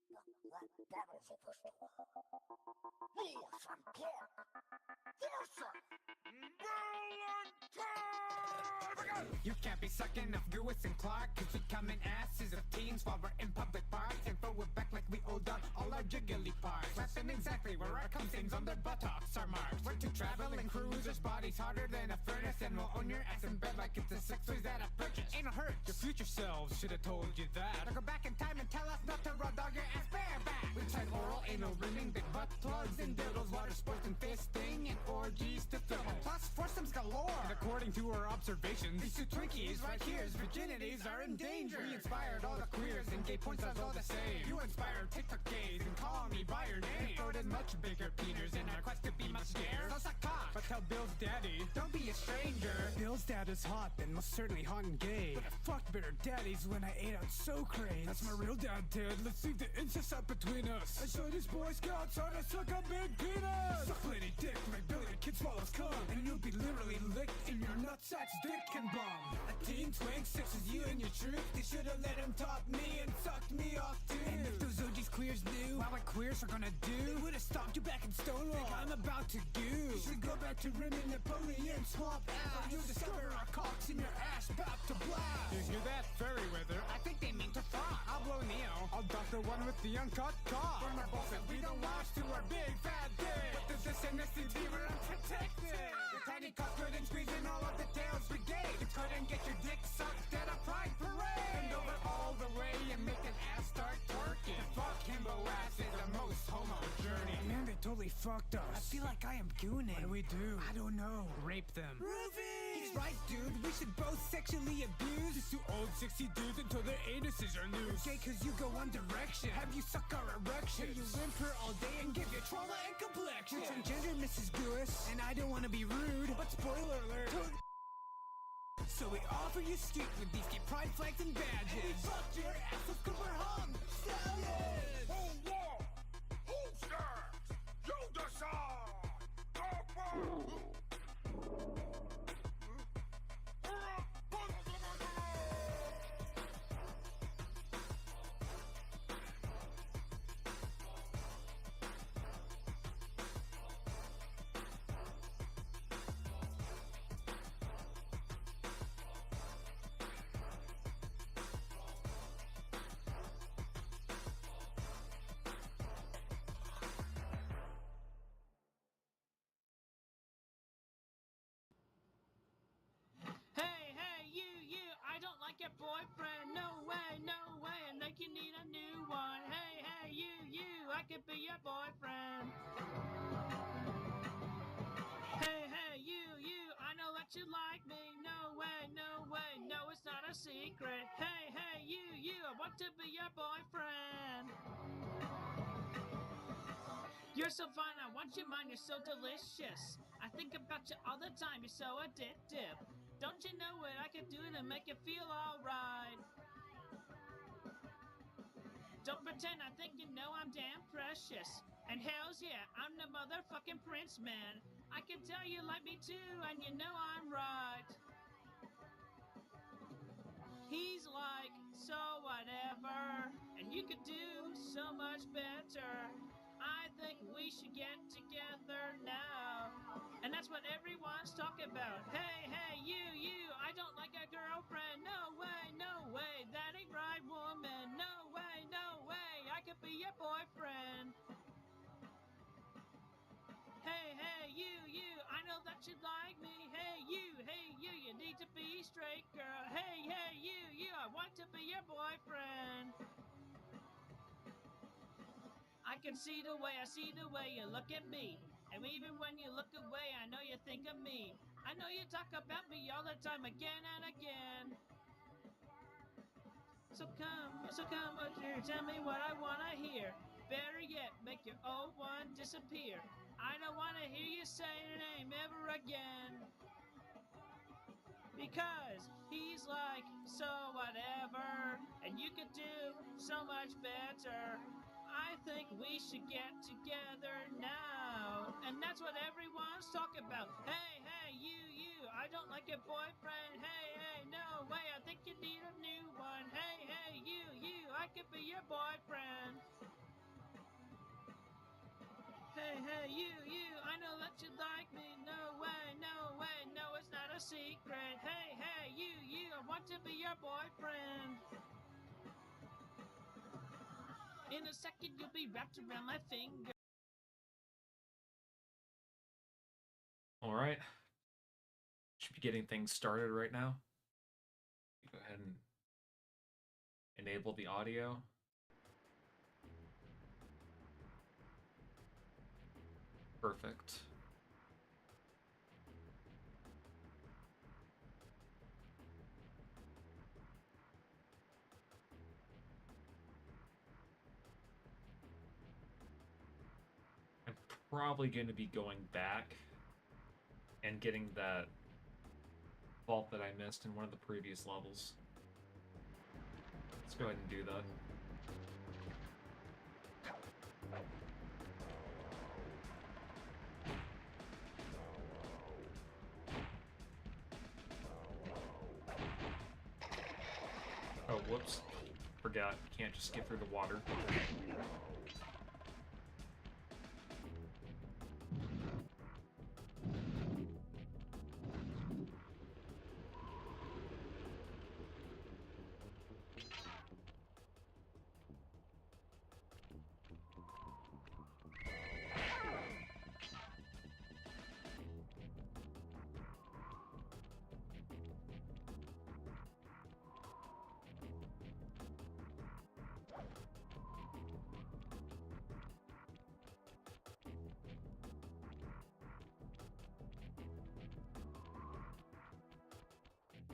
What that was supposed to be some kid. You can't be sucking off Lewis and Clark, cause we come in asses of teens while we're in public parks and throw it back like we owed on all our jiggly parts. Slapping exactly where our cum stains on their buttocks are marked. We're two traveling cruisers, bodies harder than a furnace, and we'll own your ass in bed like it's a sex toys that I purchased. Ain't no hurt, your future selves should have told you that. Now go back in time and tell us not to raw dog your ass bareback. We tried oral, anal rimming, big butt plugs and dildos, water sports and fisting, and orgies to fill. Plus foursomes galore. And according to our observations, these two Twinkies right here's virginities are in danger. We inspired all the queers and gay porn stars all the same. You inspired TikTok gays and call me by your name. Floated much bigger Peters in our quest to be much scarce. So suck cock, but tell Bill's daddy, don't be a stranger. Bill's dad is hot, then most certainly hot and gay. But I fucked better daddies when I ate out so crazy. That's my real dad, Ted. Let's leave the incest up between us. I showed these Boy Scouts how to suck a big penis. Suck lady dick like Billy the Kid swallows cum, and you'll be literally licked in your nutsack's dick and bum. A teen twink sexes you and your truth. They should've let him top me and sucked me off too. And if those OGs queers knew how what queers are gonna do, they would've stopped you back in Stonewall. Think I'm about to do. You should go back to rimming Napoleon swamp ass, or you'll discover our cocks in your ass about to blast. You hear that, fairy weather? I think they mean to frock. I'll blow Neo. I'll duck the one with the uncut cock. From our balls that we don't wash to our big fat dick. But there's this STD we're unprotected. Your tiny cock couldn't squeeze in all of the tails brigade. You couldn't get your dick sucked at a pride parade. Bend over all the way and make an ass start twerking. The fuck himbo ass is the most homo journey. Man, they totally fucked us. I feel like I am gooning. What do we do? I don't know. Rape them. Roofy! He's right, dude. We should both sexually abuse these two old 60 dudes until their anuses are loose. Gay cause you go one direction. Have you suck our erection? You whimper all day and give you trauma and complexion. You're transgender, Mrs. Lewis, and I don't want to be rude, but spoiler alert. So we offer you street with these gay pride flags and badges. And we fucked your ass with Cooper Hung Stallions. Who won? Who's next? You decide! Come on! I don't like your boyfriend, no way, and think you need a new one. Hey, you, I could be your boyfriend. Hey, you, I know that you like me, no way, no, it's not a secret. Hey, you, I want to be your boyfriend. You're so fine, I want you mine, you're so delicious. I think about you all the time, you're so addictive. Don't you know what I can do to make you feel alright? Don't pretend I think you know I'm damn precious. And hells yeah, I'm the motherfucking prince, man. I can tell you like me too, and you know I'm right. He's like, so whatever, and you could do so much better. I think we should get together now. And that's what everyone's talking about. Hey, you, I don't like a girlfriend. No way, that ain't right, woman. No way, I could be your boyfriend. Hey, you, I know that you like me. Hey, you need to be straight, girl. Hey, you, I want to be your boyfriend. I can see the way you look at me. And even when you look away, I know you think of me. I know you talk about me all the time, again and again. So come over here, tell me what I wanna hear. Better yet, make your old one disappear. I don't wanna hear you say your name ever again. Because he's like, so whatever, and you could do so much better. I think we should get together now. And that's what everyone's talking about. Hey, you, I don't like your boyfriend. Hey, no way, I think you need a new one. Hey, you, I could be your boyfriend. hey, you, I know that you like me. No way, no, it's not a secret. Hey, you, I want to be your boyfriend. In a second, you'll be wrapped around my finger. All right. Should be getting things started right now. Go ahead and enable the audio. Perfect. I'm probably going to be going back and getting that vault that I missed in one of the previous levels. Let's go ahead and do that. Oh, whoops. Forgot. Can't just get through the water.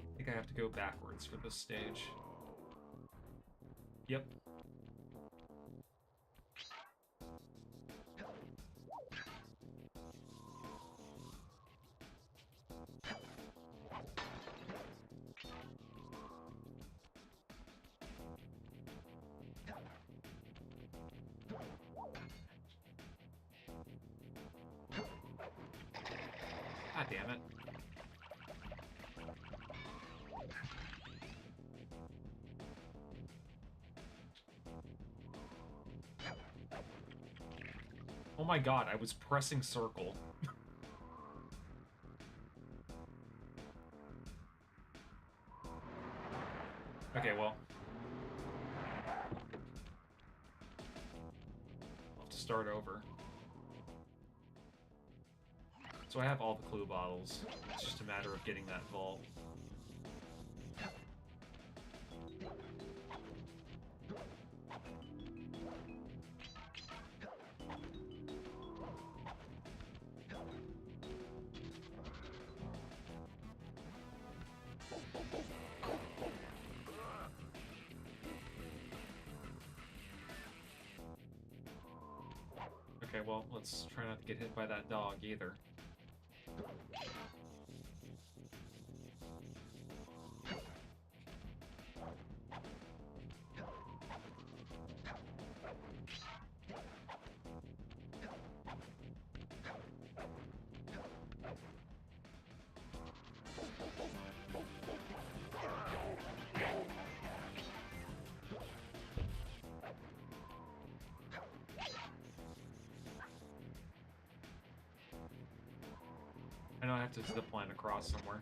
I think I have to go backwards for this stage. Yep. God damn it. Oh my god, I was pressing circle. Okay, well. I'll have to start over. So I have all the clue bottles. It's just a matter of getting that vault. Okay, well, let's try not to get hit by that dog either. I know I have to zip line across somewhere.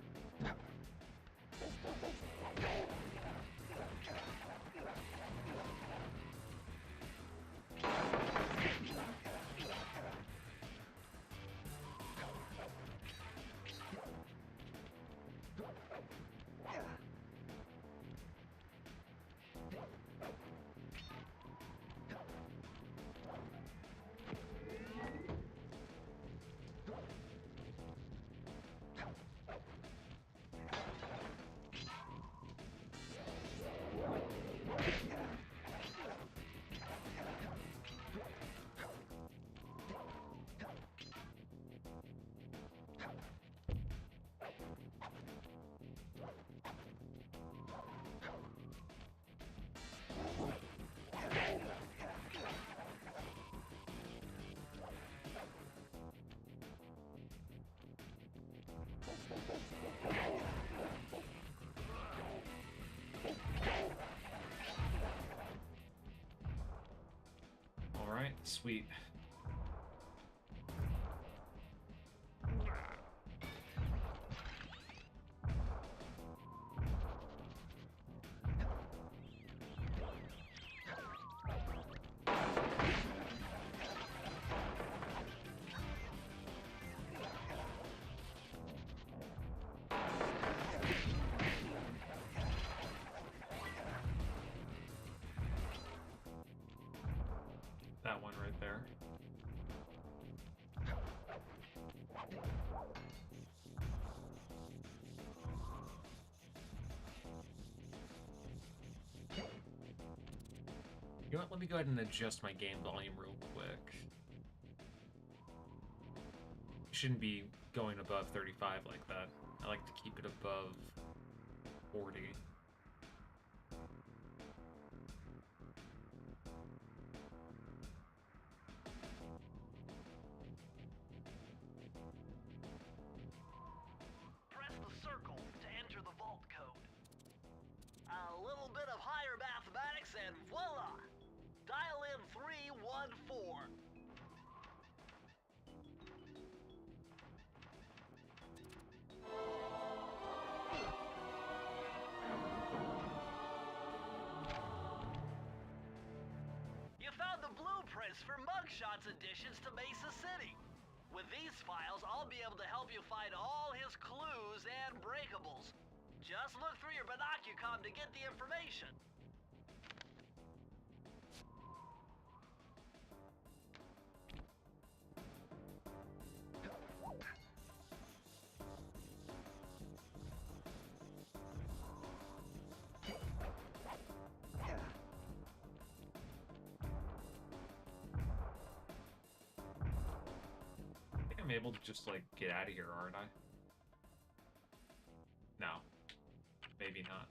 Alright, sweet. that one right there. You know what? Let me go ahead and adjust my game volume real quick. Shouldn't be going above 35 like that. I like to keep it above 40. Press the circle to enter the vault code. A little bit of higher mathematics and voila! Dial in 314. You found the blueprints for Mugshots additions to Mesa City. With these files, I'll be able to help you find all his clues and breakables. Just look through your binocucom to get the information. I think I'm able to just, like, get out of here, aren't I? No. Maybe not.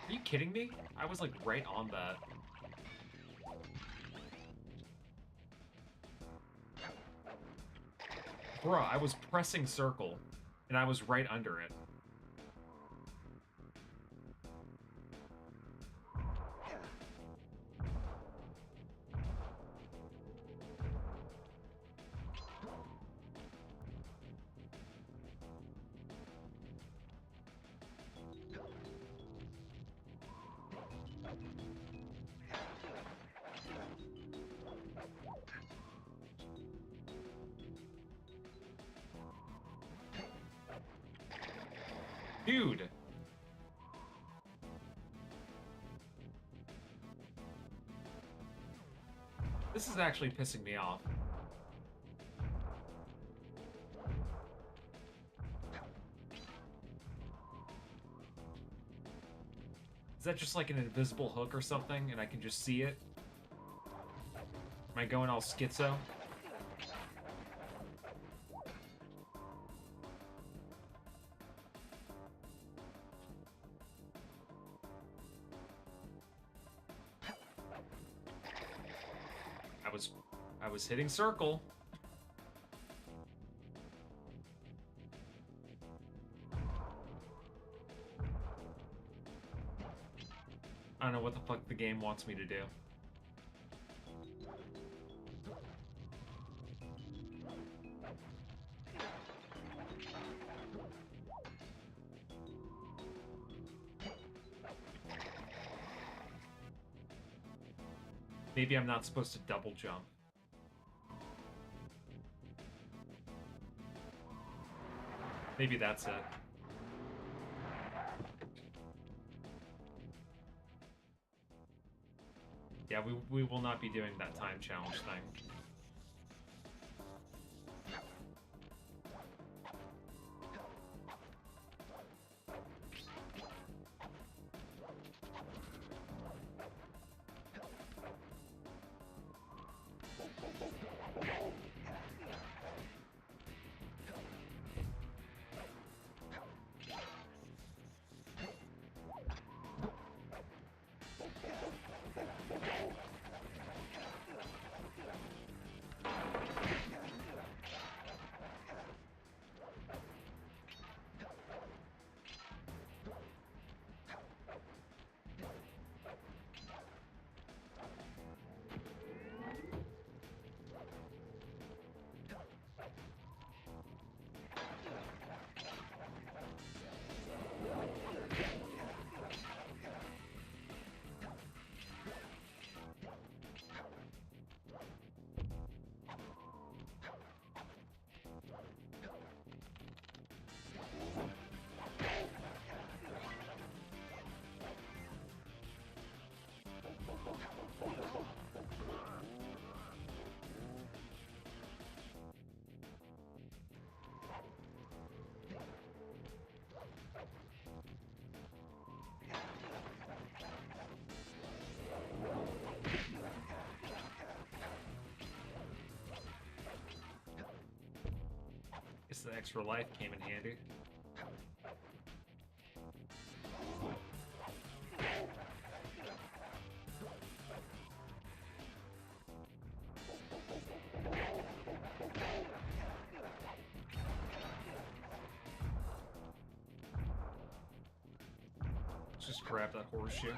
Are you kidding me? I was, like, right on that. Bruh, I was pressing circle, and I was right under it. Dude! This is actually pissing me off. Is that just like an invisible hook or something, and I can just see it? Am I going all schizo? I was hitting circle. I don't know what the fuck the game wants me to do. Maybe I'm not supposed to double jump. Maybe that's it. Yeah, we will not be doing that time challenge thing. guess the extra life came in handy. Let's just grab that horseshoe.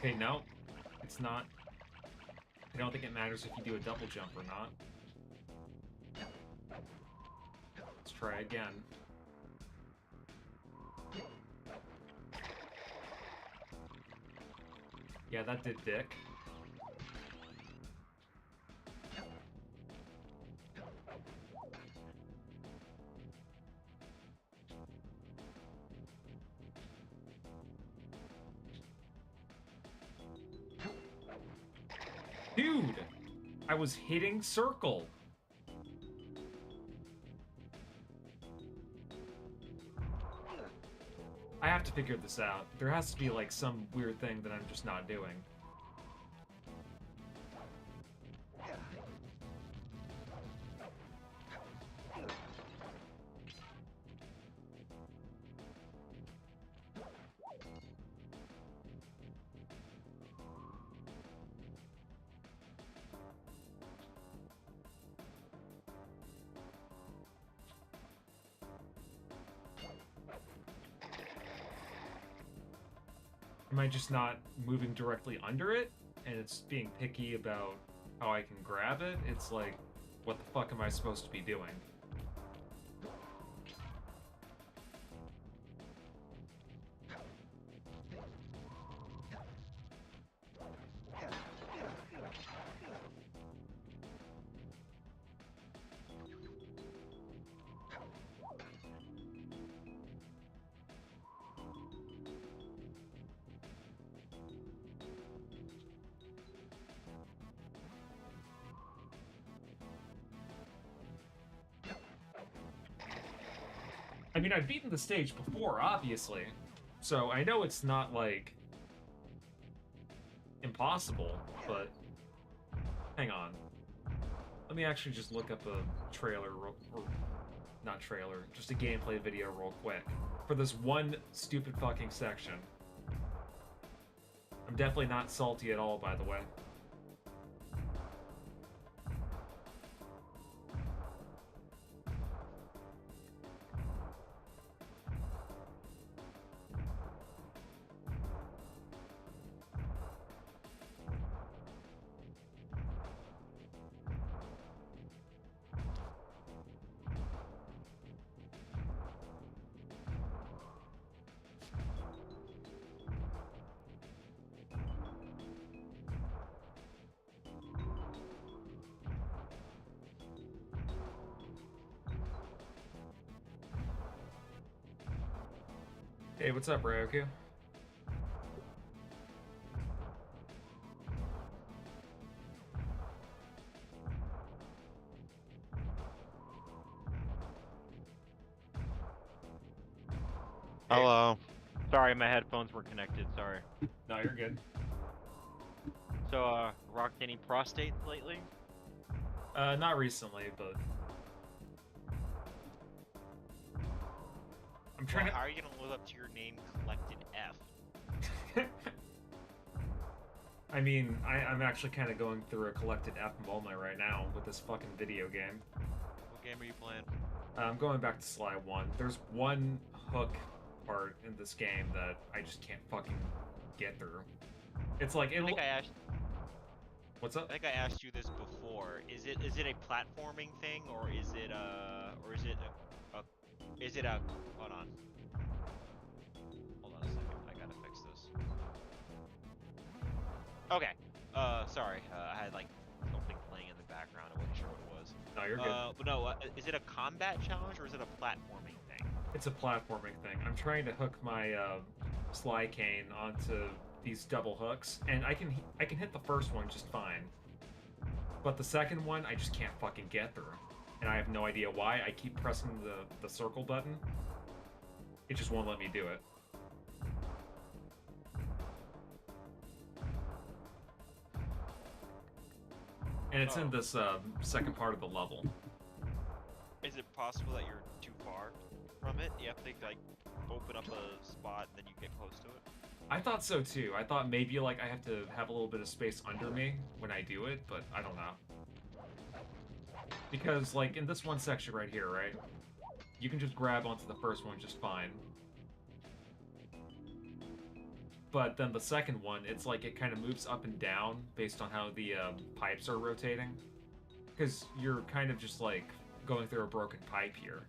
Okay, no, it's not. I don't think it matters if you do a double jump or not. Let's try again. Yeah, that did dick. Dude! I was hitting circle! I have to figure this out. There has to be, like, some weird thing that I'm just not doing. Am I just not moving directly under it? And it's being picky about how I can grab it? It's like, what the fuck am I supposed to be doing? I mean, I've beaten the stage before, obviously, so I know it's not, like, impossible, but hang on. Let me actually just look up a trailer, or not trailer, just a gameplay video real quick for this one stupid fucking section. I'm definitely not salty at all, by the way. Hey, what's up, Ryoku? Hello. Sorry, my headphones weren't connected. Sorry. No, you're good. So, rocked any prostate lately? Not recently, but I'm trying How are you gonna live up to your name, Collected F? to. I mean, I'm actually kind of going through a collected F moment right now with this fucking video game. What game are you playing? I'm going back to Sly 1. There's one hook part in this game that I just can't fucking get through. It's like I think I asked. What's up? I think I asked you this before. Is it a platforming thing, or is it hold on. Hold on a second. I gotta fix this. Okay. Sorry, I had like something playing in the background. I wasn't sure what it was. No, you're good. But no, is it a combat challenge or is it a platforming thing? It's a platforming thing. I'm trying to hook my sly cane onto these double hooks, and I can hit the first one just fine, but the second one I just can't fucking get through, and I have no idea why. I keep pressing the circle button. It just won't let me do it. And it's in this second part of the level. Is it possible that you're too far from it? You have to like open up a spot and then you get close to it? I thought so too. I thought maybe like I have to have a little bit of space under me when I do it, but I don't know. Because like in this one section right here, right? You can just grab onto the first one just fine. But then the second one, it's like it kind of moves up and down based on how the pipes are rotating. Because you're kind of just like going through a broken pipe here.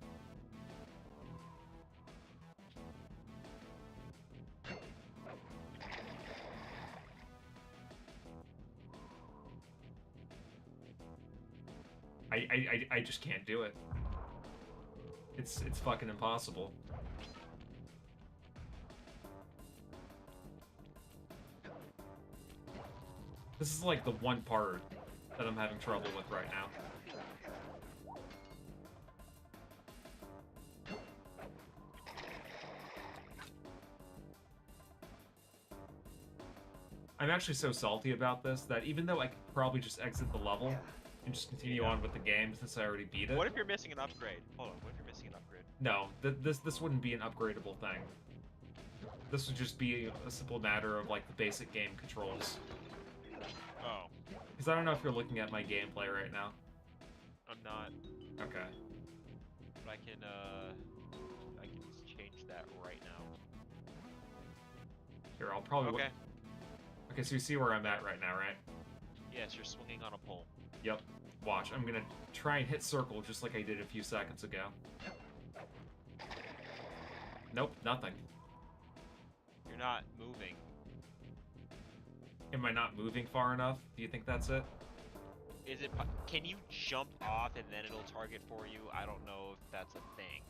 I just can't do it. It's fucking impossible. This is like the one part that I'm having trouble with right now. I'm actually so salty about this that even though I could probably just exit the level and just continue on with the game since I already beat it. What if you're missing an upgrade? Hold on, what if you're missing an upgrade? No, this wouldn't be an upgradable thing. This would just be a simple matter of like the basic game controls. Oh. Because I don't know if you're looking at my gameplay right now. I'm not. Okay. But I can change that right now. Here, I'll probably... Okay. Okay, so you see where I'm at right now, right? Yes, you're swinging on a pole. Yep. Watch, I'm gonna try and hit circle just like I did a few seconds ago. Nope, nothing. You're not moving. Am I not moving far enough? Do you think that's it? Is it? Can you jump off and then it'll target for you? I don't know if that's a thing.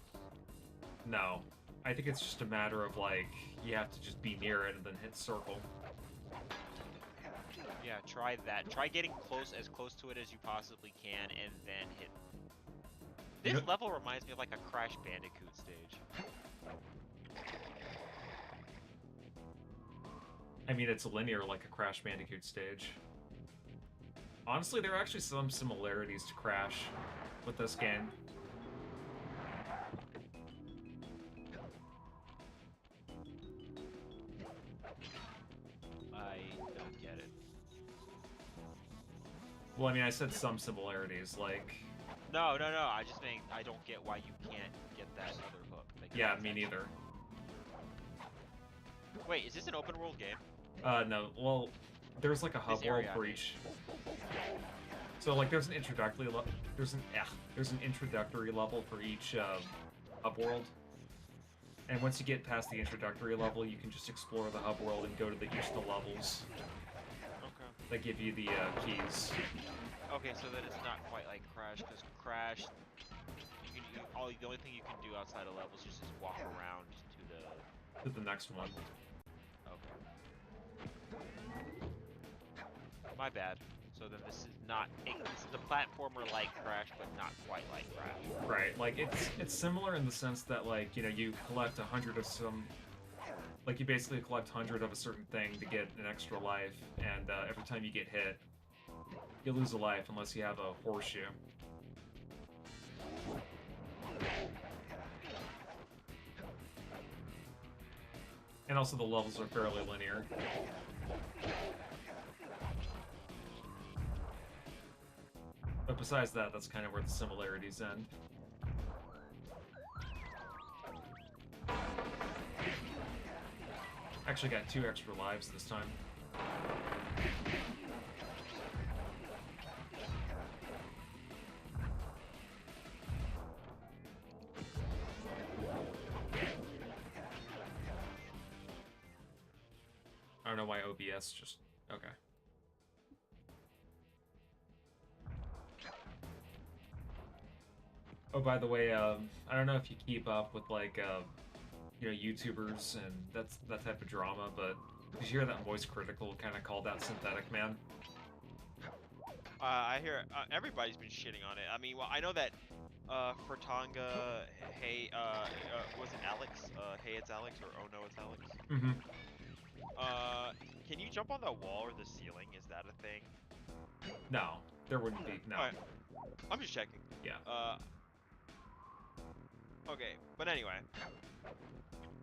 No. I think it's just a matter of, like, you have to just be near it and then hit circle. Yeah, try that. Try getting as close to it as you possibly can, and then hit. This level reminds me of like a Crash Bandicoot stage. I mean, it's linear like a Crash Bandicoot stage. Honestly, there are actually some similarities to Crash with this game. I don't get it. Well, I mean, I said some similarities, like... No. I just think I don't get why you can't get that other hook. Like, yeah, me neither. Wait, is this an open world game? No. Well, there's like a hub world for each. So like, there's an introductory there's an introductory level for each hub world. And once you get past the introductory level, you can just explore the hub world and go to each of the levels. Okay. That give you the keys. Okay, so then it's not quite like Crash, because Crash, the only thing you can do outside of levels is just walk around To the next one. Okay. My bad. So then this is not, this is a platformer like Crash, but not quite like Crash. Right, like it's similar in the sense that, like, you know, you collect 100 of some, like you basically collect 100 of a certain thing to get an extra life, and every time you get hit, you lose a life unless you have a horseshoe. And also the levels are fairly linear. But besides that, that's kind of where the similarities end. Actually got 2 extra lives this time. I don't know why OBS just... okay. Oh, by the way, I don't know if you keep up with like you know, YouTubers and that type of drama, but did you hear that Voice Critical kind of called out Synthetic Man? I hear everybody's been shitting on it. I mean, well, I know that Furtonga, hey, was it Alex? Hey, it's Alex, or oh no, it's Alex. Mm-hmm. Can you jump on the wall or the ceiling? Is that a thing? No, there wouldn't be. No. Alright. I'm just checking. Yeah. Okay, but anyway,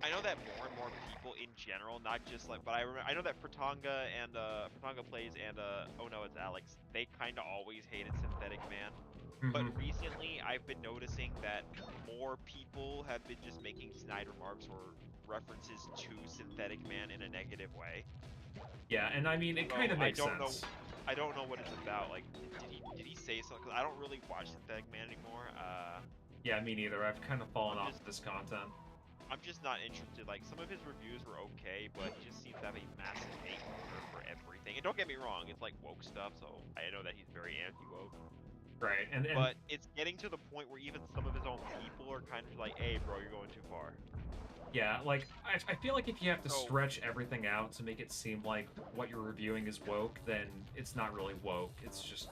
I know that more and more people in general, not just like, but I know that Furtonga and Furtonga plays and oh no, it's Alex. They kind of always hated Synthetic Man. But Mhm. recently, I've been noticing that more people have been just making snide remarks or references to Synthetic Man in a negative way. Yeah, and I mean, it So kind of makes I don't sense. know. I don't know what it's about. Like, did he say something? Cause I don't really watch Synthetic Man anymore. Yeah, me neither. I've kind of fallen I'm off just- this content. I'm just not interested. Like, some of his reviews were okay, but he just seems to have a massive hate for everything. And don't get me wrong, it's like woke stuff, so I know that he's very anti-woke. Right, and But it's getting to the point where even some of his own people are kind of like, hey, bro, you're going too far. yeah, like I feel like if you have to So- stretch everything out to make it seem like what you're reviewing is woke, then it's not really woke. It's just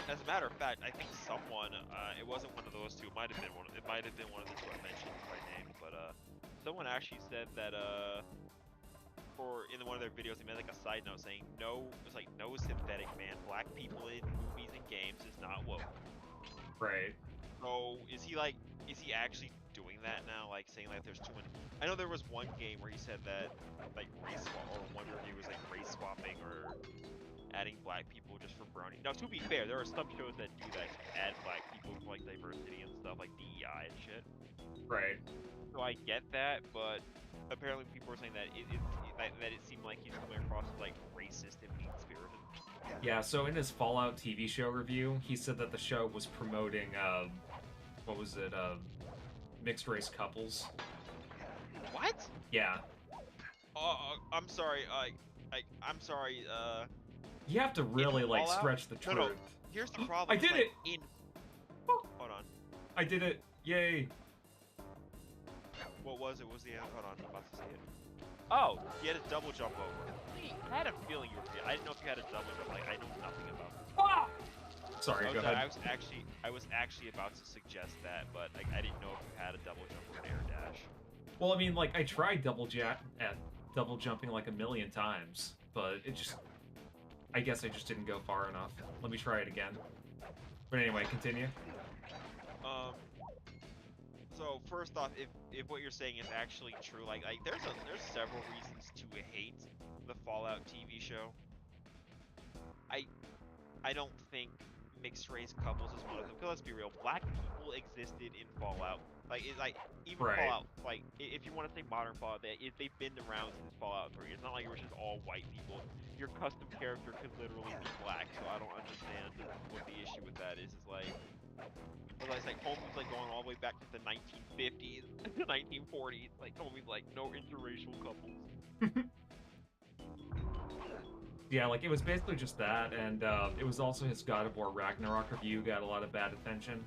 As a matter of fact, I think someone, it wasn't one of those two, it might have been one of the two I mentioned by name, but someone actually said that in one of their videos they made like a side note saying no Synthetic Man, black people in movies and games is not woke. right. So is he actually doing that now, like saying like there's too many? I know there was one game where he said that like race swap, or one review was like race swapping or adding black people just for brownie. Now to be fair, there are some shows that do that, add black people for like diversity and stuff like DEI and shit. Right. So I get that, but apparently people are saying that it seemed like he's coming across as like racist and mean-spirited. Yeah, so in his Fallout TV show review, he said that the show was promoting what was it, mixed race couples. What? Yeah. I'm sorry. I'm sorry. You have to really like Fallout? stretch the truth. No, no. Here's the problem. I did like, it! In hold on. I did it. Yay. What was it? What was the end? Hold on. I'm about to see it. Oh, you had a double jump over. I had a feeling you were. I didn't know if you had a double jump. Like I know nothing about this. Ah! Sorry, go ahead. I was actually about to suggest that, but like I didn't know if you had a double jump or an air dash. Well, I mean, like I tried double jumping like a million times, but it just I guess I just didn't go far enough. Let me try it again. But anyway, continue. So first off, if what you're saying is actually true, like there's several reasons to hate the Fallout TV show. I don't think mixed race couples is one of them. Because let's be real, black people existed in Fallout. Even Right. Fallout, like if you want to say modern Fallout, they've been around since Fallout 3. It's not like it was just all white people. Your custom character could literally be black, so I don't understand what the issue with that is. It's like, it's like homies like going all the way back to the 1950s, 1940s. Like homies like no interracial couples. Yeah, like it was basically just that, and it was also his God of War Ragnarok review got a lot of bad attention.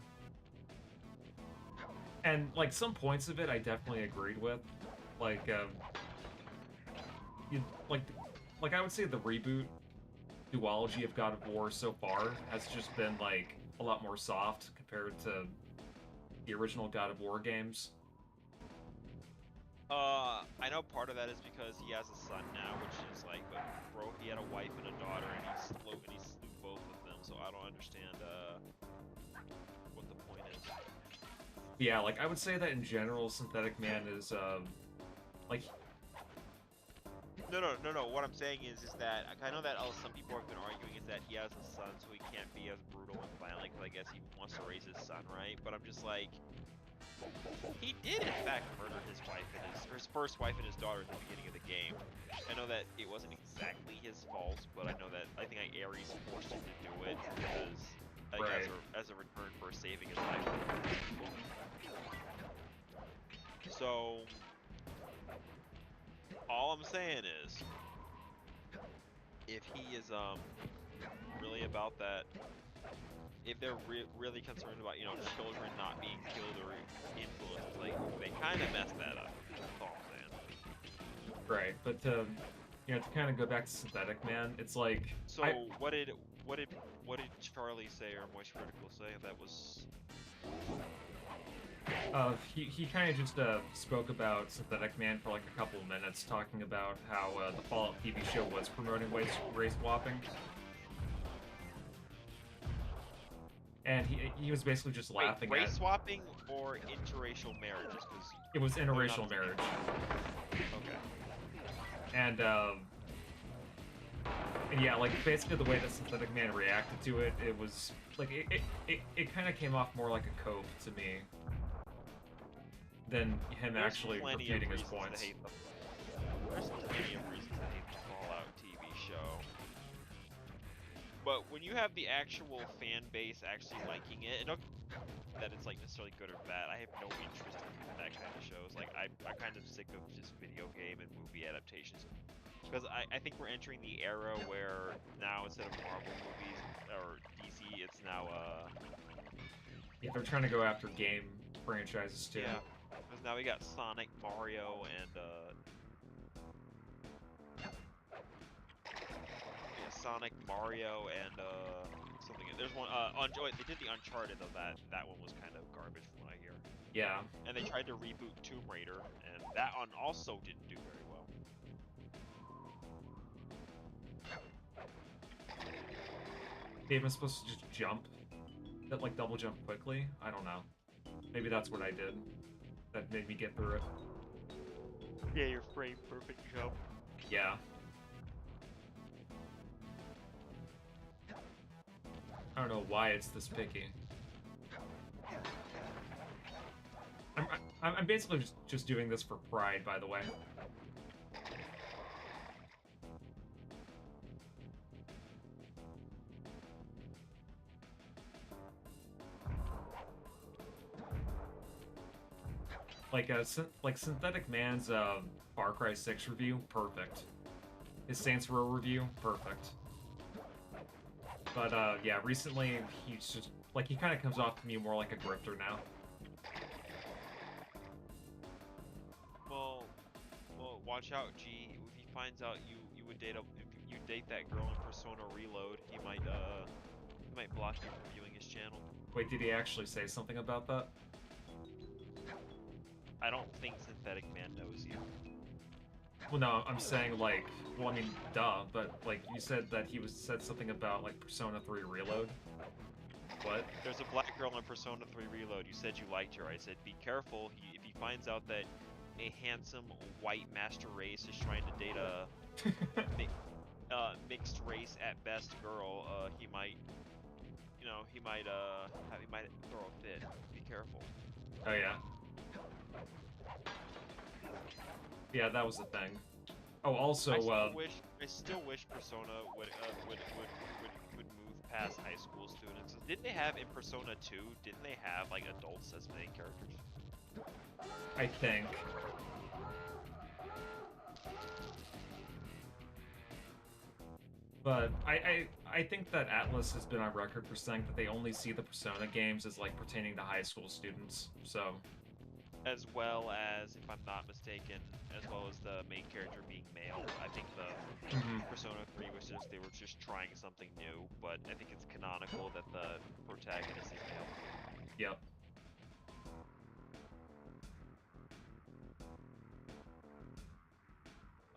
And like some points of it, I definitely agreed with. Like, like I would say the reboot duology of God of War so far has just been like a lot more soft compared to the original God of War games. I know part of that is because he has a son now, which is like, but bro, he had a wife and a daughter, and he slew both of them. So I don't understand what the point is. Yeah, like I would say that in general, Synthetic Man is like No. What I'm saying is that I know that some people have been arguing is that he has a son, so he can't be as brutal and violent. Because I guess he wants to raise his son, right? But I'm just like, he did in fact murder his wife and his first wife and his daughter at the beginning of the game. I know that it wasn't exactly his fault, but I know that I think Ares forced him to do it because Right. as a return for saving his life. So all I'm saying is, if he is really about that, if they're really concerned about, you know, children not being killed or influenced, like they kind of messed that up. That's all I'm saying. Right, but you know, to kind of go back to Synthetic Man, it's like So what did Charlie say or Moist Critical say that was? he kind of just spoke about Synthetic Man for like a couple of minutes, talking about how the Fallout TV show was promoting race swapping, and he was basically just laughing Wait, race at swapping or interracial marriages? Because it was interracial marriage, okay. and yeah, like basically the way that Synthetic Man reacted to it, it was like it kind of came off more like a cope to me than him There's actually plenty refuting of his reasons points. to hate There's plenty of reasons to hate the Fallout TV show. But when you have the actual fan base actually liking it, not that it's like necessarily good or bad, I have no interest in that kind of shows. Like I'm kind of sick of just video game and movie adaptations. Because I think we're entering the era where now instead of Marvel movies or DC, it's now Yeah, they're trying to go after game franchises too. yeah. Because now we got Sonic, Mario, and yeah, Sonic, Mario, and something. There's one. They did the Uncharted though. That one was kind of garbage from what I hear. Yeah. And they tried to reboot Tomb Raider, and that one also didn't do very well. Maybe I'm supposed to just jump, that like double jump quickly. I don't know. Maybe that's what I did. That made me get through it. Yeah, your frame perfect jump. Yeah. I don't know why it's this picky. I'm basically just doing this for pride, by the way. Like Synthetic Man's Far Cry 6 review, perfect. His Saints Row review, perfect. But yeah, recently he's just like he kind of comes off to me more like a grifter now. Well, watch out, G. If he finds out you would date if you date that girl in Persona Reload, he might block you from viewing his channel. Wait, did he actually say something about that? I don't think Synthetic Man knows you. Well, no, I'm saying like, well, I mean, duh, but like you said that he said something about like Persona 3 Reload. What? There's a black girl in Persona 3 Reload. You said you liked her. I said be careful. If he finds out that a handsome white master race is trying to date a mixed race at best girl, he might throw a fit. Be careful. Oh yeah. Yeah, that was the thing. Oh, also, I still wish Persona would move past high school students. Didn't they have in Persona 2? Didn't they have like adults as main characters? I think. But I think that Atlas has been on record for saying that they only see the Persona games as like pertaining to high school students. So. As well as, if I'm not mistaken, as well as the main character being male. I think the Persona 3 was they were just trying something new, but I think it's canonical that the protagonist is male. Yep.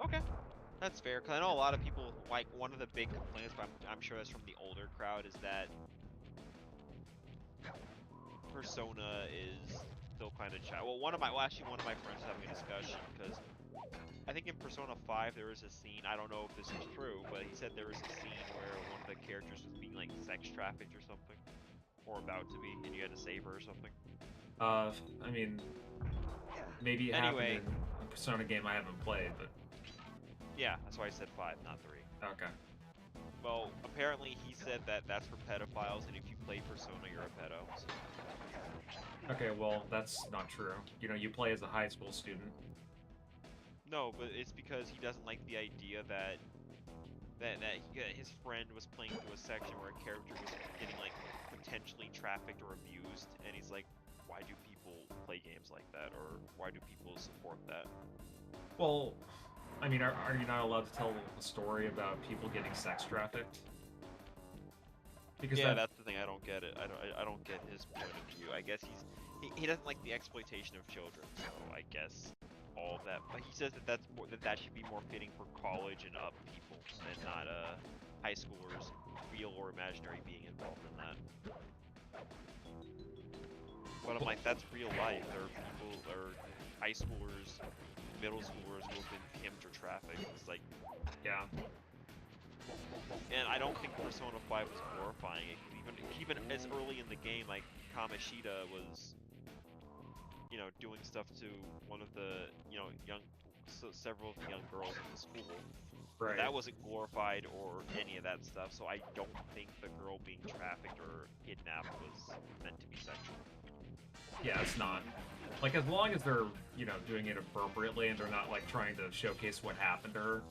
Okay. That's fair, because I know a lot of people, like, one of the big complaints, but I'm sure that's from the older crowd, is that Persona is still kind of child. Well, actually one of my friends was having a discussion, because I think in Persona 5 there was a scene, I don't know if this is true, but he said there was a scene where one of the characters was being, like, sex trafficked or something. Or about to be, and you had to save her or something. I mean, maybe it anyway, happened in a Persona game I haven't played, but... Yeah, that's why I said 5, not 3. Okay. Well, apparently he said that that's for pedophiles, and if you play Persona, you're a pedo. So. Okay, well, that's not true. You know, you play as a high school student. No, but it's because he doesn't like the idea that his friend was playing through a section where a character was getting like potentially trafficked or abused, and he's like, why do people play games like that, or why do people support that? Well, I mean, are you not allowed to tell a story about people getting sex trafficked? Because Yeah, that's the thing. I don't get it. I don't get his point of view. I guess he doesn't like the exploitation of children. So I guess all of that. But he says that that should be more fitting for college and up people, and not high schoolers, real or imaginary, being involved in that. But I'm like, that's real life. There are people, or high schoolers, middle schoolers who have been pimped or trafficked. It's like, yeah. and I don't think Persona 5 was glorifying it. Even as early in the game, like Kamishita was, doing stuff to one of the, several of the young girls in the school. Right. That wasn't glorified or any of that stuff. So I don't think the girl being trafficked or kidnapped was meant to be sexual. Yeah, it's not. Like, as long as they're, doing it appropriately and they're not, like, trying to showcase what happened to her,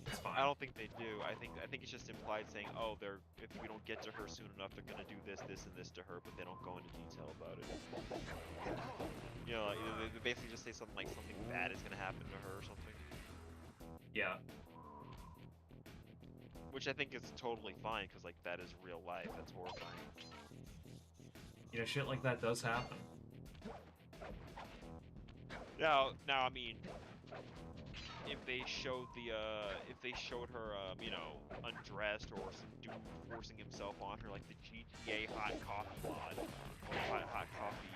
it's fine. I don't think they do. I think it's just implied saying, oh, if we don't get to her soon enough, they're gonna do this, this, and this to her, but they don't go into detail about it. They basically just say something like something bad is gonna happen to her or something. Yeah. Which I think is totally fine, because, like, that is real life. That's horrifying. Shit like that does happen. Now, I mean, if they showed her, undressed, or some dude forcing himself on her, like the GTA hot coffee mod, or hot coffee,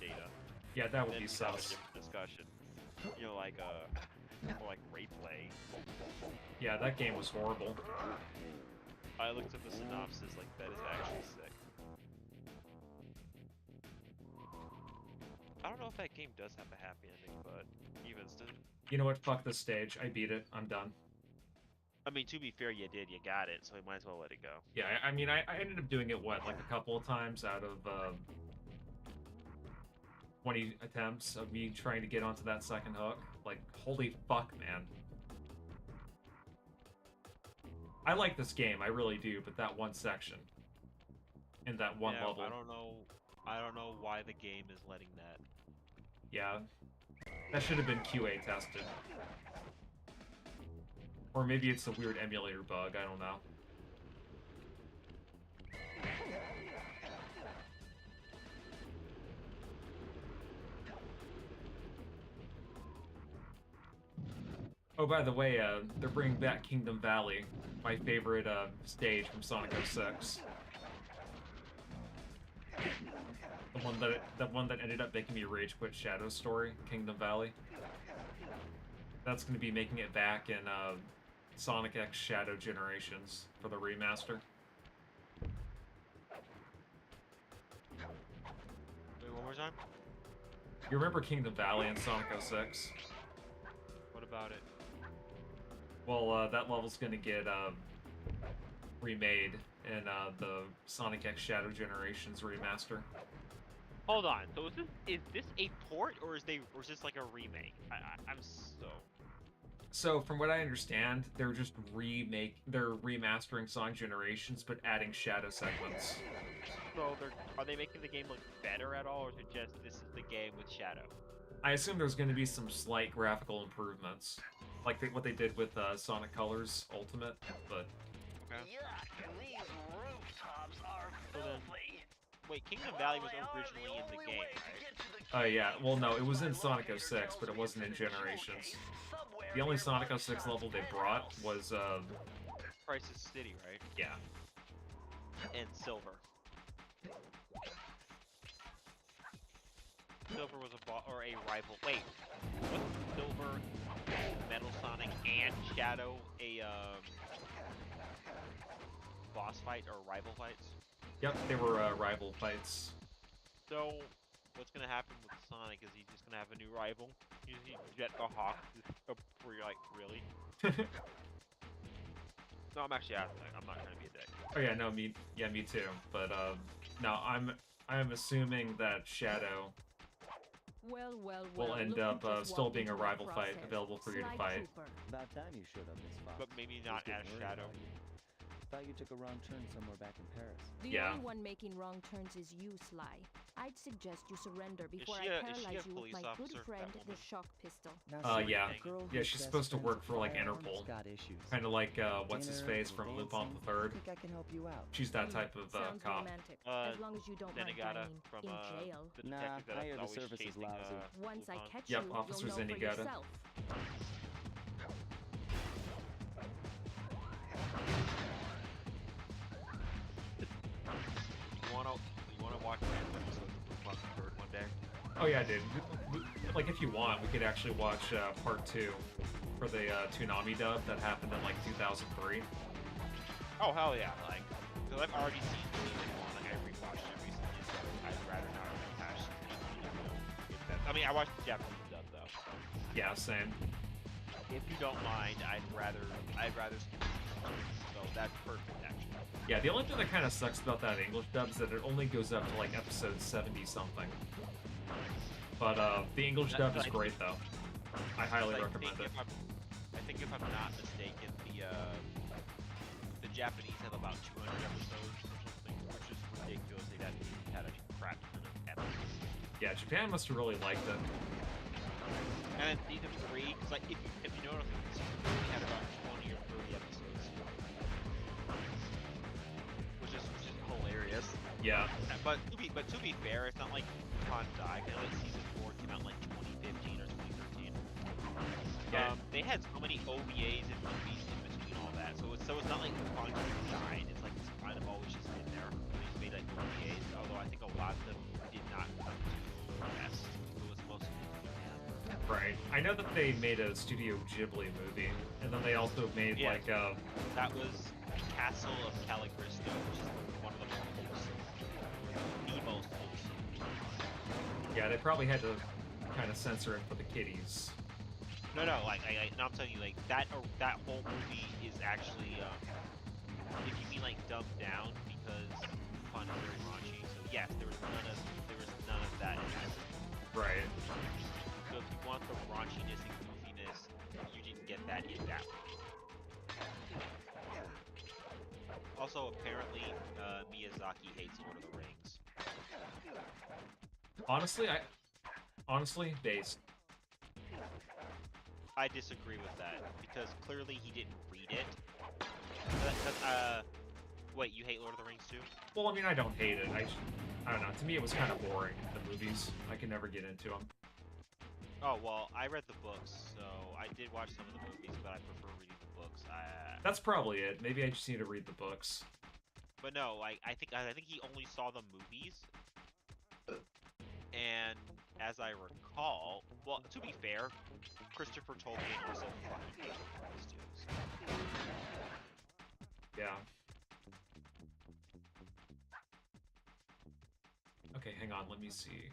data. Yeah, that would then be we'd have a sus. different discussion. More like rape play. Yeah, that game was horrible. I looked at the synopsis, like, that is actually sick. I don't know if that game does have a happy ending, but even still. You know what? Fuck this stage. I beat it. I'm done. I mean, to be fair, you did. You got it, so we might as well let it go. Yeah, I mean, I ended up doing it, like a couple of times out of 20 attempts of me trying to get onto that second hook. Like, holy fuck, man. I like this game, I really do, but that one section. In that one level. I don't know why the game is letting that. Yeah. That should have been QA tested. Or maybe it's a weird emulator bug, I don't know. Oh, by the way, they're bringing back Kingdom Valley, my favorite stage from Sonic 06. The one that ended up making me rage quit Shadow Story, Kingdom Valley. That's going to be making it back in Sonic X Shadow Generations for the remaster. Wait, one more time? You remember Kingdom Valley in Sonic 06? What about it? Well, that level's going to get remade in the Sonic X Shadow Generations remaster. Hold on. So is this a port, or is this like a remake? I'm so. So from what I understand, they're remastering Sonic Generations, but adding shadow segments. So are they making the game look better at all, or is it just this is the game with Shadow? I assume there's going to be some slight graphical improvements, like what they did with Sonic Colors Ultimate, but. Okay. Yuck, these rooftops are filthy. Wait, Kingdom Valley was originally in the game, right? Oh yeah, well no, it was in Sonic 06, but it wasn't in Generations. The only Sonic 06 level they brought was, Crisis City, right? Yeah. And Silver. Silver was a rival. Wait, wasn't Silver, Metal Sonic, and Shadow a, boss fight or rival fights? Yep, they were rival fights. So, what's gonna happen with Sonic? Is he just gonna have a new rival? He Jet the Hawk? Where you're like, really? No, I'm actually asking. I'm not trying to be a dick. Oh yeah, no, me too. But no, I'm assuming that Shadow Well, will end look who up just still walked being a into our rival fight crosshairs. available for you to Sly fight. Cooper. About time you showed up, Miss Fox. But maybe Was not getting as worried Shadow. about you. Thought you took a wrong turn somewhere back in Paris. The Yeah. only one making wrong turns is you, Sly. I'd suggest you surrender before she I a- is she a paralyze you with police my good officer, friend, that the woman? shock pistol. Now, see, Yeah. a girl Yeah, whose she's best supposed to friend's work a for, like, firearms Interpol. got issues. Kind of like what's his Dinner, face from Lupin the dancing. Third. I think I can help you out. She's that type of Sounds cop. romantic, Uh, as long as you don't mind Zenigata dining from in jail. the Nah, detective that I hear the always service is chasing, lousy. Once I Lupin. catch Yep, you, Officer you'll know for Zenigata. yourself. You wanna watch random episodes of Lupin the Third one day? Oh yeah, dude. Like if you want, we could actually watch part 2 for the Toonami dub that happened in like 2003. Oh hell yeah! Like, cause I've already seen season 1. Like I rewatched it recently, so I'd rather not rehash. I mean, I watched the Japanese dub though. Yeah, same. If you don't mind, I'd rather skip season 2. So that's perfect actually. Yeah, the only thing that kind of sucks about that English dub is that it only goes up to like episode 70 something. But the English dub is great though. I highly recommend it. I think if I'm not mistaken, the Japanese have about 200 episodes or something, which is ridiculous. They had a crap ton of episodes. Yeah, Japan must have really liked it. And then season 3, because like if you notice, season 3 had about 20 or 30 episodes, which is hilarious. Yeah. But to be fair, it's not like Lupin died. I know that season 4 came out in like 2015 or 2013. Yeah. They had so many OVAs and movies in between all that, so it's not like Lupin died. It's like it's kind of always just been there. They just made like OVAs, although I think a lot of them did not come to the best. It was mostly Japan. Right. I know that they made a Studio Ghibli movie, and then they also made Yeah. like That was Castle of Caligristo, which is one of the most yeah, they probably had to kind of censor it for the kiddies. No, like no, I'm telling you, like that whole movie is actually, if you mean like dumbed down, because fun is very raunchy. So yes, there was none of that in that. Right. So if you want the raunchiness and goofiness, you didn't get that in that movie. Also, apparently, Miyazaki hates Lord of the Rings. Honestly, based. I disagree with that, because clearly he didn't read it. Wait, you hate Lord of the Rings too? Well, I mean, I don't hate it. I don't know. To me, it was kind of boring, the movies. I could never get into them. Oh, well, I read the books, so I did watch some of the movies, but I prefer reading the books. That's probably it. Maybe I just need to read the books. But no, like I think he only saw the movies, and as I recall, well, to be fair, Christopher Tolkien was a fucking good artist too. Yeah. Okay, hang on. Let me see.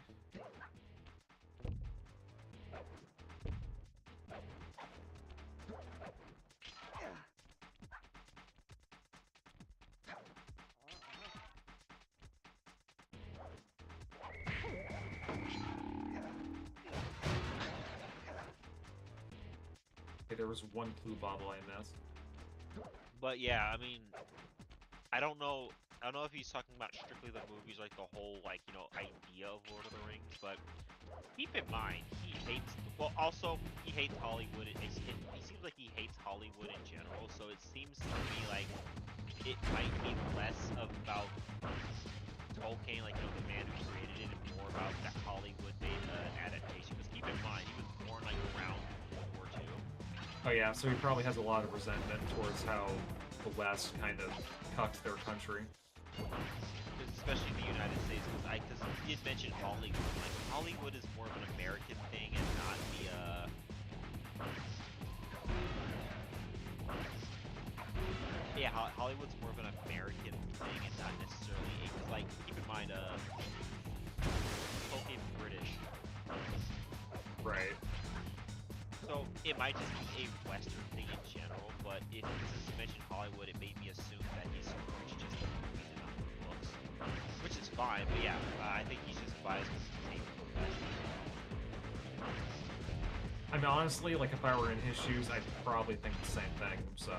Okay, there was one clue bobble I missed. But yeah, I mean, I don't know if he's talking about strictly the movies, like the whole, like, you know, idea of Lord of the Rings, but keep in mind, he hates, well, also, he hates Hollywood. He seems like he hates Hollywood in general, so it seems to me like it might be less about Tolkien, like, you know, the man who created it, and more about that Hollywood adaptation, because keep in mind, he was born, like, around World War II. Oh yeah, so he probably has a lot of resentment towards how the West kind of cucked their country. Especially the United States, because he did mention Hollywood. Like, Hollywood is more of an American thing and not the, yeah, Hollywood's more of an American thing and not necessarily, because, like, keep in mind, Tolkien's British. Right. So, it might just be a Western thing in general, but if this is mentioned Hollywood, it made me assume that he's rich just the movies and not the books. Which is fine, but yeah, I think he's just biased because he's hating the West. I mean, honestly, like, if I were in his shoes, I'd probably think the same thing, so...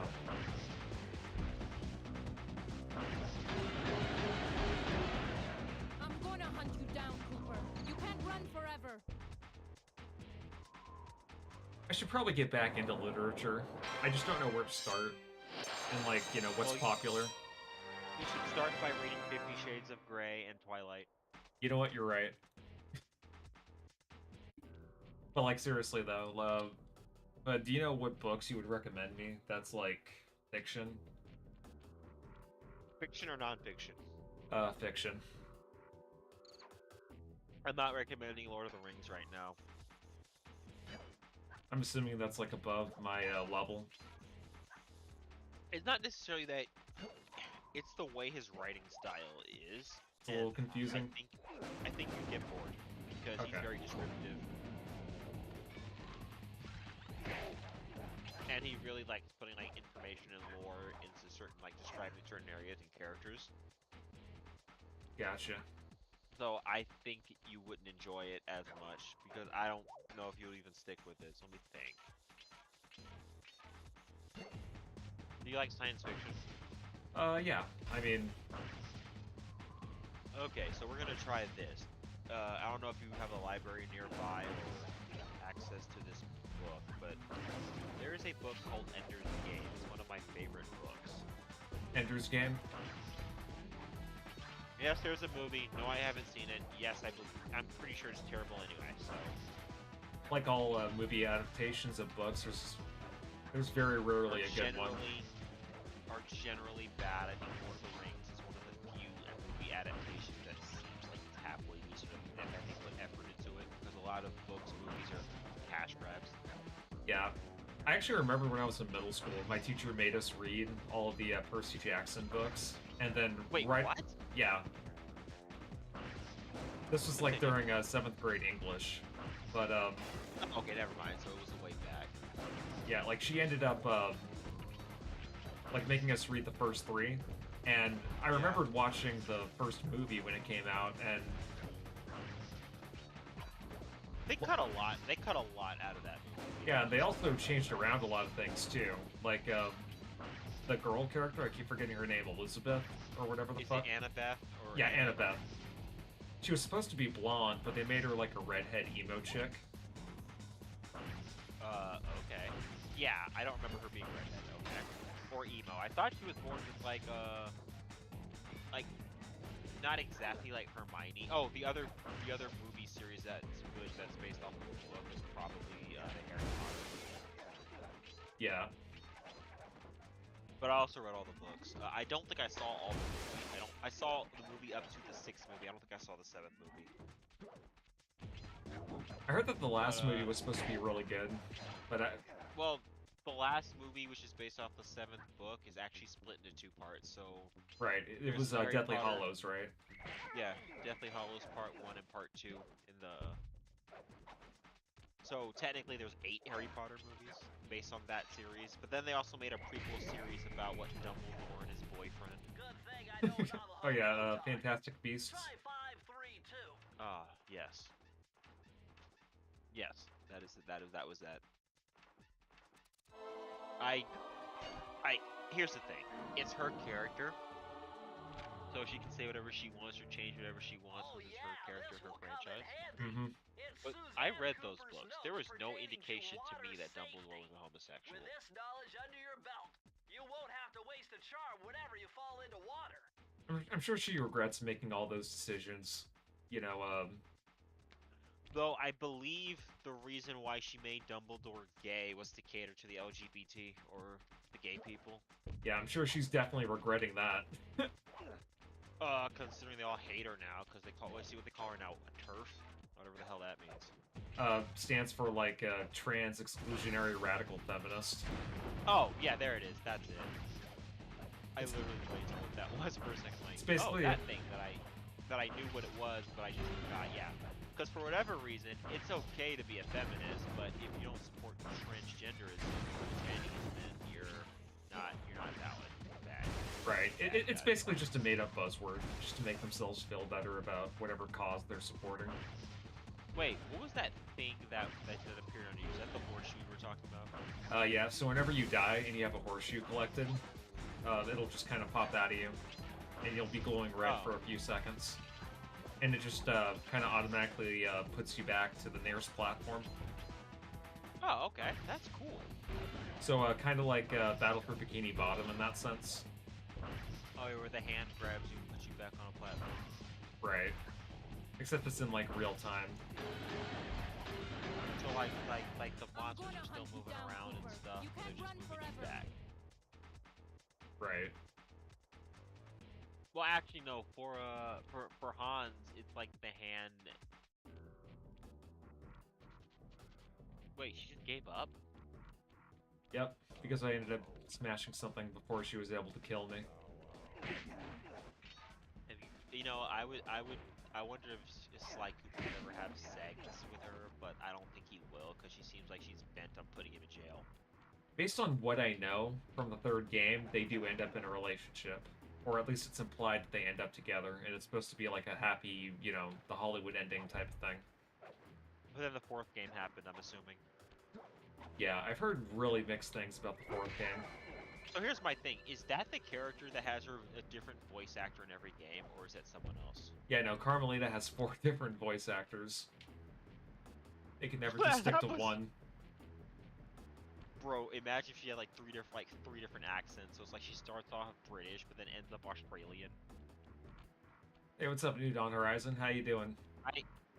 I'm gonna hunt you down, Cooper. You can't run forever. I should probably get back into literature. I just don't know where to start. And, like, you know, what's popular. You should start by reading 50 Shades of Grey and Twilight. You know what? You're right. But, like, seriously, though, do you know what books you would recommend me that's, like, fiction? Fiction or non-fiction? Fiction. I'm not recommending Lord of the Rings right now. I'm assuming that's, like, above my level. It's not necessarily that... It's the way his writing style is. It's a little confusing. I think you get bored, because he's very descriptive. And he really likes putting, like, information and lore into certain, like, describing certain areas and characters. Gotcha. So I think you wouldn't enjoy it as much, because I don't know if you'll even stick with it, so let me think. Do you like science fiction? Yeah. I mean... Okay, so we're gonna try this. I don't know if you have a library nearby or access to this book, but there is a book called Ender's Game. It's one of my favorite books. Ender's Game? Yes, there's a movie. No, I haven't seen it. Yes, I'm pretty sure it's terrible anyway, so... Like all movie adaptations of books, there's very rarely a good one. Are generally bad. I think Lord of the Rings is one of the few movie adaptations that seems like it's halfway decent and that they put effort into it, because a lot of books, movies are cash grabs. Yeah. I actually remember when I was in middle school, my teacher made us read all of the Percy Jackson books, and then Wait, what? Yeah. This was like during 7th grade English, but Okay, never mind. So it was a way back. Yeah, like she ended up like making us read the first 3, and I remembered watching the first movie when it came out, and they cut a lot. They cut a lot out of that movie. Yeah, and they also changed around a lot of things too. Like the girl character, I keep forgetting her name, Elizabeth or whatever the fuck. Is it Annabeth? Or yeah, Annabeth. She was supposed to be blonde, but they made her like a redhead emo chick. Okay. Yeah, I don't remember her being redhead. Okay. Or emo. I thought she was more just like not exactly like Hermione. Oh, the other movie series that's based off of the book is probably the Harry Potter. Yeah. But I also read all the books. I don't think I saw all the movies. I saw the movie up to the 6th movie. I don't think I saw the 7th movie. I heard that the last movie was supposed to be really good, but well, the last movie, which is based off the 7th book, is actually split into 2 parts. So right, it was Deathly Hallows, right? Yeah, Deathly Hallows Part 1 and Part 2 in the. So technically, there's 8 Harry Potter movies based on that series, but then they also made a prequel series about what Dumbledore and his boyfriend. Oh yeah, Fantastic Beasts. Yes. Yes, that was that. Here's the thing. It's her character. So she can say whatever she wants or change whatever she wants because it's her character, her franchise. Mm-hmm. But I read those books. There was no indication to me that Dumbledore was a homosexual. With this knowledge under your belt, you won't have to waste a charm whenever you fall into water. I'm sure she regrets making all those decisions. You know, Though I believe the reason why she made Dumbledore gay was to cater to the LGBT or the gay people. Yeah, I'm sure she's definitely regretting that. Considering they all hate her now, because let's see what they call her now, a TERF? Whatever the hell that means. Stands for, like, trans exclusionary radical feminist. Oh, yeah, there it is, that's it. I literally waited to what that was for a second, like, it's basically that thing that I knew what it was, but I just forgot, yeah. Because for whatever reason, it's okay to be a feminist, but if you don't support transgenderism, then you're not valid. Right. It's basically just a made-up buzzword, just to make themselves feel better about whatever cause they're supporting. Wait, what was that thing that appeared on you? Is that the horseshoe we were talking about? Yeah, so whenever you die and you have a horseshoe collected, it'll just kind of pop out of you, and you'll be glowing red for a few seconds. And it just kind of automatically puts you back to the nearest platform. Oh, okay. That's cool. So kind of like Battle for Bikini Bottom in that sense. Oh, where the hand grabs you and puts you back on a platform. Right. Except it's in like real time. So like the monsters are still moving around and stuff, they're just moving you back. Right. Well, actually, no. For Hans, it's like the hand. Wait, she just gave up? Yep, because I ended up smashing something before she was able to kill me. You know, I wonder if Sly Cooper would ever have sex with her, but I don't think he will, because she seems like she's bent on putting him in jail. Based on what I know from the third game, they do end up in a relationship. Or at least it's implied that they end up together, and it's supposed to be like a happy, you know, the Hollywood ending type of thing. But then the fourth game happened, I'm assuming. Yeah, I've heard really mixed things about the fourth game. So here's my thing. Is that the character that has her a different voice actor in every game, or is that someone else? Yeah, no, Carmelita has 4 different voice actors. They can never just stick to one. Bro, imagine if she had like three different accents. So it's like she starts off British, but then ends up Australian. Hey, what's up, New Dawn Horizon? How you doing?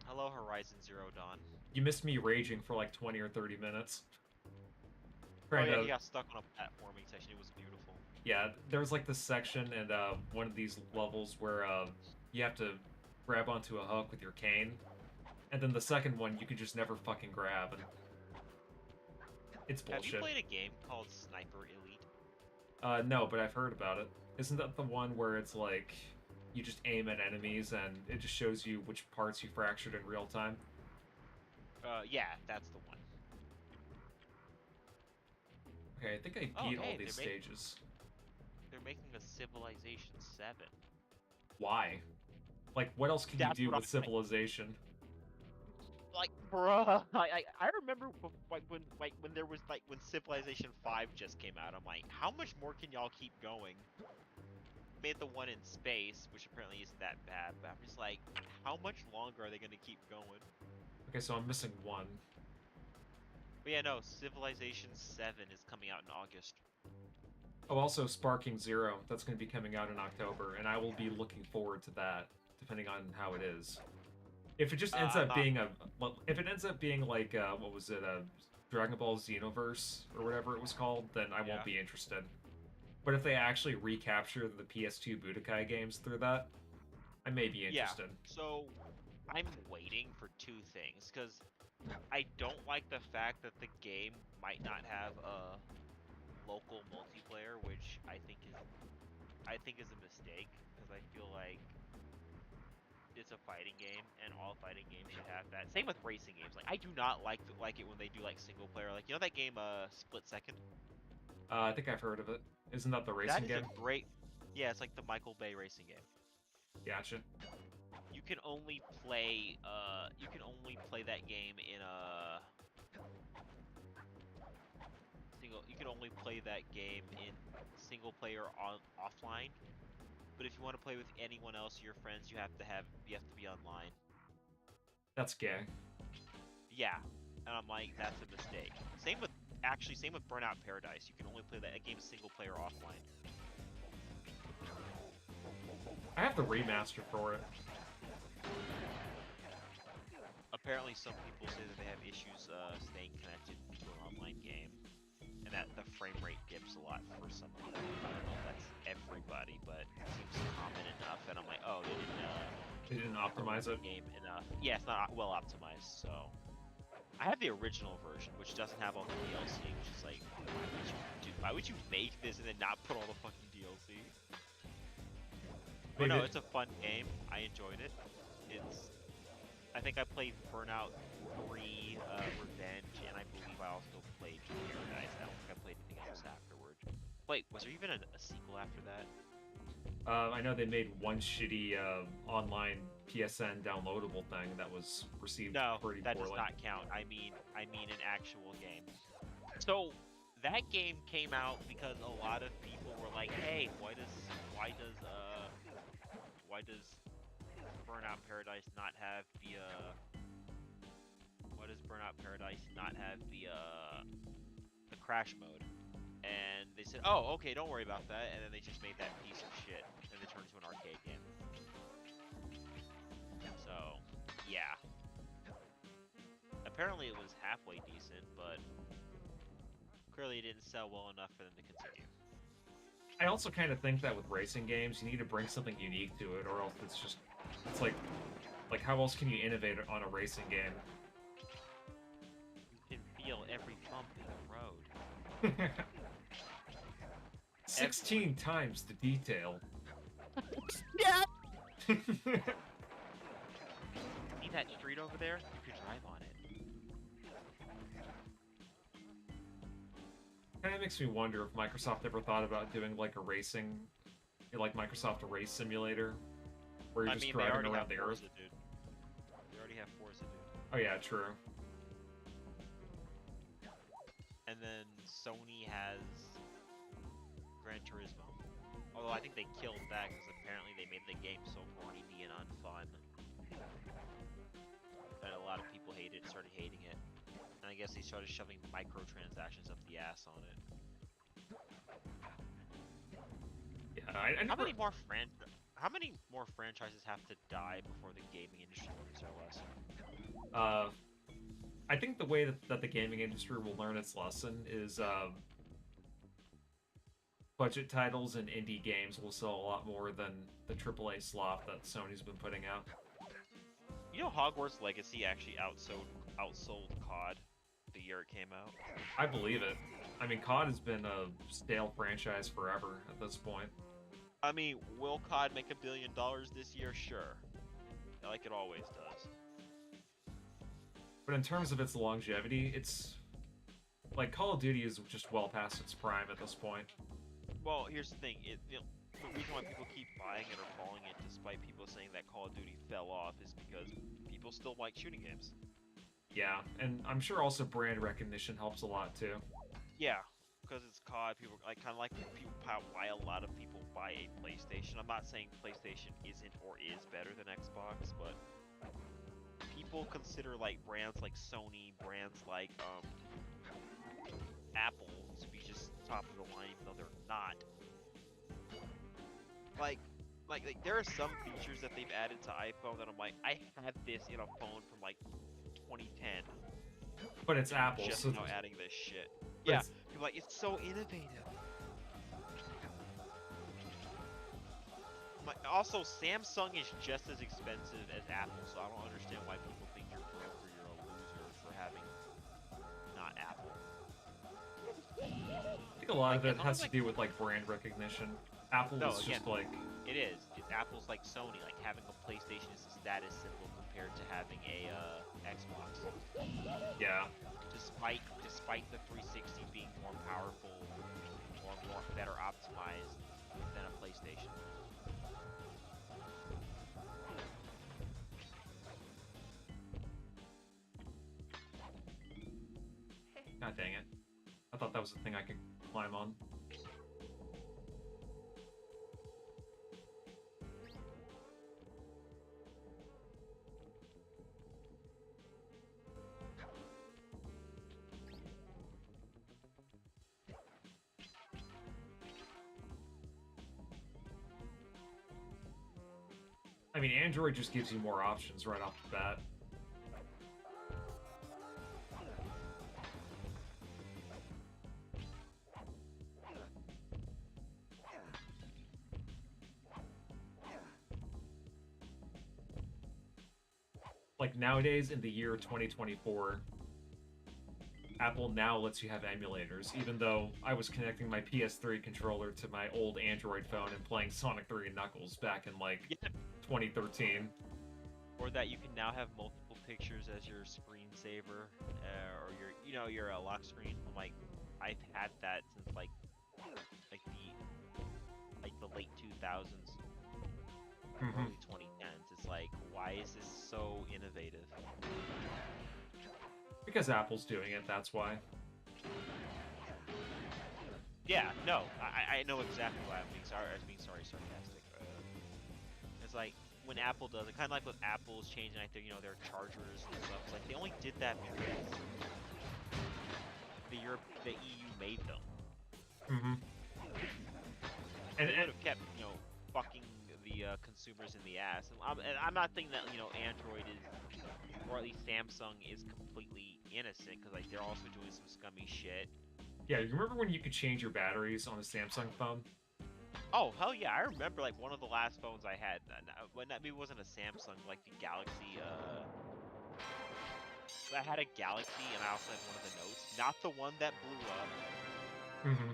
Hello, Horizon Zero Dawn. You missed me raging for like 20 or 30 minutes. Oh yeah, he got stuck on a platforming section. It was beautiful. Yeah, there was like this section in one of these levels where you have to grab onto a hook with your cane, and then the second one you could just never fucking grab, and it's bullshit. Have you played a game called Sniper Elite? No, but I've heard about it. Isn't that the one where it's like you just aim at enemies and it just shows you which parts you fractured in real time? Yeah, that's the one. Okay, I think I beat all these stages. They're making a Civilization 7. Why? Like, what else can you do with Civilization? Like, bruh, I remember when there was when Civilization 5 just came out. I'm like, how much more can y'all keep going? Made the one in space, which apparently isn't that bad, but I'm just like, how much longer are they gonna keep going? Okay, so I'm missing one. But yeah, no, Civilization 7 is coming out in August. Oh, also Sparking Zero. That's going to be coming out in October, and I will be looking forward to that, depending on how it is. If it just ends up being if it ends up being like, what was it, Dragon Ball Xenoverse, or whatever it was called, then I won't be interested. But if they actually recapture the PS2 Budokai games through that, I may be interested. Yeah, so I'm waiting for two things, because I don't like the fact that the game might not have a local multiplayer, which I think is a mistake, because I feel like it's a fighting game, and all fighting games should have that. Same with racing games. Like, I do not like it when they do like single player. Like, you know that game, Split Second? I think I've heard of it. Isn't that the racing game? That is a great. Yeah, it's like the Michael Bay racing game. Gotcha. You can only play that game in a single. You can only play that game in single player offline. But if you want to play with anyone else, your friends, you have to be online. That's gay. Yeah, and I'm like, that's a mistake. Same with Burnout Paradise. You can only play that game single player offline. I have the remaster for it. Apparently, some people say that they have issues staying connected to an online game, and that the frame rate dips a lot for some people. I don't know if that's everybody, but it seems common enough. And I'm like, oh, they didn't optimize it. Game enough. Yeah, it's not well optimized. So I have the original version, which doesn't have all the DLC, which is like, why would you make this and then not put all the fucking DLC? But no, it's a fun game. I enjoyed it. I think I played Burnout 3 Revenge, and I believe I also played Paradise. I don't think I played anything else afterward. Wait, was there even a sequel after that? I know they made one shitty online PSN downloadable thing that was received No, pretty that poorly. does not count. I mean an actual game. So that game came out because a lot of people were like, "Hey, why does Burnout Paradise not have the crash mode?" And they said, "Oh, okay, don't worry about that." And then they just made that piece of shit, and they turned it into an arcade game. So, yeah. Apparently, it was halfway decent, but clearly, it didn't sell well enough for them to continue. I also kind of think that with racing games, you need to bring something unique to it, or else it's like how else can you innovate on a racing game? You can feel every bump in the road. 16 times the detail. Yeah. See that street over there? You could drive on it. Kind of makes me wonder if Microsoft ever thought about doing like a racing, like Microsoft Race Simulator, where you're just driving around the Earth. Dude. They already have Forza, dude. Oh yeah, true. And then Sony has Gran Turismo. Although I think they killed that because apparently they made the game so corny and unfun that a lot of people started hating it. And I guess they started shoving microtransactions up the ass on it. Yeah, How many more franchises have to die before the gaming industry learns their lesson? I think the way that the gaming industry will learn its lesson is budget titles and indie games will sell a lot more than the AAA slop that Sony's been putting out. You know, Hogwarts Legacy actually outsold COD the year it came out. I believe it. I mean, COD has been a stale franchise forever at this point. I mean, will COD make $1 billion this year? Sure. Like it always does. But in terms of its longevity, it's like Call of Duty is just well past its prime at this point. Well, here's the thing. The reason why people keep buying it or following it, despite people saying that Call of Duty fell off, is because people still like shooting games. Yeah, and I'm sure also brand recognition helps a lot too. Yeah, because it's COD. People kind of like why a lot of people buy a PlayStation. I'm not saying PlayStation isn't or is better than Xbox, but people consider like brands like Sony, brands like Apple to be just top of the line, even though they're not. Like there are some features that they've added to iPhone that I'm like, I had this in a phone from like 2010. But it's Apple, just so now adding this shit. Yeah, people are like, it's so innovative. Also, Samsung is just as expensive as Apple, so I don't understand why people think you're broke or you're a loser for having not Apple. I think a lot of it has to do with like brand recognition. Apple is just like... It is. Apple's like Sony. Like having a PlayStation is a status symbol compared to having a Xbox. Yeah. Despite the 360 being more powerful or better optimized than a PlayStation. God dang it. I thought that was the thing I could climb on. I mean, Android just gives you more options right off the bat. Like nowadays, in the year 2024, Apple now lets you have emulators, even though I was connecting my PS3 controller to my old Android phone and playing Sonic 3 and Knuckles back in like 2013. Or that you can now have multiple pictures as your screensaver, or your lock screen. I'm like, I've had that since like the late 2000s. Mhm. early 2010s. It's like, why is this so innovative? Because Apple's doing it, that's why. Yeah, no, I know exactly why I'm being sarcastic. It's like when Apple does it, kind of like with Apple's changing like their chargers and stuff. It's like they only did that because the EU made them. Mm-hmm. They would have kept fucking the consumers in the ass. And I'm not thinking that Android is, or at least Samsung is completely innocent, because like they're also doing some scummy shit. Yeah, you remember when you could change your batteries on a Samsung phone? Oh, hell yeah, I remember, like, one of the last phones I had, when that maybe wasn't a Samsung, like the Galaxy, I had a Galaxy, and I also had one of the Notes, not the one that blew up, Mm-hmm.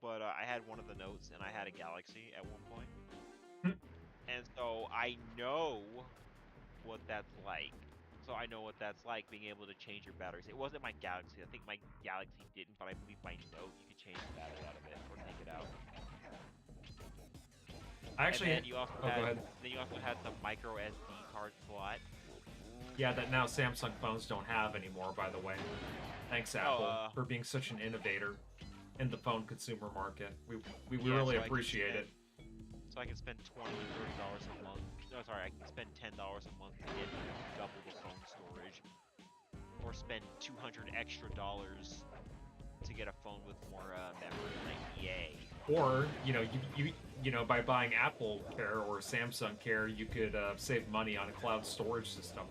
but I had one of the Notes, and I had a Galaxy at one point, Hmm. and so I know what that's like. So I know what that's like, being able to change your batteries. It wasn't my Galaxy, I think my Galaxy didn't, but I believe my Note, you could change the battery out of it, or take it out. Actually, and then you also go ahead. Then you also had the micro SD card slot. Yeah, that now Samsung phones don't have anymore, by the way. Thanks, Apple, for being such an innovator in the phone consumer market. We really appreciate it. So I can spend $20 and $30 a month. No, sorry, I can spend $10 a month to get double the phone storage, or spend $200 extra to get a phone with more memory. Like, yay. Or you by buying Apple Care or Samsung Care, you could save money on a cloud storage system.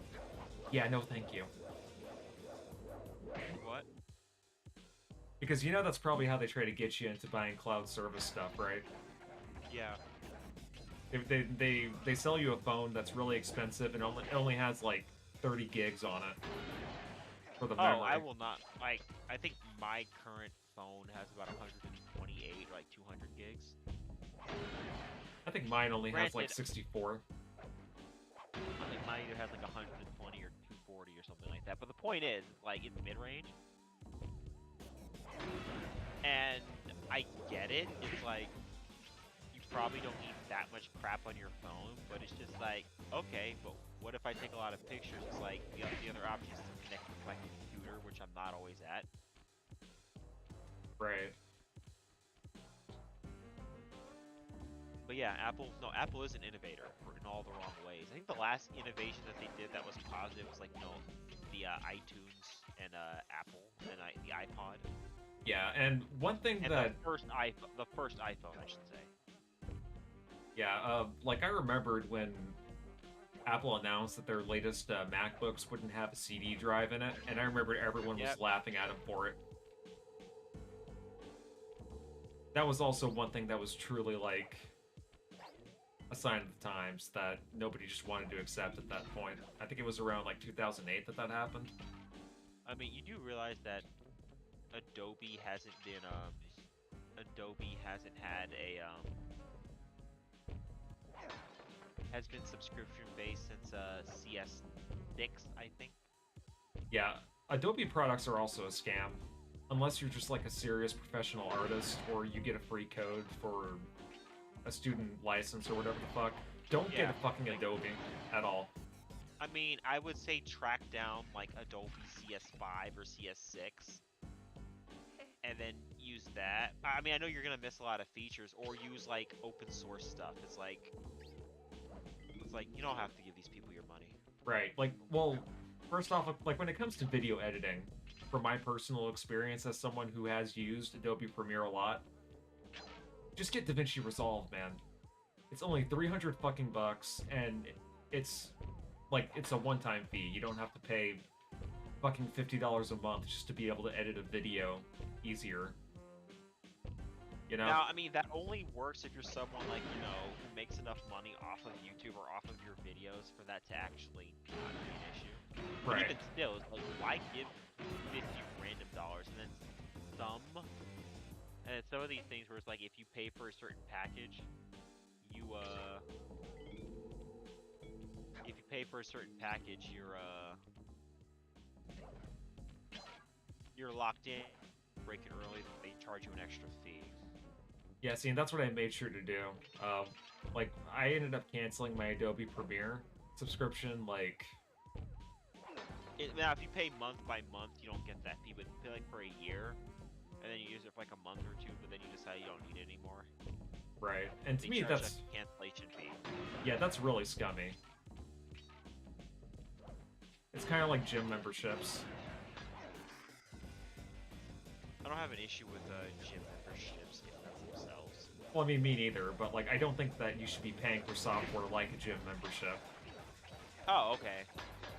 Yeah, no, thank you. What? Because that's probably how they try to get you into buying cloud service stuff, right? Yeah. They sell you a phone that's really expensive and only has like 30 gigs on it for the memory. Oh, I will not. Like, I think my current phone has about 128, like 200 gigs. I think mine only has like 64. I think mine either has like 120 or 240 or something like that. But the point is, like, it's mid-range. And I get it. It's like, you probably don't need that much crap on your phone, but it's just like, okay, but what if I take a lot of pictures? It's like, the other option is to connect with my computer, which I'm not always at. Right. But yeah, Apple is an innovator in all the wrong ways. I think the last innovation that they did that was positive was like, the iTunes and Apple and the iPod. Yeah, and one thing and that the first iPhone, I should say. Yeah, like I remembered when Apple announced that their latest MacBooks wouldn't have a CD drive in it, and I remember everyone was laughing at them for it. That was also one thing that was truly like a sign of the times that nobody just wanted to accept at that point. I think it was around like 2008 that happened. I mean, you do realize that Adobe hasn't had a has been subscription based since CS6, I think. Yeah, Adobe products are also a scam. Unless you're just like a serious professional artist, or you get a free code for a student license or whatever the fuck. Don't get a fucking Adobe at all. I mean, I would say track down like Adobe CS5 or CS6, and then use that. I mean, I know you're gonna miss a lot of features, or use like open source stuff. It's like you don't have to give these people your money. Right. Like, well, first off, like when it comes to video editing, from my personal experience as someone who has used Adobe Premiere a lot, just get DaVinci Resolve, man. It's only 300 fucking bucks, and it's a one-time fee. You don't have to pay fucking $50 a month just to be able to edit a video easier. Now, I mean, that only works if you're someone like, who makes enough money off of YouTube or off of your videos for that to actually not be an issue. Right. But even still, it's like, why give 50 random dollars and then some? And it's some of these things where it's like, if you pay for a certain package, if you pay for a certain package, you're locked in. Break it early, they charge you an extra fee. Yeah, see, and that's what I made sure to do. Like, I ended up canceling my Adobe Premiere subscription, like... Now, if you pay month by month, you don't get that fee, but if you pay like for a year, and then you use it for like a month or two, but then you decide you don't need it anymore. Right, and to They me, charge, that's... like, a cancellation fee. Yeah, that's really scummy. It's kind of like gym memberships. I don't have an issue with gym memberships in themselves. Well, I mean, me neither, but, like, I don't think that you should be paying for software like a gym membership. Oh, okay.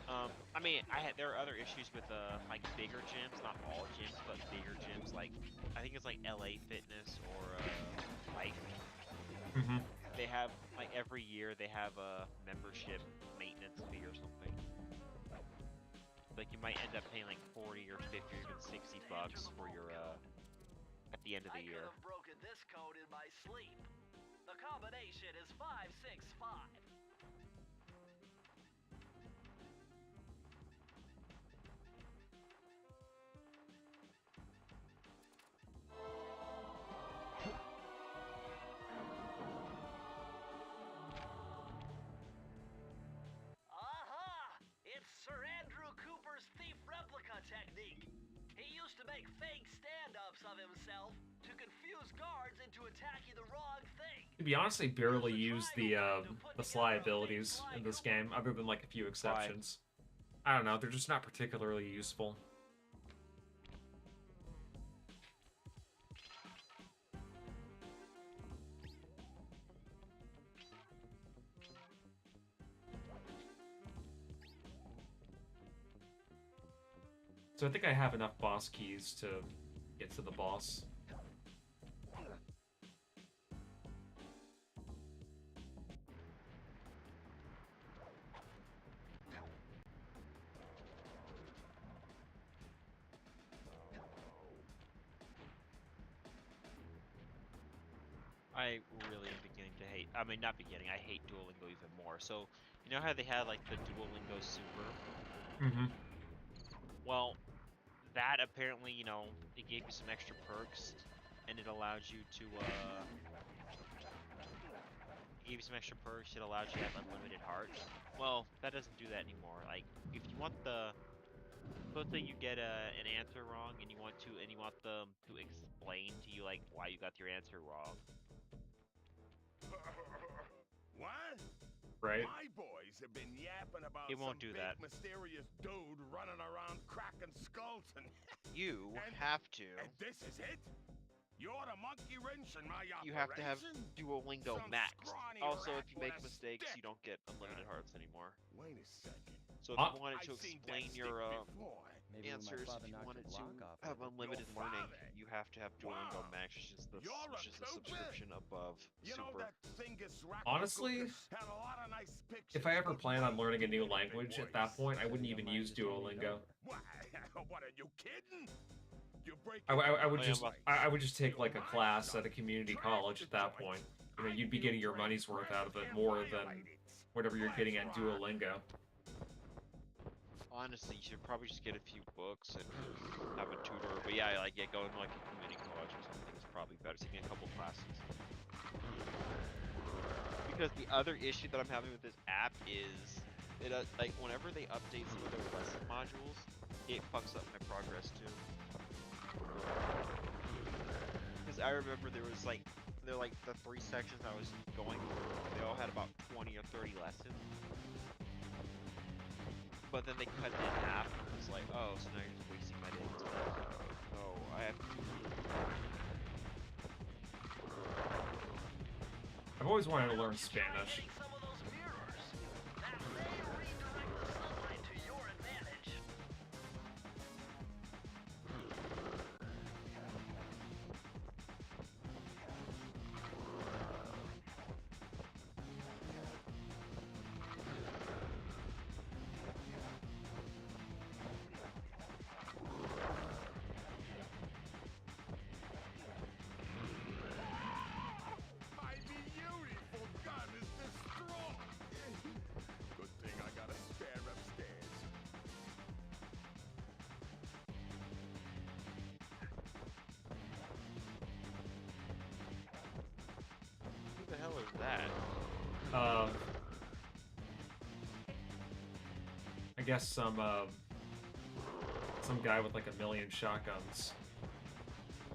I mean, there are other issues with like bigger gyms, not all gyms, but bigger gyms. Like, I think it's like LA Fitness or Life. Mm-hmm. They have like every year they have a membership maintenance fee or something. Like you might end up paying like 40 or 50 or even $60 for your at the end of the year. I could have broken this code in my sleep. The combination is 565. Aha! It's Sir Andrew Cooper's thief replica technique. He used to make fake stand-ups of himself to confuse guards into attacking the wrong thing. To be honest, I barely use the sly abilities in this game, other than, like, a few exceptions. I don't know, they're just not particularly useful. So I think I have enough boss keys to get to the boss. I really am beginning to hate. I mean, not beginning. I hate Duolingo even more. So you know how they had like the Duolingo Super? Mm-hmm. Well, that apparently, you know, it gave you some extra perks, and it allowed you to, it gave you some extra perks, it allowed you to have unlimited hearts. Well, that doesn't do that anymore. Like, if you want let's say you get an answer wrong, and you want them to explain to you, like, why you got your answer wrong. What? Right? My boys have been yapping about It won't some do big that. mysterious dude running around cracking skulls and You And- have to. and this is it? You're the monkey wrench in my operation? You have to have Duolingo Some maxed. scrawny Also, rat if you with make a mistakes, stick. you don't get unlimited hearts anymore. Wait a second. So if you wanted to I've seen explain that your stick before. Maybe when my answers, father if you knocked wanted the to block off have of it. unlimited Your learning, father? you have to have Duolingo Wow. Max, which is the You're a Cooper? subscription above You know Super. that Thingus Honestly, had a lot of nice pictures. If I ever but plan on way learning a new too many big language, at that words. point, I wouldn't Your even mind use just told me Duolingo. What? What are you kidding? You break I would Oh, yeah, just well- I would just take like a class at a community college at that point. You know, you'd be getting your money's worth out of it more than whatever you're getting at Duolingo. Honestly, you should probably just get a few books and have a tutor. But yeah, going to like a community college or something is probably better. Taking a couple classes. Because the other issue that I'm having with this app is, it like whenever they update some of their lesson modules, it fucks up my progress too. Because I remember there was like the 3 sections I was going through. They all had about 20 or 30 lessons. But then they cut it in half, and it was like, oh, so now you're just wasting my day. It's like, oh, I have to. I've always wanted to learn Spanish. Some of those mirrors. That may redirect the sunlight to your advantage. My beautiful gun is destroyed. I guess some guy with like 1,000,000 shotguns.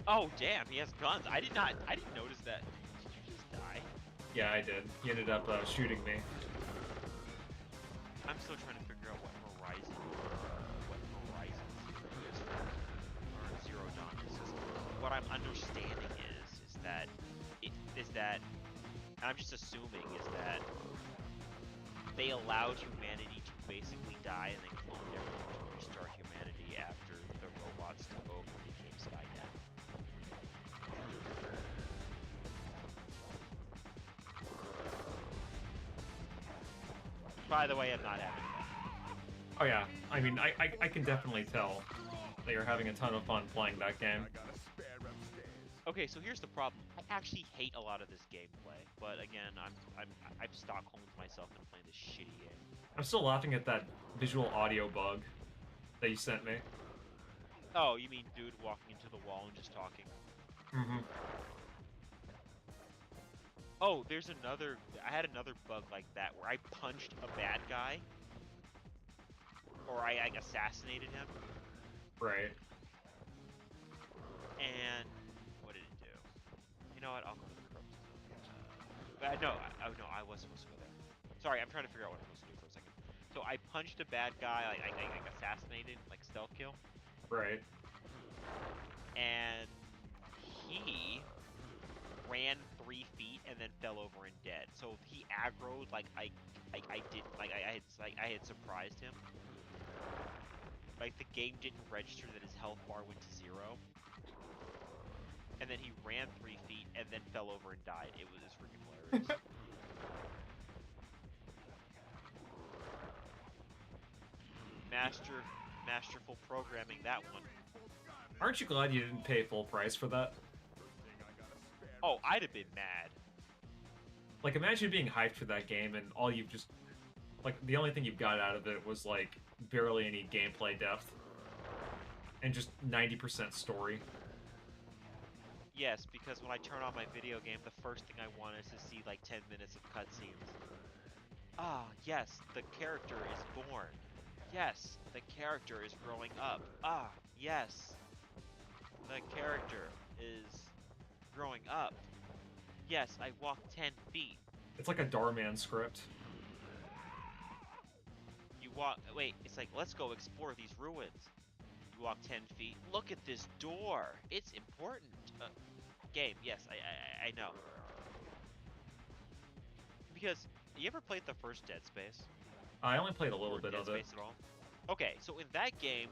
Oh damn, he has guns. I didn't notice that. Did you just die? Yeah, I did. He ended up shooting me. I'm still trying to figure out what Horizon Zero Dawn is. What I'm understanding is that I'm just assuming is that they allowed humanity to basically die and then cloned everyone to restart humanity after the robots took over and became Skynet. By the way, I'm not having fun. Oh yeah, I mean, I can definitely tell that you're having a ton of fun playing that game. Okay, so here's the problem. I actually hate a lot of this gameplay, but again, I've Stockholmed myself into playing this shitty game. I'm still laughing at that visual audio bug that you sent me. Oh, you mean dude walking into the wall and just talking? Mm-hmm. Oh, I had another bug like that where I punched a bad guy, or I assassinated him. Right. And what did it do? You know what? I'll go to the corrupted zone. No, I was supposed to go there. Sorry, I'm trying to figure out what I'm supposed to do for a second. So I punched a bad guy, I assassinated, like stealth kill. Right. And he ran 3 feet and then fell over and dead. So he aggroed like I had surprised him. Like the game didn't register that his health bar went to 0. And then he ran 3 feet and then fell over and died. It was freaking hilarious. Masterful programming, that one. Aren't you glad you didn't pay full price for that? Oh, I'd have been mad. Like, imagine being hyped for that game and all you've just... Like, the only thing you've got out of it was, like, barely any gameplay depth. And just 90% story. Yes, because when I turn on my video game, the first thing I want is to see, like, 10 minutes of cutscenes. Ah, yes, the character is born. Yes, the character is growing up. Ah, yes. The character is growing up. Yes, I walked 10 feet. It's like a Darman script. You walk... Wait, it's like, let's go explore these ruins. You walk 10 feet. Look at this door. It's important. Game, yes, I know. Because, you ever played the first Dead Space? I only played a little bit Dead of it. Space at all? Okay, so in that game,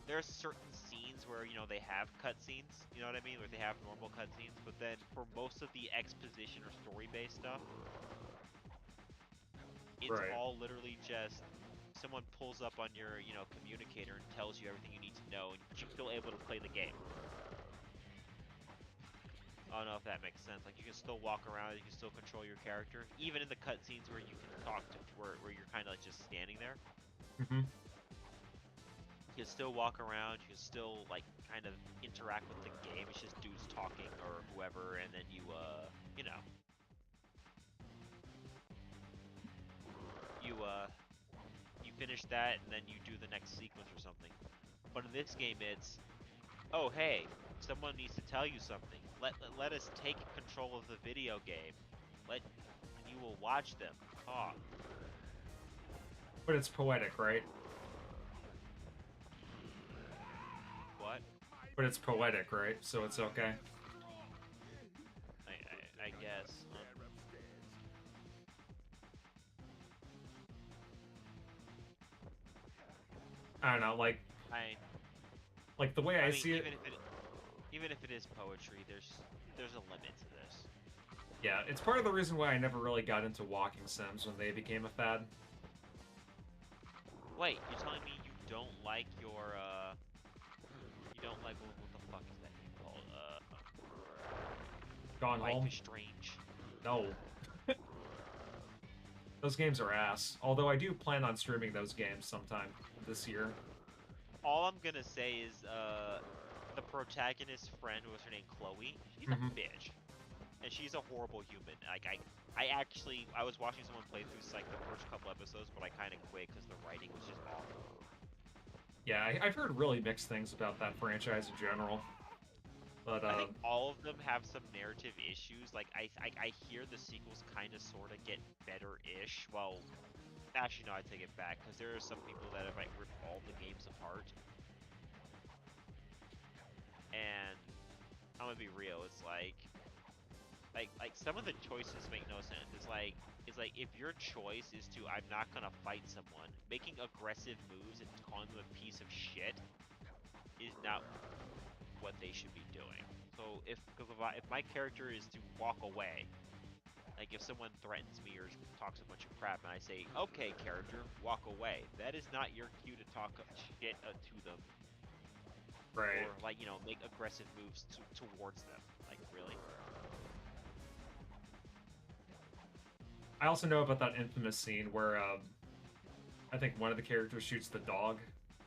there are certain scenes where, you know, they have cutscenes, you know what I mean? Where they have normal cutscenes, but then for most of the exposition or story-based stuff, it's Right. all literally just someone pulls up on your, you know, communicator and tells you everything you need to know, and you're still able to play the game. I don't know if that makes sense. Like, you can still walk around, you can still control your character, even in the cutscenes where you can talk to, where you're kind of like just standing there. Mm-hmm. You can still walk around, you can still, like, kind of interact with the game. It's just dudes talking or whoever, and then you know. You finish that, and then you do the next sequence or something. But in this game, it's, oh, hey, someone needs to tell you something. Let us take control of the video game. And you will watch them talk. But it's poetic, right? What? But it's poetic, right? So it's okay. I guess. I don't know, like the way I mean, see it. Even if it is poetry, there's a limit to this. Yeah, it's part of the reason why I never really got into walking sims when they became a fad. Wait, you're telling me you don't like your you don't like what the fuck is that game called? Gone Life Home? is Strange. No. Those games are ass. Although I do plan on streaming those games sometime this year. All I'm gonna say is the protagonist's friend, was her name Chloe? She's a bitch. and she's a horrible human. Like I was watching someone play through like the first couple episodes, but I kind of quit because the writing was just awful. Yeah, I've heard really mixed things about that franchise in general. But I think all of them have some narrative issues. Like I hear the sequels kind of sort of get better-ish. Well, actually no, I take it back because there are some people that have like ripped all the games apart. And I'm gonna be real, it's like some of the choices make no sense. It's like if your choice is to I'm not gonna fight someone, making aggressive moves and calling them a piece of shit is not what they should be doing. So if my character is to walk away, like if someone threatens me or talks a bunch of crap and I say, okay character, walk away, that is not your cue to talk shit to them. right. Or like, you know, make aggressive moves towards them. Like, really? I also know about that infamous scene where I think one of the characters shoots the dog,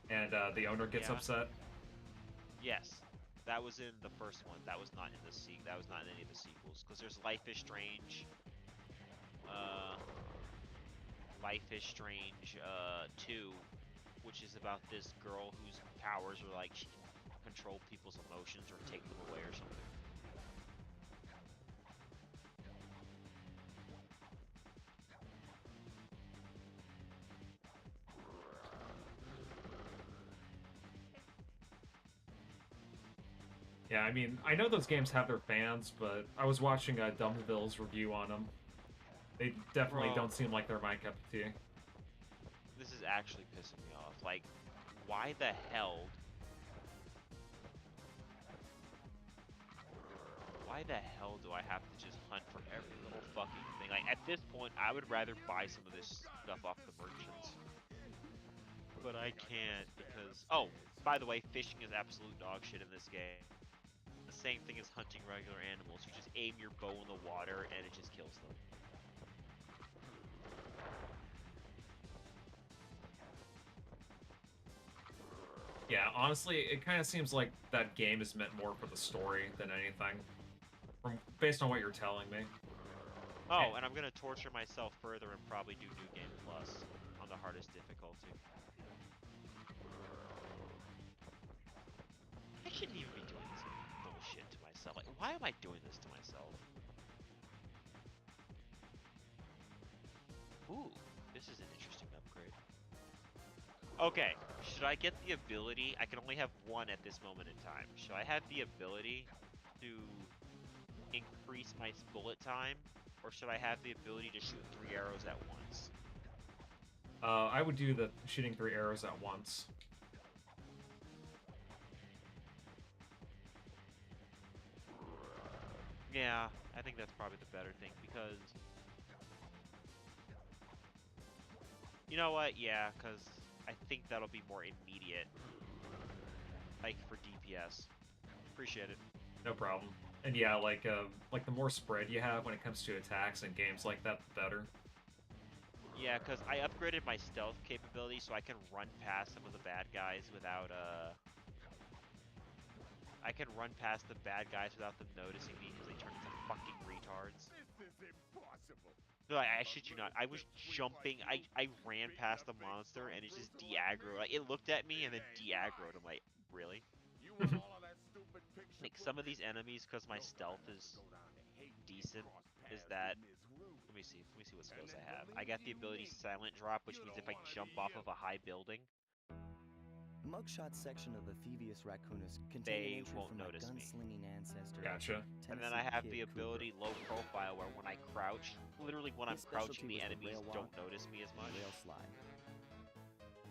and the owner gets Yeah. upset. Yes. That was in the first one. That was not in the that was not in any of the sequels. Because there's Life is Strange. Life is Strange 2, which is about this girl whose powers are like she can control people's emotions or take them away or something. Yeah, I mean, I know those games have their fans, but I was watching Dumbville's review on them. They definitely Bro. don't seem like they're my cup of tea. This is actually pissing me off. Like, why the hell? Why the hell do I have to just hunt for every little fucking thing? Like, at this point, I would rather buy some of this stuff off the merchants. But I can't because... Oh, by the way, fishing is absolute dog shit in this game. The same thing as hunting regular animals. You just aim your bow in the water and it just kills them. Yeah, honestly, it kind of seems like that game is meant more for the story than anything, based on what you're telling me. Oh, and I'm gonna torture myself further and probably do New Game Plus on the hardest difficulty. I shouldn't even be doing this bullshit to myself. Like, why am I doing this to myself? Ooh, this is an interesting upgrade. Okay, should I get the ability? I can only have one at this moment in time. Should I have the ability to increase my bullet time? Or should I have the ability to shoot 3 arrows at once? I would do the shooting 3 arrows at once. Yeah, I think that's probably the better thing because... You know what? Yeah, because I think that'll be more immediate. Like, for DPS. Appreciate it. No problem. And yeah, like the more spread you have when it comes to attacks and games like that, the better. Yeah, because I upgraded my stealth capability so I can run past some of the bad guys without, I can run past the bad guys without them noticing me because they turn into fucking retards. This is impossible. No, I shit you not. I was jumping, I ran past the monster and it just de-aggroed. Like, it looked at me and then de-aggroed. I'm like, really? You want all of that stupid picture Like, some of these enemies, because my stealth is decent, is that... Let me see what skills I have. I got the ability Silent Drop, which means if I jump off of a high building, Mugshot section of the Thievius Raccoonus They contain an entry won't from my notice me. gunslinging ancestor. Gotcha. and then I have the ability Low Profile, where when I crouch, literally when I'm His crouching, specialty the was the enemies rail don't walk notice me as and much. rail slide.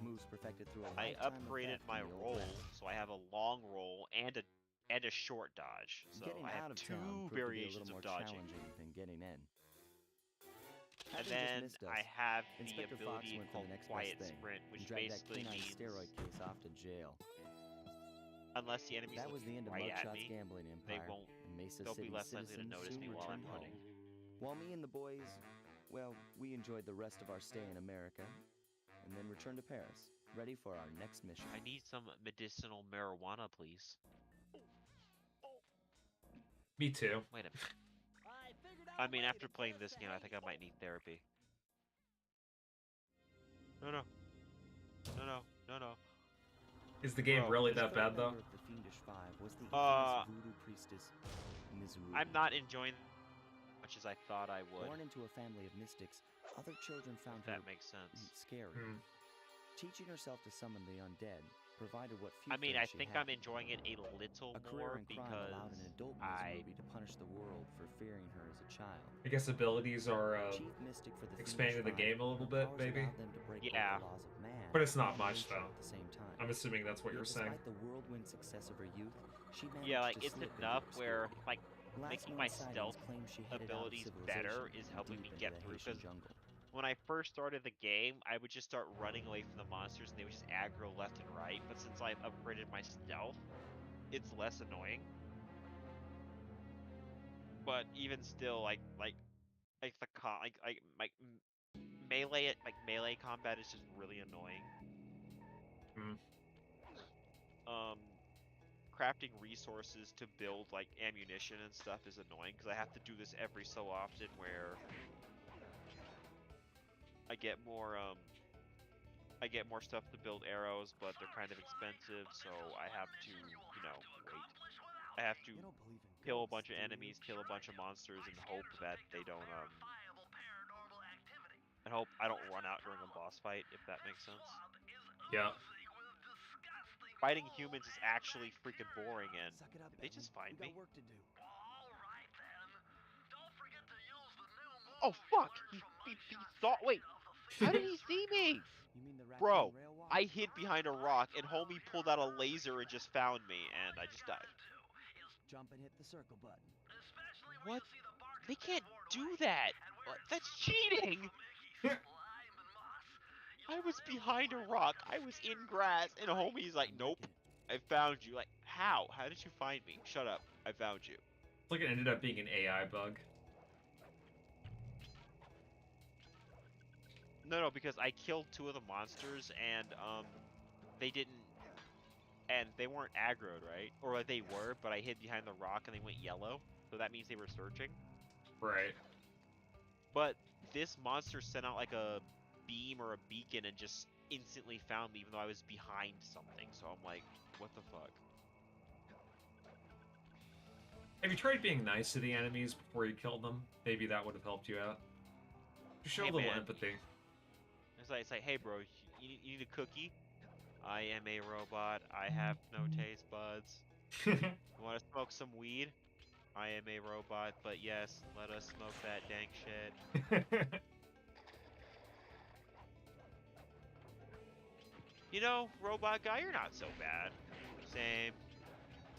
Moves perfected through a I lifetime of upgraded theft my in the Old roll, West. so I have a long roll and a short dodge. So Getting I out have of 2 town proved to be a variations little of more dodging. challenging than getting in. And Having just then missed us, I have the Inspector Fox ability went for called the next Quiet best thing Sprint, and which dragged that basically canine means steroid case off to jail. unless the enemy's That was the looking end of right at Mugshot's me, gambling they empire. won't. and Mesa They'll City be less likely to citizens notice soon me while I'm returned hunting. home. While me and the boys, well, we enjoyed the rest of our stay in America, and then returned to Paris, ready for our next mission. I need some medicinal marijuana, please. Me too. Wait a minute. I mean, after playing this game, I think I might need therapy. No, no. No, no. No, no. Is the game Bro, really The that third bad though? member of the Fiendish Five was the Uh, infamous voodoo priestess, Ms. Ru. I'm not enjoying as much as I thought I would. Born into a family of mystics, other children found If her that makes sense. scary. Hmm. Teaching herself to summon the undead provided what few I mean, I friends she think had. I'm enjoying it a little A career more in crime allowed an because adult Ms. Ruby to punish the world for fearing her as a child. I guess abilities are Chief mystic for the expanded the Fiendish game a Five, little her bit, powers maybe. allowed them to break both Yeah. the laws of man But it's not and much, nature though. at the same time. I'm assuming that's what Yet you're saying. despite the whirlwind success of her youth, she managed yeah, like to it's slip enough into where obscurity. like Last making known my sightings stealth claim she headed out of abilities civilization better and is helping deep me into get the through. Haitian Because jungle. when I first started the game, I would just start running away from the monsters and they would just aggro left and right. But since I've upgraded my stealth, it's less annoying. But even still, like the melee combat is just really annoying. Hmm. Crafting resources to build like ammunition and stuff is annoying because I have to do this every so often where I get more stuff to build arrows, but they're kind of expensive, so I have to, wait. I have to kill a bunch of enemies, kill a bunch of monsters, and hope that they don't and hope I don't run out during a boss fight, if that makes sense. Yeah. Fighting humans is actually freaking boring, and they just find me. Oh fuck! He saw. Wait, how did he see me? You mean the Bro, Raccoon Rail Walk? I hid behind a rock, and homie pulled out a laser and just found me, and I just died. Jump and hit the circle button. What? They can't do that! What? That's cheating! I was behind a rock, I was in grass, and homie's like, nope, I found you. Like, how? How did you find me? Shut up, I found you. It's like it ended up being an AI bug. No, because I killed two of the monsters, and, they weren't aggroed, right? Or they were, but I hid behind the rock and they went yellow, so that means they were searching. Right. But this monster sent out like a beam or a beacon and just instantly found me even though I was behind something, so I'm like, what the fuck? Have you tried being nice to the enemies before you killed them? Maybe that would have helped you out. Just show Hey, a little man. empathy. It's like, hey bro, you need a cookie? I am a robot, I have no taste buds. You wanna smoke some weed? I am a robot, but yes, let us smoke that dank shit. You know, robot guy, you're not so bad. Same.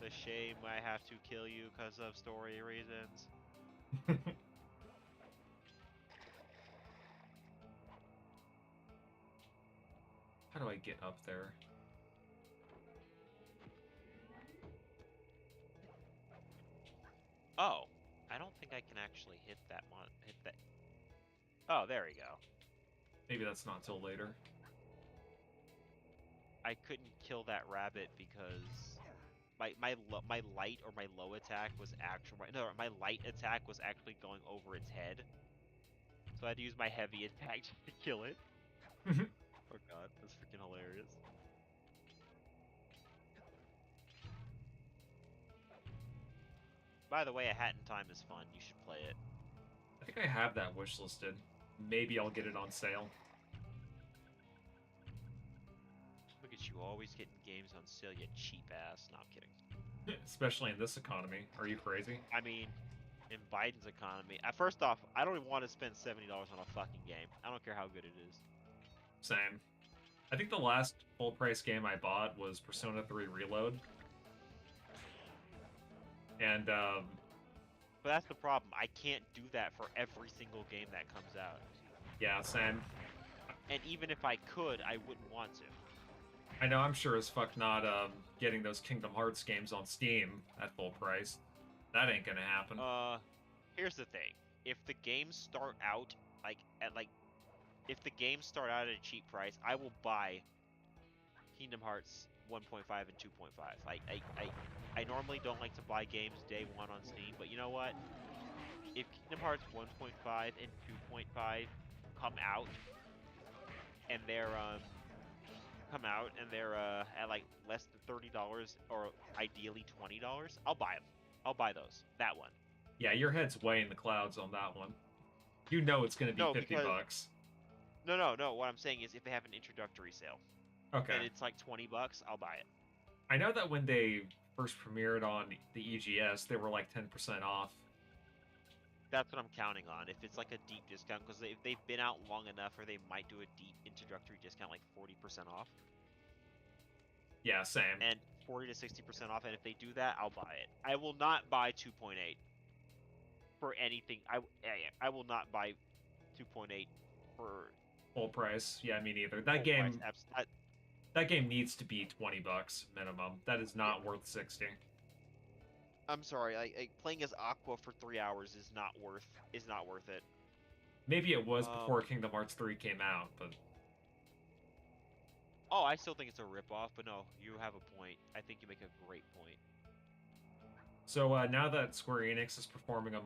It's a shame I have to kill you because of story reasons. How do I get up there? Oh, I don't think I can actually hit that. Oh, there we go. Maybe that's not till later. I couldn't kill that rabbit because my light or my low attack was my light attack was actually going over its head. So I had to use my heavy attack just to kill it. Oh god, that's freaking hilarious. By the way, A Hat in Time is fun. You should play it. I think I have that wishlisted. Maybe I'll get it on sale. Look at you, always getting games on sale, you cheap ass. No, I'm kidding. Especially in this economy. Are you crazy? I mean, in Biden's economy. First off, I don't even want to spend $70 on a fucking game. I don't care how good it is. Same. I think the last full price game I bought was Persona 3 Reload. And, But that's the problem. I can't do that for every single game that comes out. yeah, same. And even if I could, I wouldn't want to. I know I'm sure as fuck not getting those Kingdom Hearts games on Steam at full price. That ain't gonna happen. Here's the thing. If the games start out if the games start out at a cheap price, I will buy Kingdom Hearts 1.5 and 2.5. I normally don't like to buy games day one on Steam, but you know what? if Kingdom Hearts 1.5 and 2.5 come out, and they're at like less than $30 or ideally $20, I'll buy them. I'll buy those. That one. Yeah, your head's way in the clouds on that one. You know it's gonna be No, 50 because bucks. no. What I'm saying is, if they have an introductory sale Okay. and it's like $20, I'll buy it. I know that when they first premiered on the EGS, they were like 10% off. That's what I'm counting on. If it's like a deep discount, because if they've been out long enough, or they might do a deep introductory discount, like 40% off. Yeah, same. And 40 to 60% off. And if they do that, I'll buy it. I will not buy 2.8 for anything. I will not buy 2.8 for Full price. Yeah, me neither. full price. That game needs to be 20 bucks minimum. That is not worth 60. I'm sorry. Like playing as Aqua for 3 hours is not worth it. Maybe it was before Kingdom Hearts 3 came out, but oh, I still think it's a ripoff. But no, you have a point. I think you make a great point. so now that Square Enix is performing a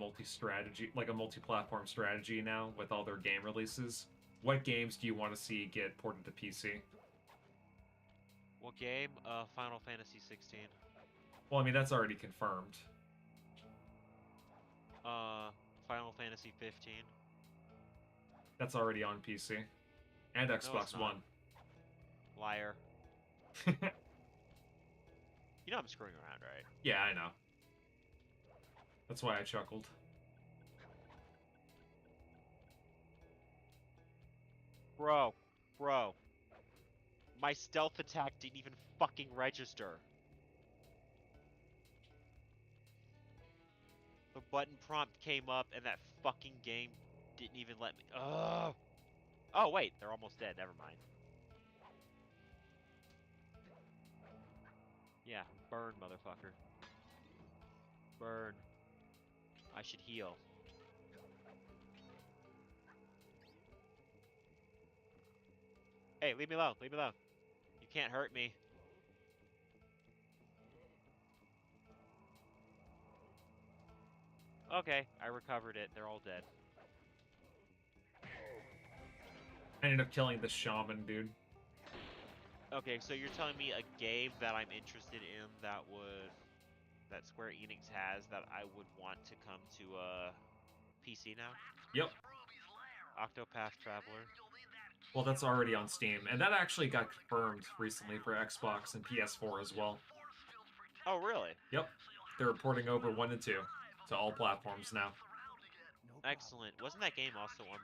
multi-platform strategy now with all their game releases, what games do you want to see get ported to PC? What game? Final Fantasy 16. Well, I mean, that's already confirmed. Final Fantasy 15. That's already on PC. And Xbox One. Liar. You know I'm screwing around, right? Yeah, I know. That's why I chuckled. Bro. My stealth attack didn't even fucking register. The button prompt came up and that fucking game didn't even let me. Ugh. Oh, wait. They're almost dead. Never mind. Yeah. Burn, motherfucker. Burn. I should heal. Hey, leave me alone. Leave me alone. You can't hurt me. Okay, I recovered it. They're all dead. I ended up killing the shaman, dude. Okay, so you're telling me a game that I'm interested in that Square Enix has that I would want to come to PC now? Yep. Octopath Traveler. Well, that's already on Steam, and that actually got confirmed recently for Xbox and PS4 as well. Oh, really? Yep. They're porting over 1 and 2 to all platforms now. Excellent. Wasn't that game also on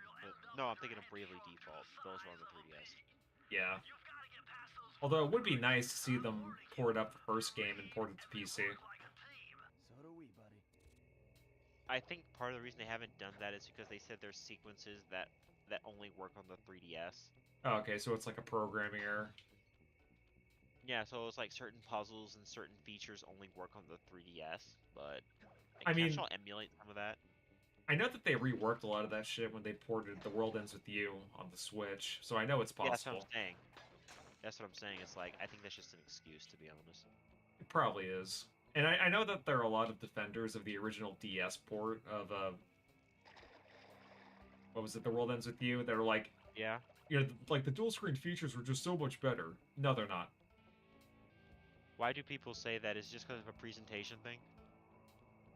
no, I'm thinking of Bravely Default. Those were on the 3DS. Yeah. Although it would be nice to see them port up the first game and port it to PC. So do we, buddy. I think part of the reason they haven't done that is because they said there's sequences that only work on the 3DS. Oh, okay, so it's like a programming error. Yeah, so it's like certain puzzles and certain features only work on the 3DS, but I mean, I'll emulate some of that. I know that they reworked a lot of that shit when they ported The World Ends With You on the Switch, so I know it's possible. Yeah, that's what I'm saying. That's what I'm saying. It's like, I think that's just an excuse, to be honest. It probably is. And I know that there are a lot of defenders of the original DS port of, what was it, The World Ends With You? That are like, yeah, you know, like the dual screen features were just so much better. No, they're not. Why do people say that? Is it just because of a presentation thing?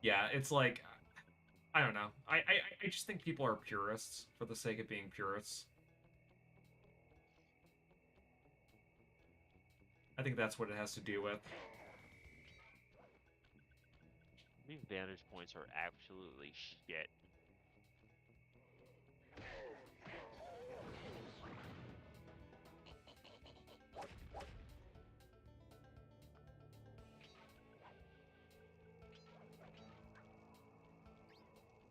Yeah, it's like, I don't know. I just think people are purists for the sake of being purists. I think that's what it has to do with. These vantage points are absolutely shit.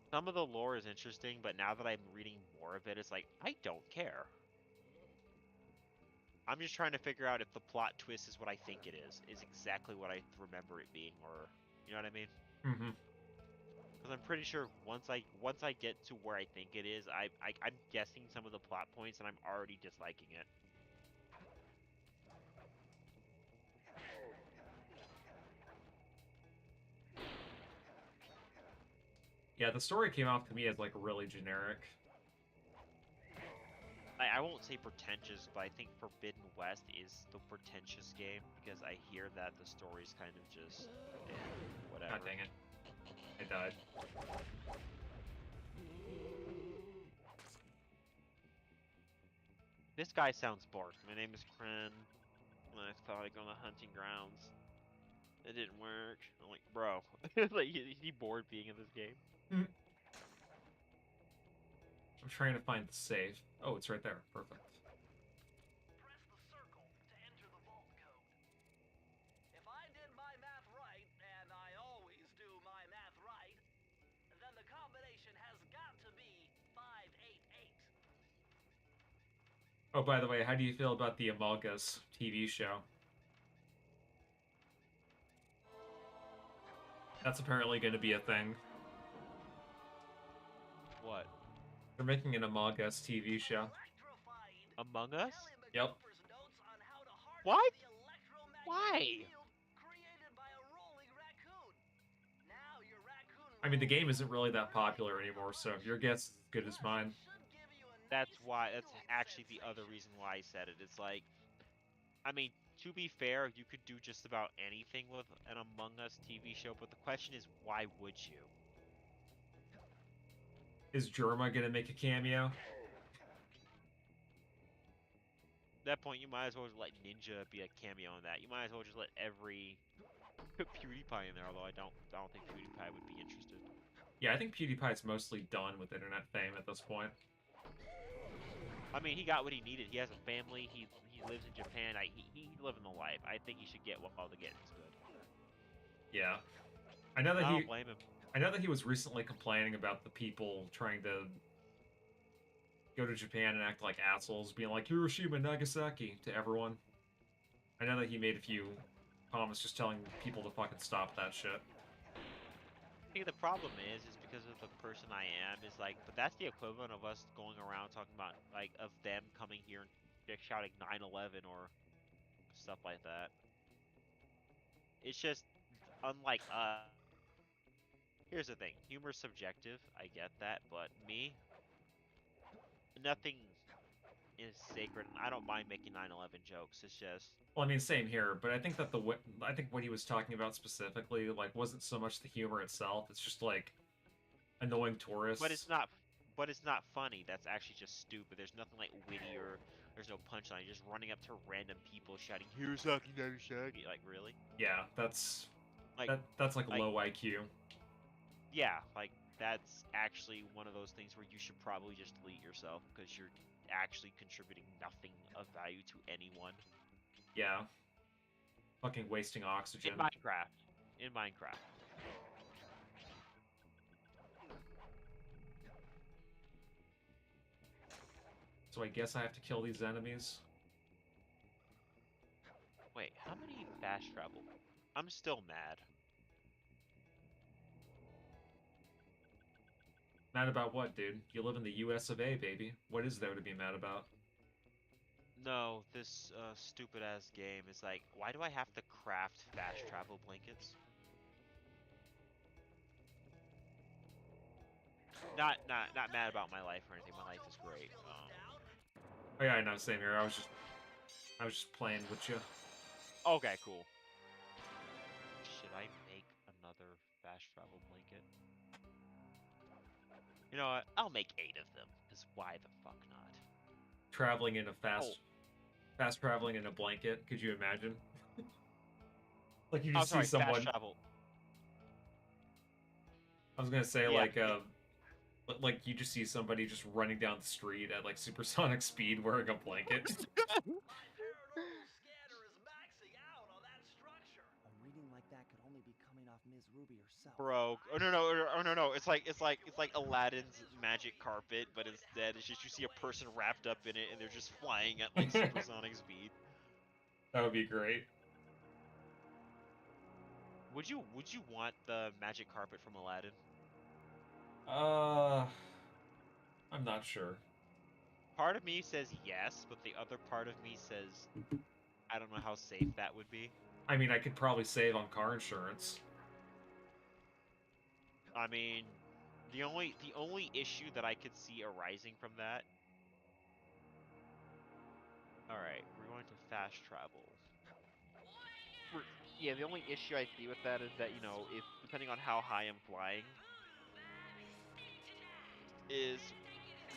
Some of the lore is interesting, but now that I'm reading more of it, it's like, I don't care. I'm just trying to figure out if the plot twist is what I think it is exactly what I remember it being, or, you know what I mean? Mm-hmm. Because I'm pretty sure once I get to where I think it is, I'm guessing some of the plot points, and I'm already disliking it. Yeah, the story came off to me as like really generic. I won't say pretentious, but I think Forbidden West is the pretentious game because I hear that the story's kind of just whatever. God dang it. I died. This guy sounds bored. My name is Kren. And I thought I'd go on the hunting grounds. It didn't work. I'm like, bro, like, is he bored being in this game? I'm trying to find the save. Oh, it's right there. Perfect. Press the circle to enter the vault code. If I did my math right, and I always do my math right, then the combination has got to be 588. Oh, by the way, how do you feel about the Among Us TV show? That's apparently going to be a thing. What? They're making an Among Us TV show. Among Us? Yep. What? Why? I mean, the game isn't really that popular anymore, so your guess is as good as mine. That's why. That's actually the other reason why I said it. It's like, I mean, to be fair, you could do just about anything with an Among Us TV show, but the question is, why would you? Is Jerma gonna make a cameo? At that point, you might as well just let Ninja be a cameo in that. You might as well just let every PewDiePie in there. Although I don't think PewDiePie would be interested. Yeah, I think PewDiePie's mostly done with internet fame at this point. I mean, he got what he needed. He has a family. He lives in Japan. He living the life. I think he should get what all the getting's good. Yeah, I know that I don't blame him. I know that he was recently complaining about the people trying to go to Japan and act like assholes, being like Hiroshima, Nagasaki to everyone. I know that he made a few comments just telling people to fucking stop that shit. I think the problem is because of the person I am, is like, but that's the equivalent of us going around talking about, like, of them coming here and just shouting 9/11 or stuff like that. It's just, unlike, here's the thing, humor's subjective, I get that, but me, nothing is sacred, and I don't mind making 9/11 jokes, it's just... Well, I mean, same here, but I think that I think what he was talking about specifically, like, wasn't so much the humor itself, it's just, like, annoying tourists. But it's not funny, that's actually just stupid. There's nothing, like, witty or there's no punchline, you're just running up to random people shouting, Hirosaki, Nagasaki, like, really? Yeah, that's... Like, that's like low IQ. Yeah, like, that's actually one of those things where you should probably just delete yourself, because you're actually contributing nothing of value to anyone. Yeah. Fucking wasting oxygen. In Minecraft. So I guess I have to kill these enemies. Wait, how many fast travel? I'm still mad. Mad about what, dude? You live in the US of A, baby. What is there to be mad about? No, this stupid-ass game is like, why do I have to craft fast travel blankets? Not mad about my life or anything. My life is great. Oh yeah, I know, same here. I was just playing with you. Okay, cool. Should I make another fast travel blanket? You know what? I'll make 8 of them, because why the fuck not? Traveling in a fast traveling in a blanket. Could you imagine? Like you just see someone. Fast travel. I was gonna say Yeah. like you just see somebody just running down the street at like supersonic speed wearing a blanket. A reading like that could only be coming off Ms. Ruby herself. Bro, oh no! It's like Aladdin's magic carpet, but instead it's just you see a person wrapped up in it, and they're just flying at like supersonic speed. That would be great. Would you want the magic carpet from Aladdin? I'm not sure. Part of me says yes, but the other part of me says I don't know how safe that would be. I mean, I could probably save on car insurance. I mean, The only issue that I could see arising from that. All right, we're going to fast travel. Yeah, the only issue I see with that is that, you know, if depending on how high I'm flying, is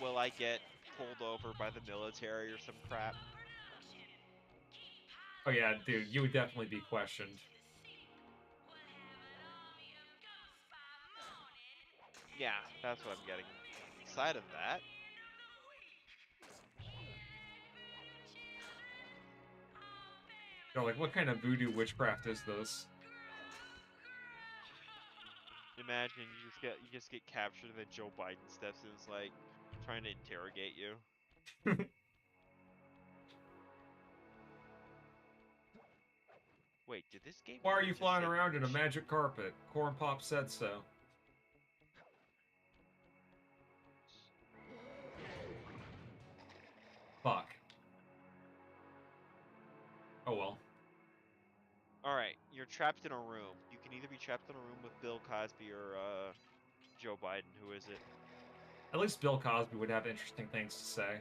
will I get pulled over by the military or some crap? Oh yeah, dude, you would definitely be questioned. Yeah, that's what I'm getting. Side of that, They're like, what kind of voodoo witchcraft is this? imagine you just get captured and then Joe Biden steps in and is like trying to interrogate you. Wait, did this game Why are really you just flying say around in a sh- magic carpet? Corn Pop said so. Fuck. Oh well. Alright, you're trapped in a room. You can either be trapped in a room with Bill Cosby or Joe Biden. Who is it? At least Bill Cosby would have interesting things to say.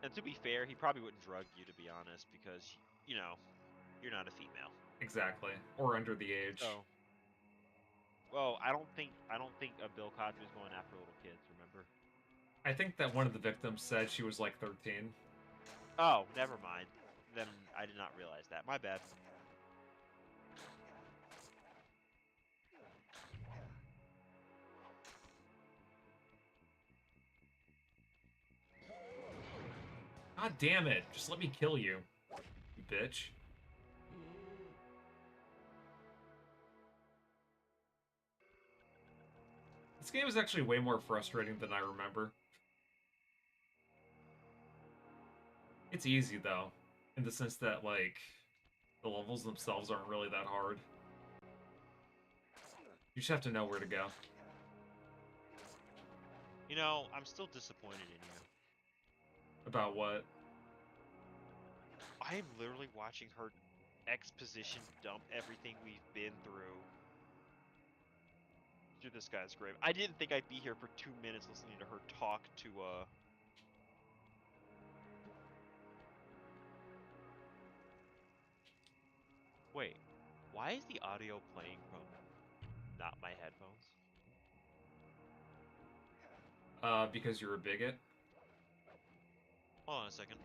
And to be fair, he probably wouldn't drug you, to be honest, because, you know, you're not a female. Exactly. Or under the age. So, well, I don't think a Bill Cosby is going after little kids. Remember? I think that one of the victims said she was like 13. Oh, never mind. Then I did not realize that. My bad. God damn it! Just let me kill you, you bitch. This game is actually way more frustrating than I remember. It's easy, though, in the sense that, like, the levels themselves aren't really that hard. You just have to know where to go. You know, I'm still disappointed in you. About what? I am literally watching her exposition dump everything we've been through this guy's grave. I didn't think I'd be here for 2 minutes listening to her talk to Wait, why is the audio playing from not my headphones? Because you're a bigot? Hold on a second.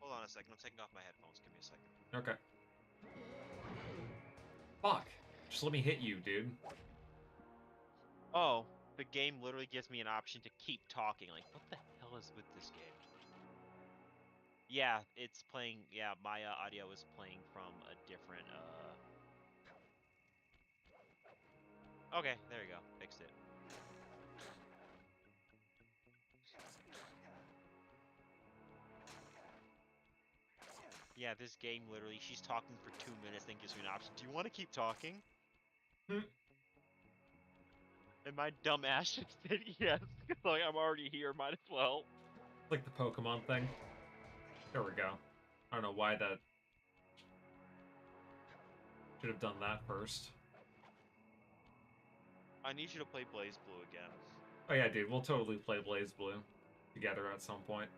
Hold on a second. I'm taking off my headphones. Give me a second. Okay. Fuck. Just let me hit you, dude. Oh, the game literally gives me an option to keep talking. Like, what the hell is with this game? Yeah, it's playing. Yeah, my audio is playing from a different. Okay, there you go. Fixed it. Yeah, this game literally, she's talking for 2 minutes, then gives me an option. Do you want to keep talking? Hmm. And my dumb ass just said yes, because like, I'm already here, might as well. Like the Pokemon thing. There we go. I don't know why that... Should have done that first. I need you to play Blaze Blue again. Oh yeah, dude, we'll totally play Blaze Blue together at some point.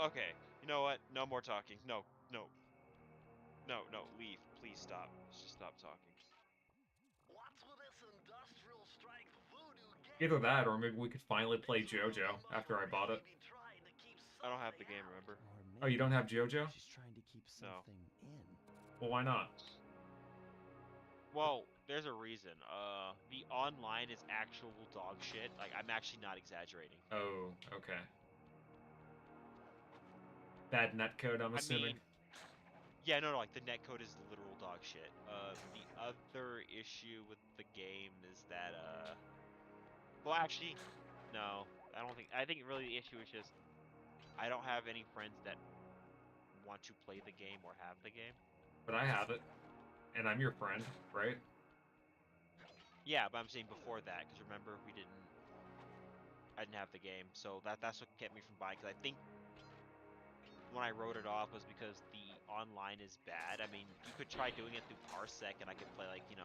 Okay, you know what? No more talking. No, no. No, no, leave. Please stop. Just stop talking. What's with this industrial strength voodoo game? Either that, or maybe we could finally play JoJo after I bought it. I don't have the game, remember? Oh, you don't have JoJo? She's trying to keep No. something in. Well, why not? Well, there's a reason. The online is actual dog shit. Like, I'm actually not exaggerating. Oh, okay. Bad netcode, I'm assuming. Yeah, no, like, the netcode is literal dog shit. The other issue with the game is that, well, actually, no. I think really the issue is just, I don't have any friends that want to play the game or have the game. But I have it. And I'm your friend, right? Yeah, but I'm saying before that, because remember, I didn't have the game, so that's what kept me from buying, because I think when I wrote it off was because the online is bad. I mean, you could try doing it through Parsec, and I could play like the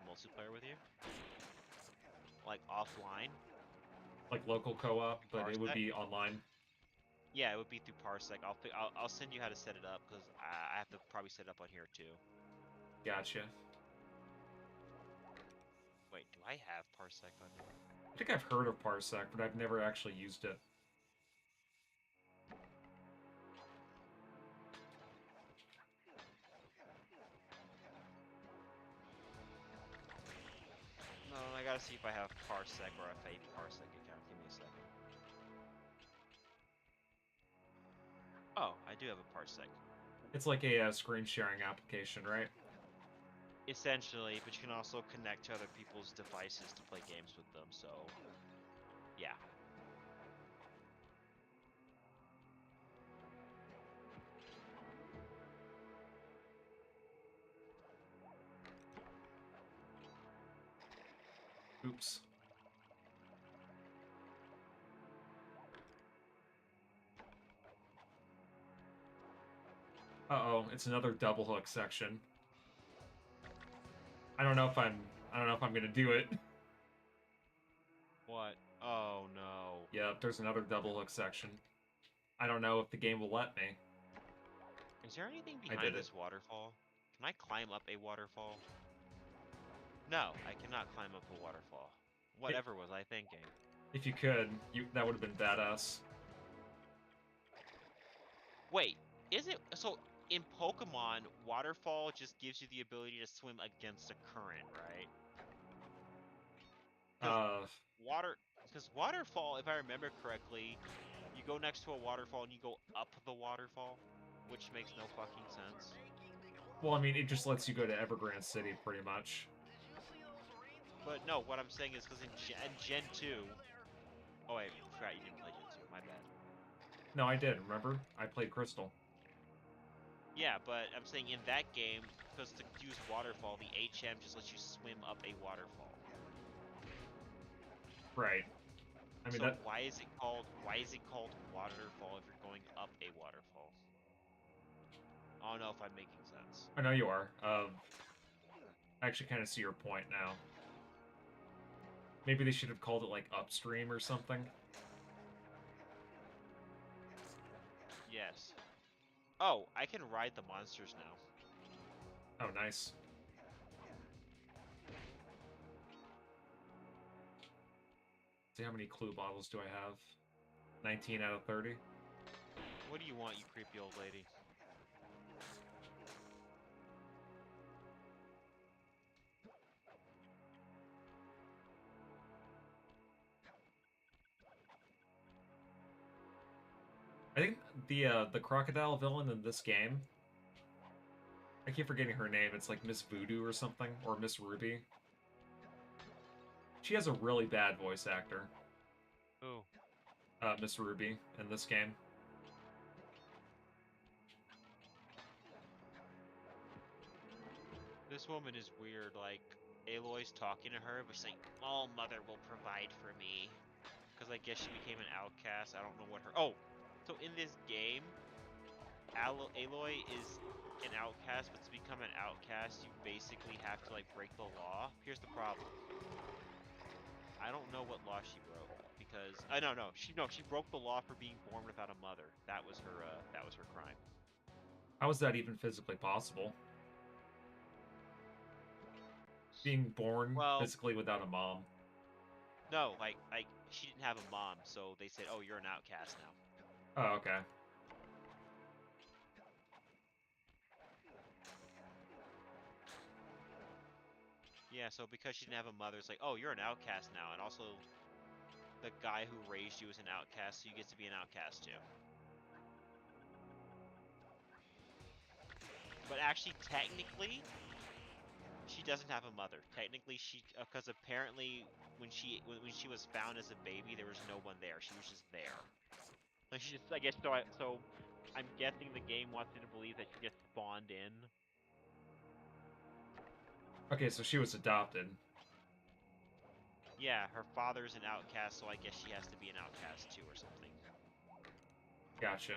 multiplayer with you, like offline. Like local co-op, but it would Parsec? be online. Yeah, it would be through Parsec. I'll send you how to set it up because I have to probably set it up on here too. Gotcha. Wait, do I have Parsec on here? I think I've heard of Parsec, but I've never actually used it. No, I gotta see if I have Parsec or if I have a Parsec account. Give me a second. Oh, I do have a Parsec. It's like a screen sharing application, right? Essentially, but you can also connect to other people's devices to play games with them, so yeah. Oops. Uh-oh, it's another double hook section. I don't know if I'm gonna do it. What? Oh no. Yep, there's another double hook section. I don't know if the game will let me. Is there anything I behind did this waterfall? Can I climb up a waterfall? No, I cannot climb up a waterfall. Whatever was I thinking? If you could, that would have been badass. Wait, is it so in Pokemon, waterfall just gives you the ability to swim against a current, right? Because waterfall, if I remember correctly, you go next to a waterfall and you go up the waterfall, which makes no fucking sense. Well, I mean, it just lets you go to Evergrande City, pretty much. But no, what I'm saying is because in Gen 2... Oh wait, I forgot you didn't play Gen 2, my bad. No, I did, remember? I played Crystal. Yeah, but I'm saying in that game, because to use waterfall, the HM just lets you swim up a waterfall. Right. I mean, so why is it called waterfall if you're going up a waterfall? I don't know if I'm making sense. I know you are. I actually kind of see your point now. Maybe they should have called it, like, upstream or something. Yes. Oh, I can ride the monsters now. Oh, nice. See, how many clue bottles do I have? 19 out of 30. What do you want, you creepy old lady? I think the crocodile villain in this game, I keep forgetting her name. It's like Miss Voodoo or something, or Miss Ruby. She has a really bad voice actor. Who? Miss Ruby in this game. This woman is weird, like, Aloy's talking to her, but she's like, "Oh, mother will provide for me." Because I guess she became an outcast. I don't know what her... Oh! So in this game, Aloy is an outcast, but to become an outcast, you basically have to, like, break the law. Here's the problem. I don't know what law she broke, because... no, she broke the law for being born without a mother. That was her crime. How is that even physically possible? Being born physically without a mom. No, like she didn't have a mom, so they said, "Oh, you're an outcast now." Oh, okay. Yeah, so because she didn't have a mother, it's like, "Oh, you're an outcast now," and also the guy who raised you is an outcast, so you get to be an outcast too. But actually, technically, she doesn't have a mother. Technically, because apparently when she was found as a baby, there was no one there. She was just there. Like she just, I guess, so I'm guessing the game wants you to believe that she just spawned in. Okay, so she was adopted. Yeah, her father's an outcast, so I guess she has to be an outcast too, or something. Gotcha.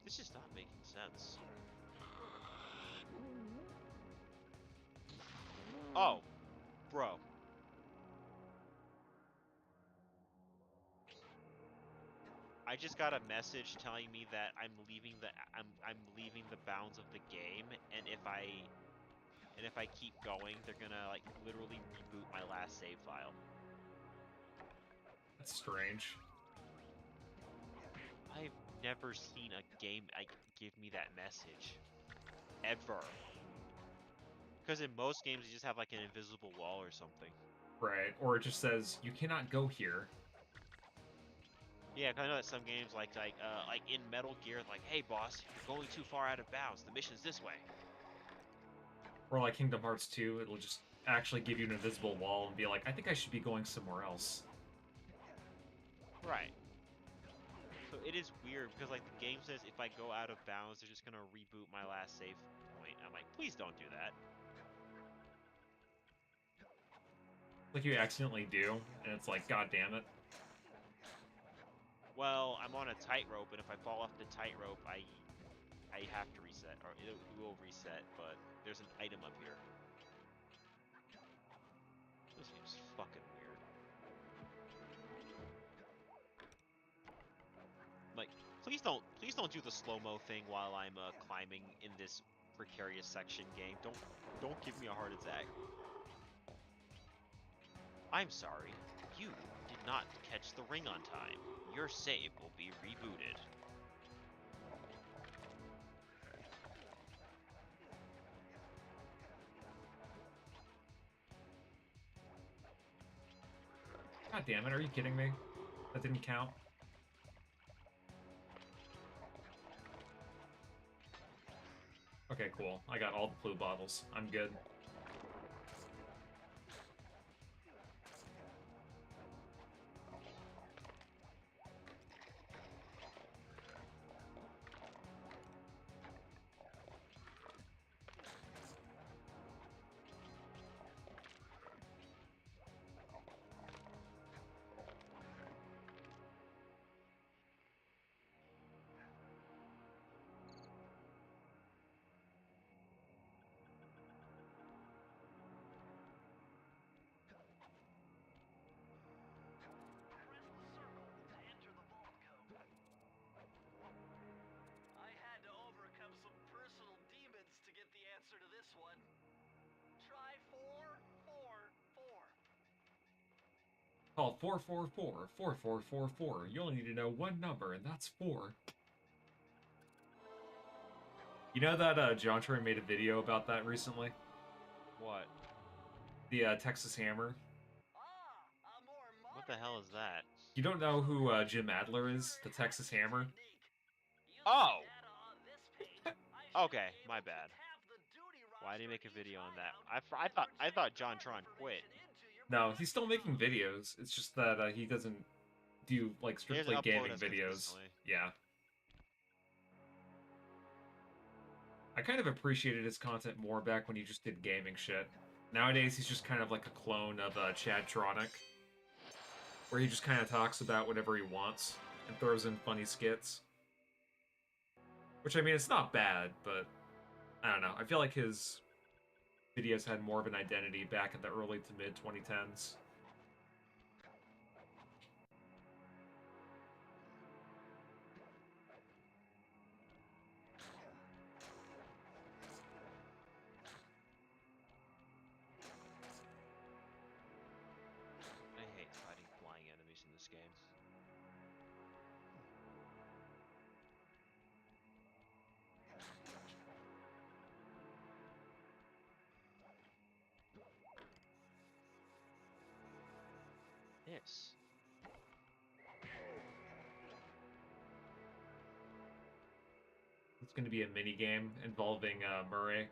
This is not making sense. Oh, bro. I just got a message telling me that I'm leaving the bounds of the game, and if I keep going, they're gonna like literally reboot my last save file. That's strange. I've never seen a game like give me that message ever. Because in most games you just have like an invisible wall or something. Right, or it just says you cannot go here. Yeah, I know that some games like in Metal Gear, like, hey boss, you're going too far out of bounds. The mission's this way. Or like Kingdom Hearts 2, it'll just actually give you an invisible wall and be like, I think I should be going somewhere else. Right. So it is weird because like the game says if I go out of bounds, they're just gonna reboot my last save point. I'm like, please don't do that. Like you accidentally do, and it's like, god damn it. Well, I'm on a tightrope, and if I fall off the tightrope, I have to reset, or it will reset. But there's an item up here. This seems fucking weird. Like, please don't do the slow-mo thing while I'm climbing in this precarious section game. Don't give me a heart attack. I'm sorry. You did not catch the ring on time. Your save will be rebooted. God damn it, are you kidding me? That didn't count? Okay, cool. I got all the blue bottles. I'm good. I had to overcome some personal demons to get the answer to this one. Try 444. Call 444-4444. You only need to know one number, and that's 4. You know that Jontron made a video about that recently? What? The Texas Hammer. What the hell is that? You don't know who Jim Adler is? The Texas Hammer? Oh! Okay, my bad. Why did he make a video on that? I thought JonTron quit. No, he's still making videos. It's just that he doesn't do like strictly upload gaming as videos. consistently. Yeah. I kind of appreciated his content more back when he just did gaming shit. Nowadays, he's just kind of like a clone of Chad Tronic, where he just kind of talks about whatever he wants and throws in funny skits. Which, I mean, it's not bad, but I don't know. I feel like his videos had more of an identity back in the early to mid 2010s. I hate fighting flying enemies in this game. This. It's going to be a mini game involving Murray.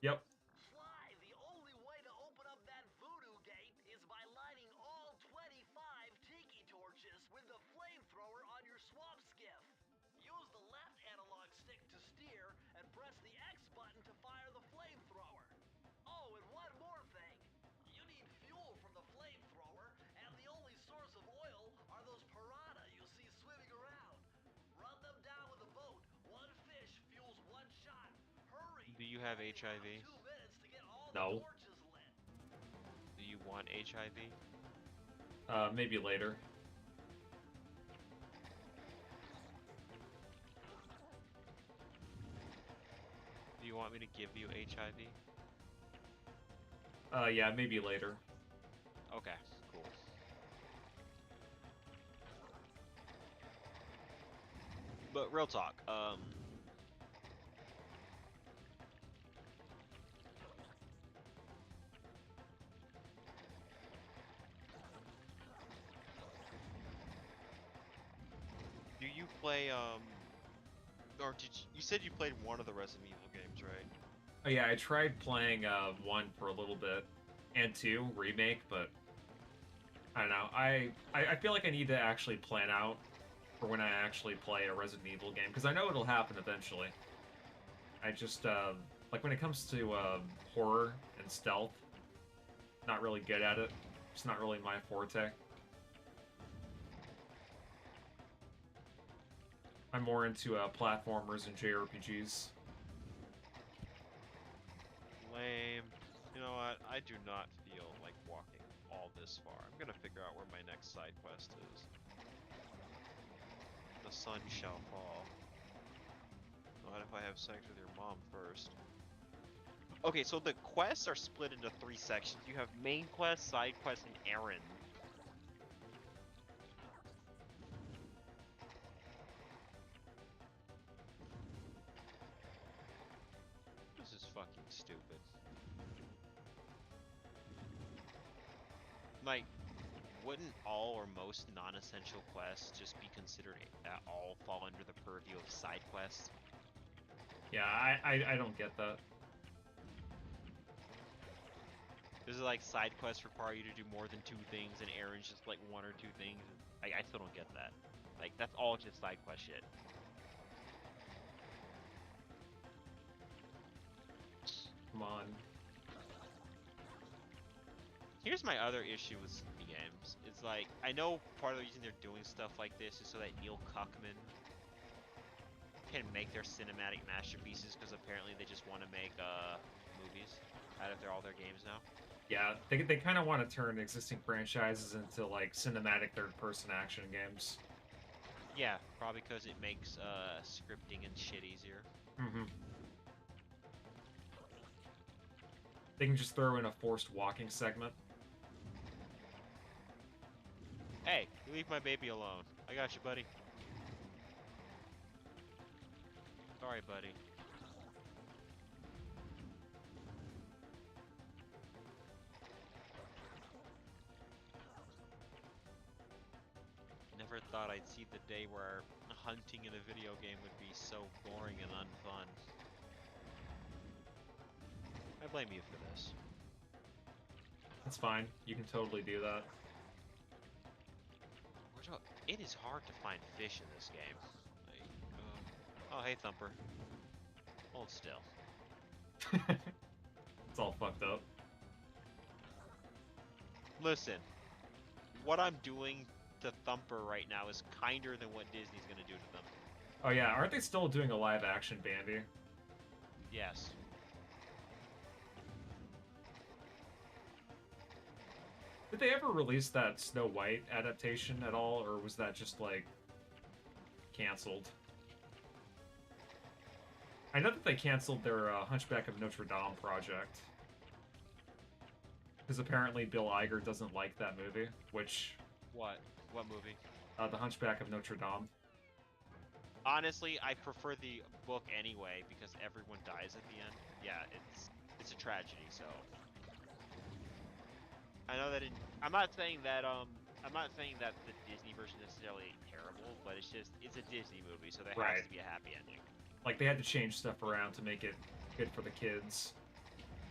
Yep. Fly, the only way to open up that voodoo gate is by lighting all 25 tiki torches with the flamethrower on your swamp skiff. Use the left analog stick to steer and press the X button to fire the flamethrower. Oh, and one more thing. You need fuel from the flamethrower, and the only source of oil are those piranha you see swimming around. Do you have HIV? 2 minutes to get all No. the torches lit. Do you want HIV? Maybe later. Do you want me to give you HIV? Yeah, maybe later. Okay, cool. But real talk, do you play, or you said you played one of the Resident Evil games, right? Oh yeah, I tried playing 1 for a little bit, and 2 remake, but I don't know. I feel like I need to actually plan out for when I actually play a Resident Evil game, because I know it'll happen eventually. I just like when it comes to horror and stealth, not really good at it. It's not really my forte. I'm more into platformers and JRPGs. Lame. You know what? I do not feel like walking all this far. I'm gonna figure out where my next side quest is. The sun shall fall. Not if I have sex with your mom first. Okay, so the quests are split into 3 sections. You have main quest, side quest, and errand. This is fucking stupid. Like, wouldn't all or most non-essential quests just be considered at all fall under the purview of side quests? Yeah, I don't get that. Is it like side quests require you to do more than 2 things and errands just like 1 or 2 things? I still don't get that. Like, that's all just side quest shit. Come on. Here's my other issue with the games. It's like, I know part of the reason they're doing stuff like this is so that Neil Cuckman can make their cinematic masterpieces, because apparently they just want to make movies out of all their games now. Yeah, they kind of want to turn existing franchises into like cinematic third-person action games. Yeah, probably because it makes scripting and shit easier. Mm-hmm. They can just throw in a forced walking segment. Hey, you leave my baby alone. I got you, buddy. Sorry, buddy. Never thought I'd see the day where hunting in a video game would be so boring and unfun. I blame you for this. That's fine. You can totally do that. It is hard to find fish in this game. Like, oh, hey, Thumper. Hold still. It's all fucked up. Listen, what I'm doing to Thumper right now is kinder than what Disney's gonna do to them. Oh yeah, aren't they still doing a live-action Bambi? Yes. Did they ever release that Snow White adaptation at all, or was that just, like, canceled? I know that they canceled their Hunchback of Notre Dame project. Because apparently Bill Iger doesn't like that movie, which... What? What movie? The Hunchback of Notre Dame. Honestly, I prefer the book anyway, because everyone dies at the end. Yeah, it's a tragedy, so... I know that I'm not saying that the Disney version is necessarily terrible, but it's a Disney movie, so there has to be a happy ending. Like, they had to change stuff around to make it good for the kids.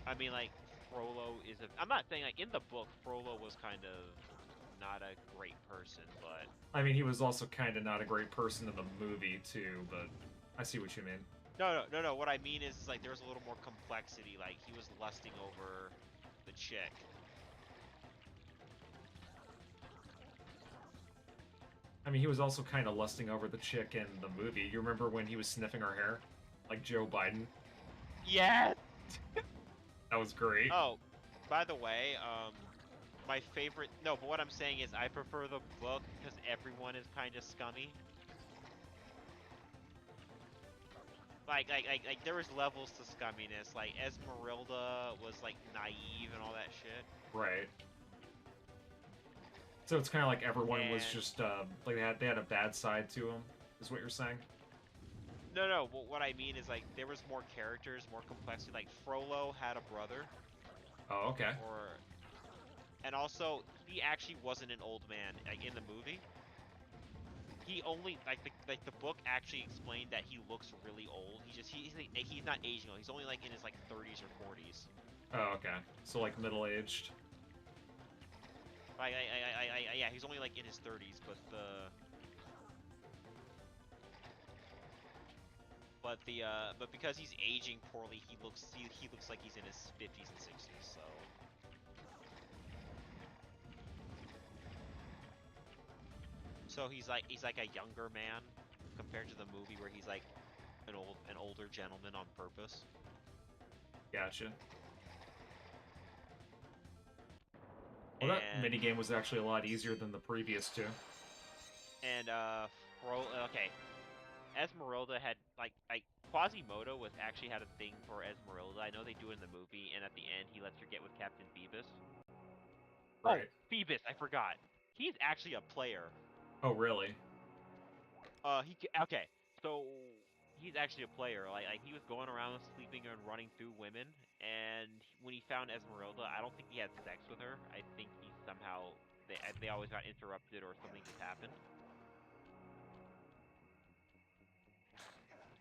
I mean, like, Frollo is I'm not saying, like, in the book, Frollo was kind of not a great person, but... I mean, he was also kind of not a great person in the movie, too, but I see what you mean. No, what I mean is, like, there was a little more complexity, like, he was lusting over the chick. I mean, he was also kind of lusting over the chick in the movie. You remember when he was sniffing her hair? Like Joe Biden? Yes. That was great. Oh, by the way, my favorite. No, but what I'm saying is I prefer the book because everyone is kind of scummy. Like there was levels to scumminess. Like Esmeralda was like naive and all that shit. Right. So it's kind of like everyone was And- just like they had a bad side to them, is what you're saying? No. What I mean is like there was more characters, more complexity. Like Frollo had a brother, Oh, okay. and also he actually wasn't an old man. Like in the movie, he only like the book actually explained that he looks really old. He's not aging old. He's only like in his like 30s or 40s. Oh, okay. So like middle-aged. Yeah, he's only like in his 30s, but because he's aging poorly, he looks like he's in his 50s and 60s. So he's like a younger man compared to the movie where he's like an older gentleman on purpose. Gotcha. Well, that minigame was actually a lot easier than the previous two. And okay, Esmeralda had like Quasimodo was actually had a thing for Esmeralda. I know they do it in the movie, and at the end he lets her get with Captain Phoebus. Right. Oh, Phoebus, I forgot. He's actually a player. Oh, really? Okay, so he's actually a player. Like he was going around sleeping and running through women, and when he found Esmeralda, I don't think he had sex with her. I think he somehow they always got interrupted or something just happened.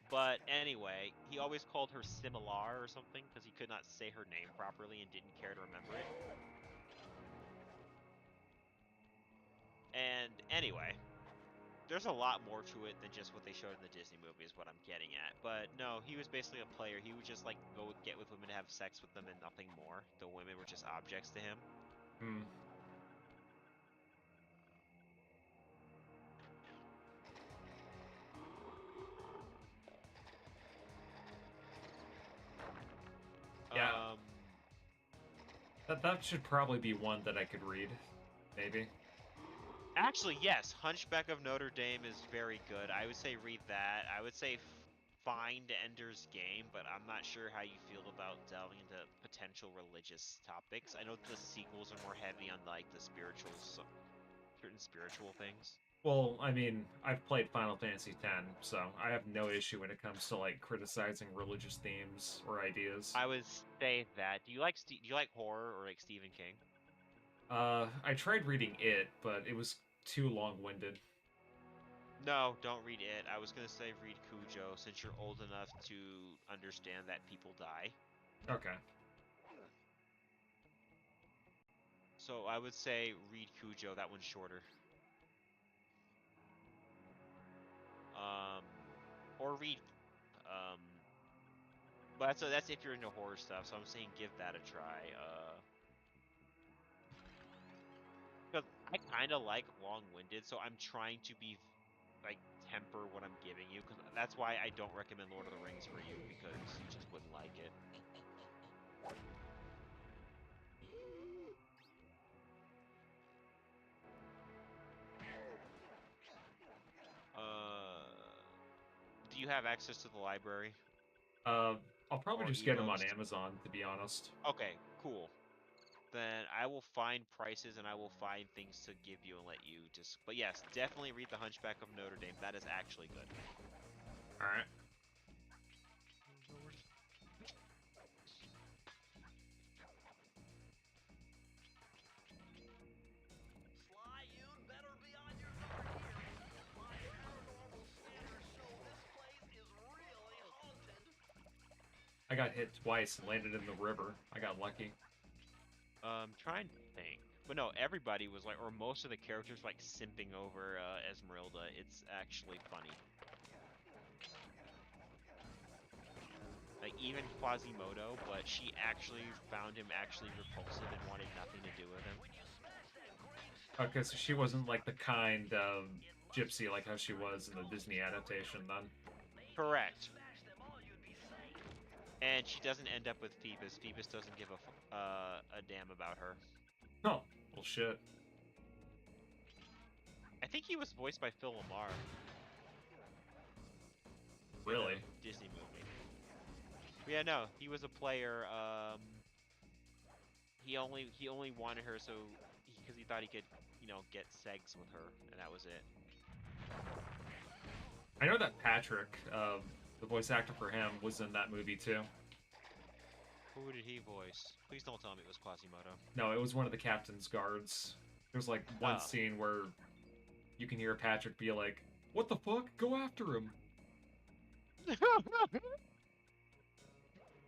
But anyway, he always called her Similar or something because he could not say her name properly and didn't care to remember it. And anyway, there's a lot more to it than just what they showed in the Disney movie is what I'm getting at. But no, he was basically a player. He would just like go get with women to have sex with them and nothing more. The women were just objects to him. Hmm. Yeah. That should probably be one that I could read, maybe. Actually, yes, Hunchback of Notre Dame is very good. I would say read that. I would say find Ender's Game, but I'm not sure how you feel about delving into potential religious topics. I know the sequels are more heavy on like the certain spiritual things. Well, I mean, I've played Final Fantasy X, so I have no issue when it comes to like criticizing religious themes or ideas. I would say that. Do you like horror or like Stephen King? I tried reading it, but it was too long-winded. No, don't read it. I was gonna say read Cujo, since you're old enough to understand that people die. Okay. So I would say read Cujo. That one's shorter. Or read, but that's if you're into horror stuff. So I'm saying give that a try. Because I kind of like long-winded, so I'm trying to be like temper what I'm giving you, because that's why I don't recommend Lord of the Rings for you, because you just wouldn't like it. Do you have access to the library? I'll probably Or just get them on ebooks? Amazon, to be honest. Okay, cool. Then I will find prices and I will find things to give you and let you just. But yes, definitely read The Hunchback of Notre Dame. That is actually good. All right. Sly, you'd better be on your guard here. My paranormal scanners show this place is really haunted. I got hit twice and landed in the river. I got lucky. Trying to think. But no, everybody was like, or most of the characters like simping over Esmeralda. It's actually funny. Like even Quasimodo, but she actually found him actually repulsive and wanted nothing to do with him. Okay, so she wasn't like the kind gypsy like how she was in the Disney adaptation then. Correct. And she doesn't end up with Phoebus. Phoebus doesn't give a damn about her. Oh, well, shit. I think he was voiced by Phil Lamar. Really? Disney movie. But yeah, no, he was a player. He only wanted her so because he thought he could, get segs with her, and that was it. I know that Patrick, the voice actor for him, was in that movie too. Who did he voice? Please don't tell me it was Quasimodo. No, it was one of the captain's guards. There's like one scene where you can hear Patrick be like, "What the fuck? Go after him!"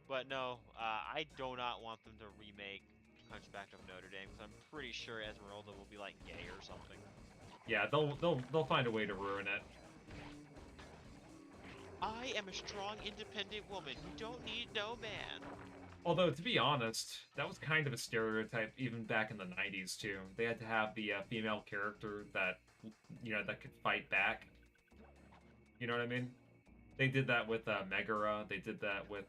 But no, I do not want them to remake Hunchback of Notre Dame because I'm pretty sure Esmeralda will be like gay or something. Yeah, they'll find a way to ruin it. I am a strong, independent woman who don't need no man. Although, to be honest, that was kind of a stereotype even back in the 90s, too. They had to have the female character that, that could fight back. You know what I mean? They did that with Megara. They did that with...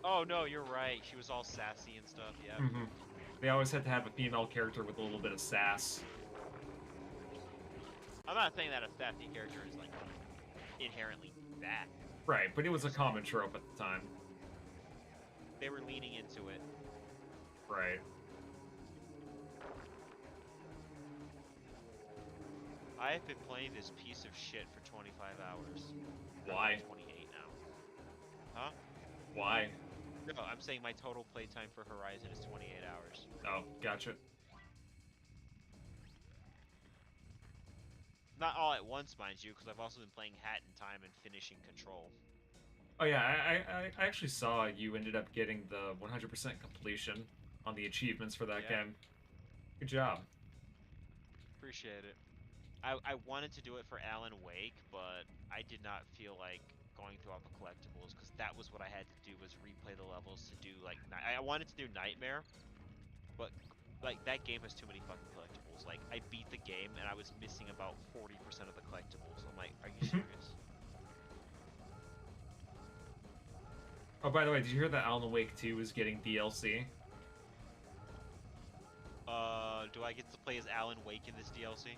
Oh, no, you're right. She was all sassy and stuff, yeah. Mm-hmm. They always had to have a female character with a little bit of sass. I'm not saying that a sassy character is, like, inherently bad. Right, but it was a common trope at the time. They were leaning into it. Right. I have been playing this piece of shit for 25 hours. Why? I'm 28 now. Huh? Why? No, I'm saying my total playtime for Horizon is 28 hours. Oh, gotcha. Not all at once, mind you, because I've also been playing Hat in Time and finishing Control. Oh yeah, I actually saw you ended up getting the 100% completion on the achievements for that game. Good job. Appreciate it. I wanted to do it for Alan Wake, but I did not feel like going through all the collectibles, because that was what I had to do, was replay the levels to do, like, I wanted to do Nightmare, but, like, that game has too many fucking collectibles. Like, I beat the game, and I was missing about 40% of the collectibles. I'm like, are you serious? Oh, by the way, did you hear that Alan Wake 2 is getting DLC? Do I get to play as Alan Wake in this DLC?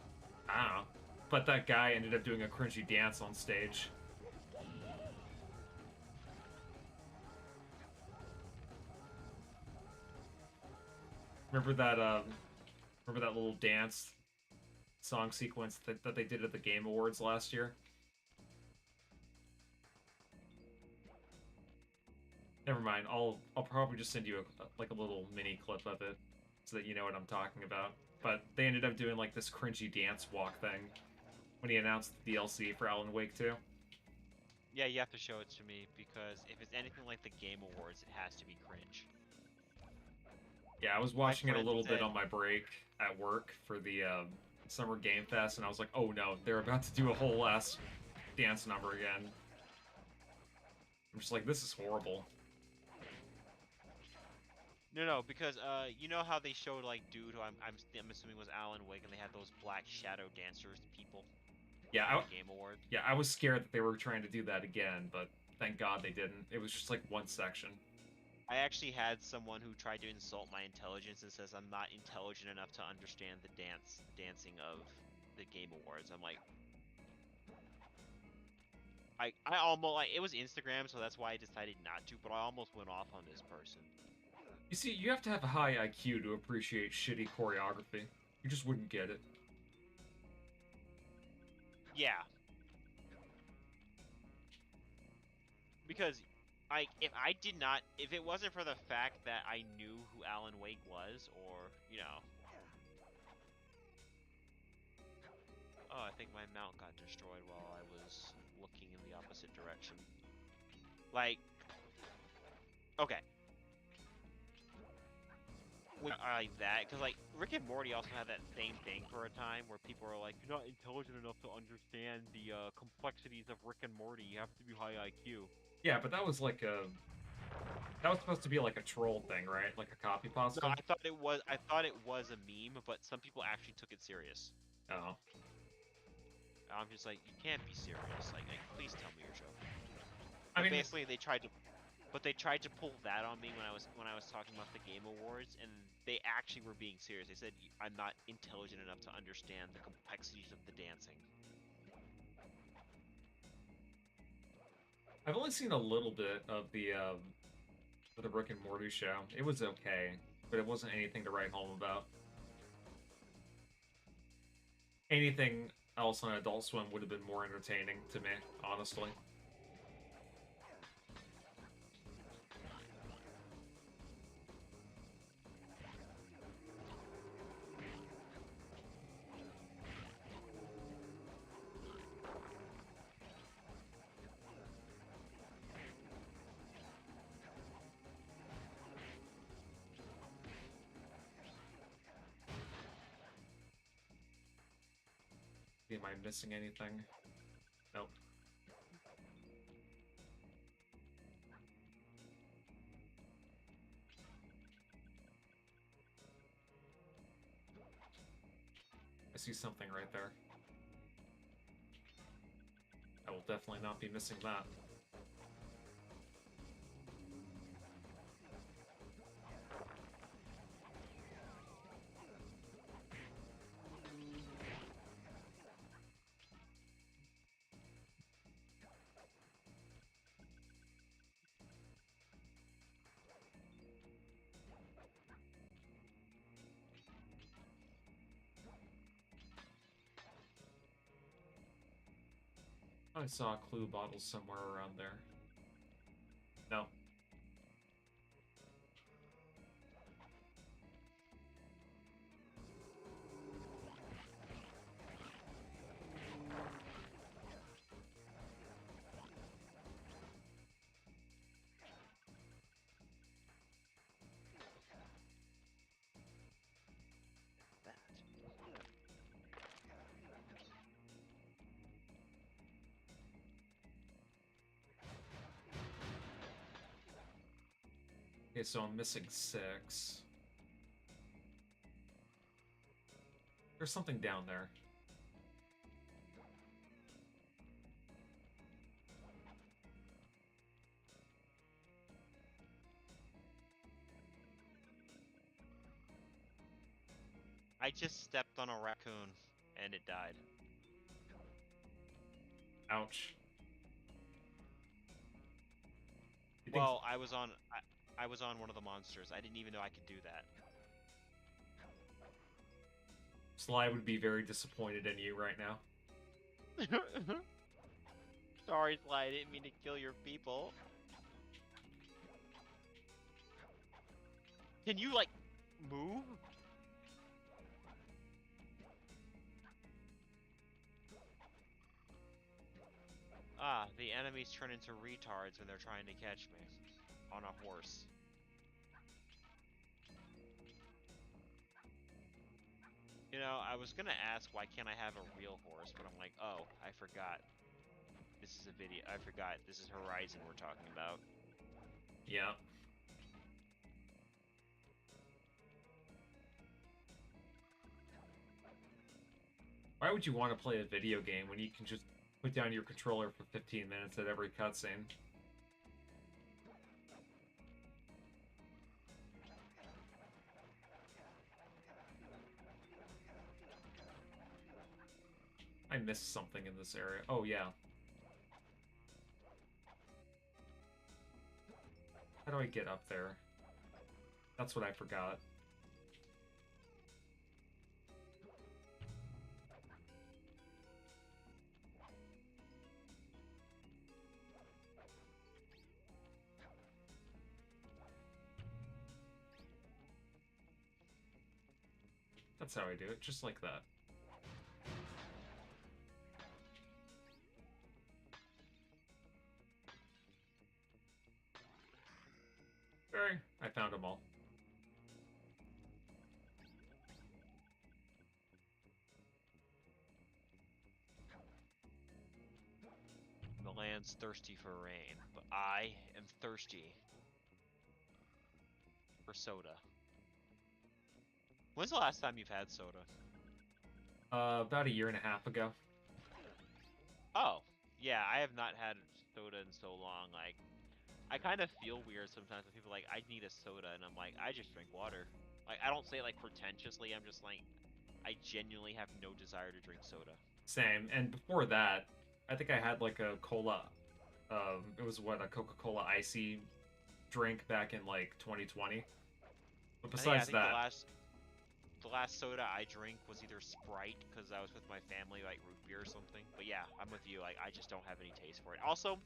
I don't know. But that guy ended up doing a cringy dance on stage. Remember that little dance song sequence that they did at the Game Awards last year? Never mind. I'll probably just send you a little mini clip of it so that you know what I'm talking about. But they ended up doing like this cringy dance walk thing when he announced the DLC for Alan Wake 2. Yeah, you have to show it to me, because if it's anything like the Game Awards, it has to be cringe. Yeah, I was watching it a little bit on my break at work for the Summer Game Fest, and I was like, oh no, they're about to do a whole ass dance number again. I'm just like, this is horrible. No, because you know how they showed like dude who I'm assuming was Alan Wake, and they had those black shadow dancers people. Yeah, Game Award. Yeah, I was scared that they were trying to do that again, but thank God they didn't. It was just like one section. I actually had someone who tried to insult my intelligence and says I'm not intelligent enough to understand the dancing of the Game Awards. I'm like, I almost, like, it was Instagram, so that's why I decided not to, but I almost went off on this person. You see, you have to have a high IQ to appreciate shitty choreography. You just wouldn't get it. Yeah. Because, like, if it wasn't for the fact that I knew who Alan Wake was, or, you know. Oh, I think my mount got destroyed while I was looking in the opposite direction. Like, okay. When I like that, because like Rick and Morty also had that same thing for a time where people are like, you're not intelligent enough to understand the complexities of Rick and Morty. You have to be high IQ. Yeah, but that was like that was supposed to be like a troll thing, right? Like a copy pasta. No, I thought it was a meme, but some people actually took it serious. Oh. I'm just like, you can't be serious. Like please tell me you're joking. I But mean, basically they tried to pull that on me when I was talking about the Game Awards, and they actually were being serious. They said I'm not intelligent enough to understand the complexities of the dancing. I've only seen a little bit of the Rick and Morty show. It was okay, but it wasn't anything to write home about. Anything else on Adult Swim would have been more entertaining to me, honestly. Am I missing anything? Nope. I see something right there. I will definitely not be missing that. I saw a clue bottle somewhere around there. No. Okay, so I'm missing 6. There's something down there. I just stepped on a raccoon and it died. Ouch. Well, I was on one of the monsters. I didn't even know I could do that. Sly would be very disappointed in you right now. Sorry, Sly, I didn't mean to kill your people. Can you, like, move? Ah, the enemies turn into retards when they're trying to catch me. On a horse. You know, I was gonna ask why can't I have a real horse, but I'm like, oh, I forgot. This is a video. I forgot. This is Horizon we're talking about. Yeah. Why would you want to play a video game when you can just put down your controller for 15 minutes at every cutscene? I missed something in this area. Oh, yeah. How do I get up there? That's what I forgot. That's how I do it, just like that. Sorry, I found them all. The land's thirsty for rain, but I am thirsty for soda. When's the last time you've had soda? About a year and a half ago. Oh, yeah, I have not had soda in so long. Like, I kind of feel weird sometimes when people are like, I need a soda, and I'm like, I just drink water. Like, I don't say it like pretentiously. I'm just like, I genuinely have no desire to drink soda. Same. And before that, I think I had like a cola. It was what, a Coca-Cola icy drink back in like 2020. But I besides think that, the last soda I drank was either Sprite because I was with my family, like root beer or something. But yeah, I'm with you. Like, I just don't have any taste for it. Also,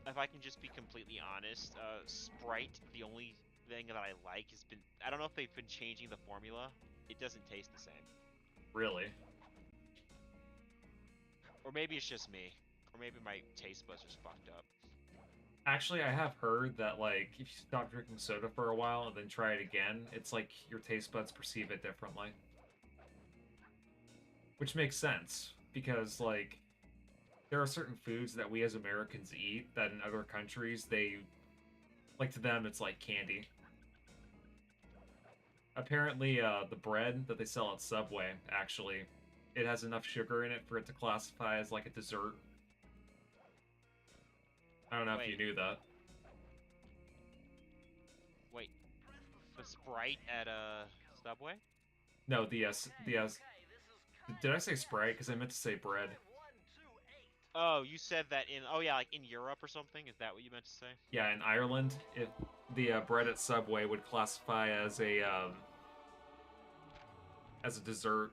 if I can just be completely honest, Sprite, the only thing that I like has been, I don't know if they've been changing the formula. It doesn't taste the same. really, Or maybe it's just me. Or maybe my taste buds are fucked up. actually, I have heard that like if you stop drinking soda for a while and then try it again, it's like your taste buds perceive it differently. Which makes sense because like there are certain foods that we as Americans eat that in other countries they like, to them it's like candy. Apparently, the bread that they sell at Subway, actually, it has enough sugar in it for it to classify as like a dessert. I don't know if you Wait, knew that. wait. The Sprite at Subway? No, did I say Sprite? Because I meant to say bread. Oh, you said that in, oh yeah, like in Europe or something? Is that what you meant to say? Yeah, in Ireland, if the bread at Subway would classify as a dessert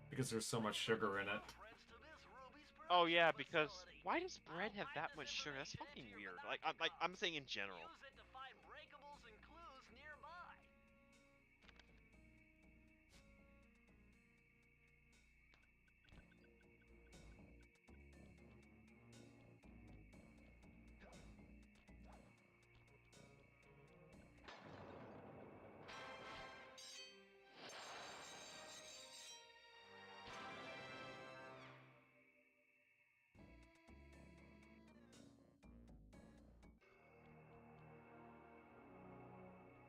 because there's so much sugar in it. Oh yeah, because why does bread have that much sugar? That's fucking weird. I'm saying in general.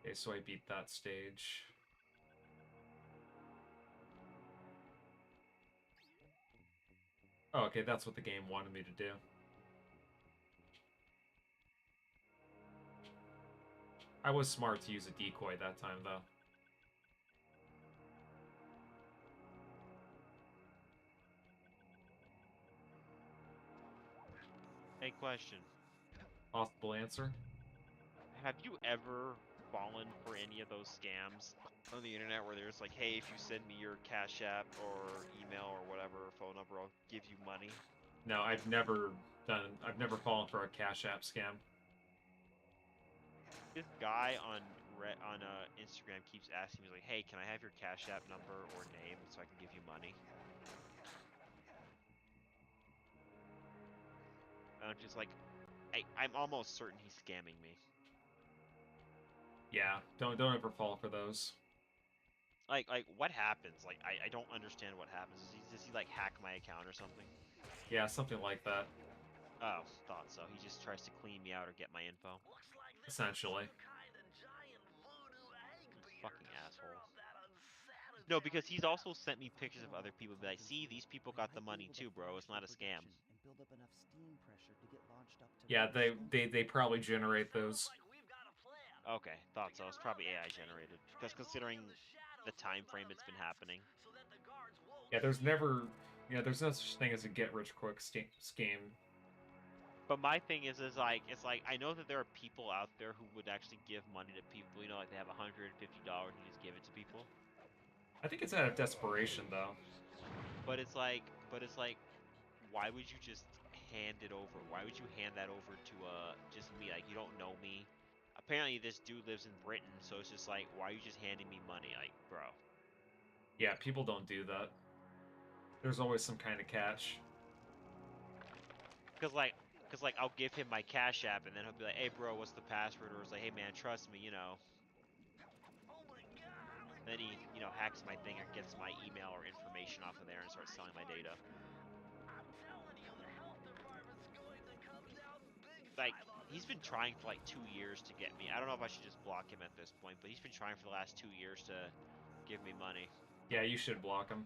Okay, so I beat that stage. Oh, okay, that's what the game wanted me to do. I was smart to use a decoy that time, though. Hey, question. Possible answer? Have you ever fallen for any of those scams on the internet where there's like, hey, if you send me your Cash App or email or whatever phone number, I'll give you money? No, I've never fallen for a Cash App scam. This guy on Instagram keeps asking me, like, hey, can I have your Cash App number or name so I can give you money? And I'm just like, I'm almost certain he's scamming me. Yeah, don't ever fall for those. Like what happens? Like, I don't understand what happens. Does he like hack my account or something? Yeah, something like that. Oh, thought so. He just tries to clean me out or get my info. Essentially. Fucking asshole. No, because he's also sent me pictures of other people. Be like, see, these people got the money too, bro. It's not a scam. Yeah, they probably generate those. Okay, thought so. It's probably AI generated. Because considering the time frame it's been happening. Yeah, there's no such thing as a get-rich-quick scheme. But my thing is like, it's like, I know that there are people out there who would actually give money to people. You know, like they have $150 and just give it to people. I think it's out of desperation, though. But it's like, why would you just hand it over? Why would you hand that over to just me? Like, you don't know me. Apparently, this dude lives in Britain, so it's just like, why are you just handing me money? Like, bro. Yeah, people don't do that. There's always some kind of catch. Cause like, I'll give him my Cash App, and then he'll be like, hey, bro, what's the password? Or it's like, hey, man, trust me, you know. Then he, you know, hacks my thing or gets my email or information off of there and starts selling my data. Like, he's been trying for like 2 years to get me. I don't know if I should just block him at this point, but he's been trying for the last 2 years to give me money. Yeah, you should block him.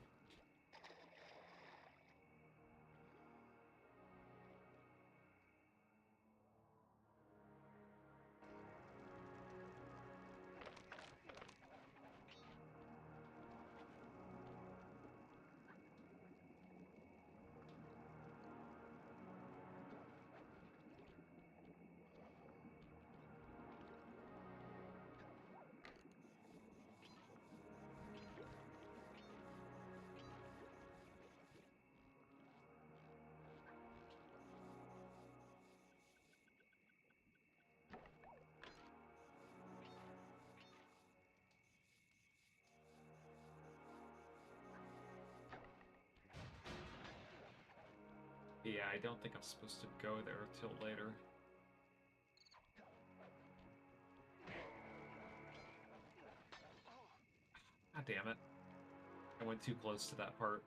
Yeah, I don't think I'm supposed to go there till later. God damn it. I went too close to that part.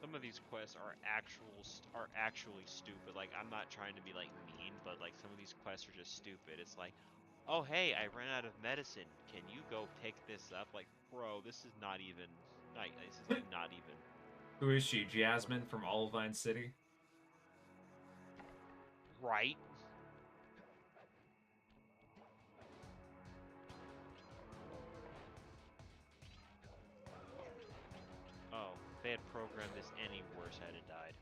Some of these quests are actually stupid. Like, I'm not trying to be like mean, but like some of these quests are just stupid. It's like, oh hey, I ran out of medicine. Can you go pick this up? Like, bro, this is not even. Like, this is like not even. Who is she? Jasmine from Olivine City? Right. Oh, if they had programmed this any worse, I'd have died.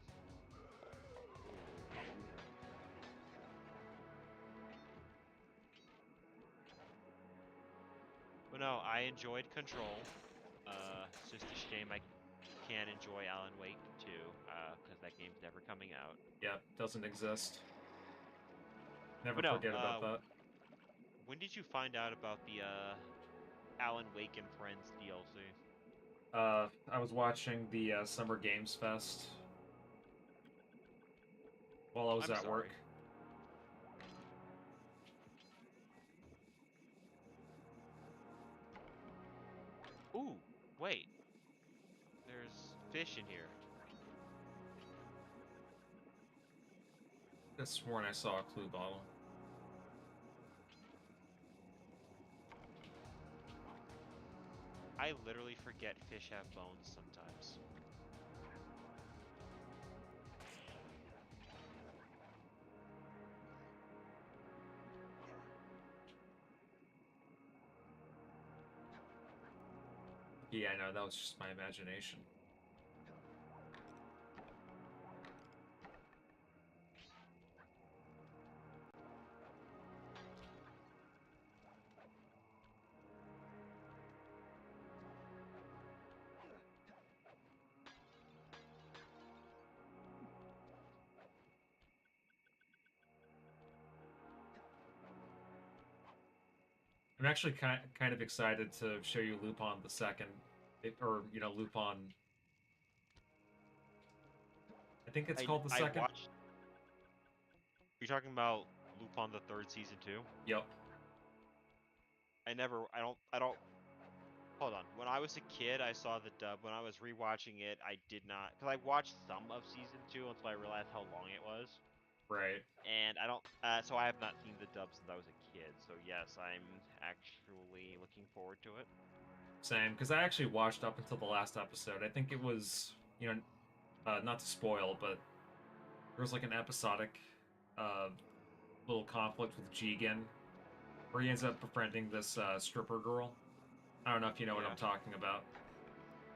But no, I enjoyed Control. It's just a shame I can't enjoy Alan Wake 2, because that game's never coming out. Yep, doesn't exist. Never But no, forget about that. when did you find out about the Alan Wake and Friends DLC? I was watching the Summer Games Fest while I was I'm at sorry. work. Ooh, wait. There's fish in here. I sworn I saw a clue bottle. I literally forget fish have bones sometimes. Yeah, I know, that was just my imagination. I'm actually kind of excited to show you Lupin the Second, or you know Lupin. I think it's called the I Second. watched. You're talking about Lupin the Third Season 2? Yep. I don't. Hold on. When I was a kid, I saw the dub. When I was rewatching it, I did not, because I watched some of Season 2 until I realized how long it was. Right. And I don't, so I have not seen the dub since I was a kid. So yes, I'm actually looking forward to it. Same, because I actually watched up until the last episode. I think it was, you know, not to spoil, but there was like an episodic little conflict with Jigen, where he ends up befriending this stripper girl. I don't know if you know what I'm talking about.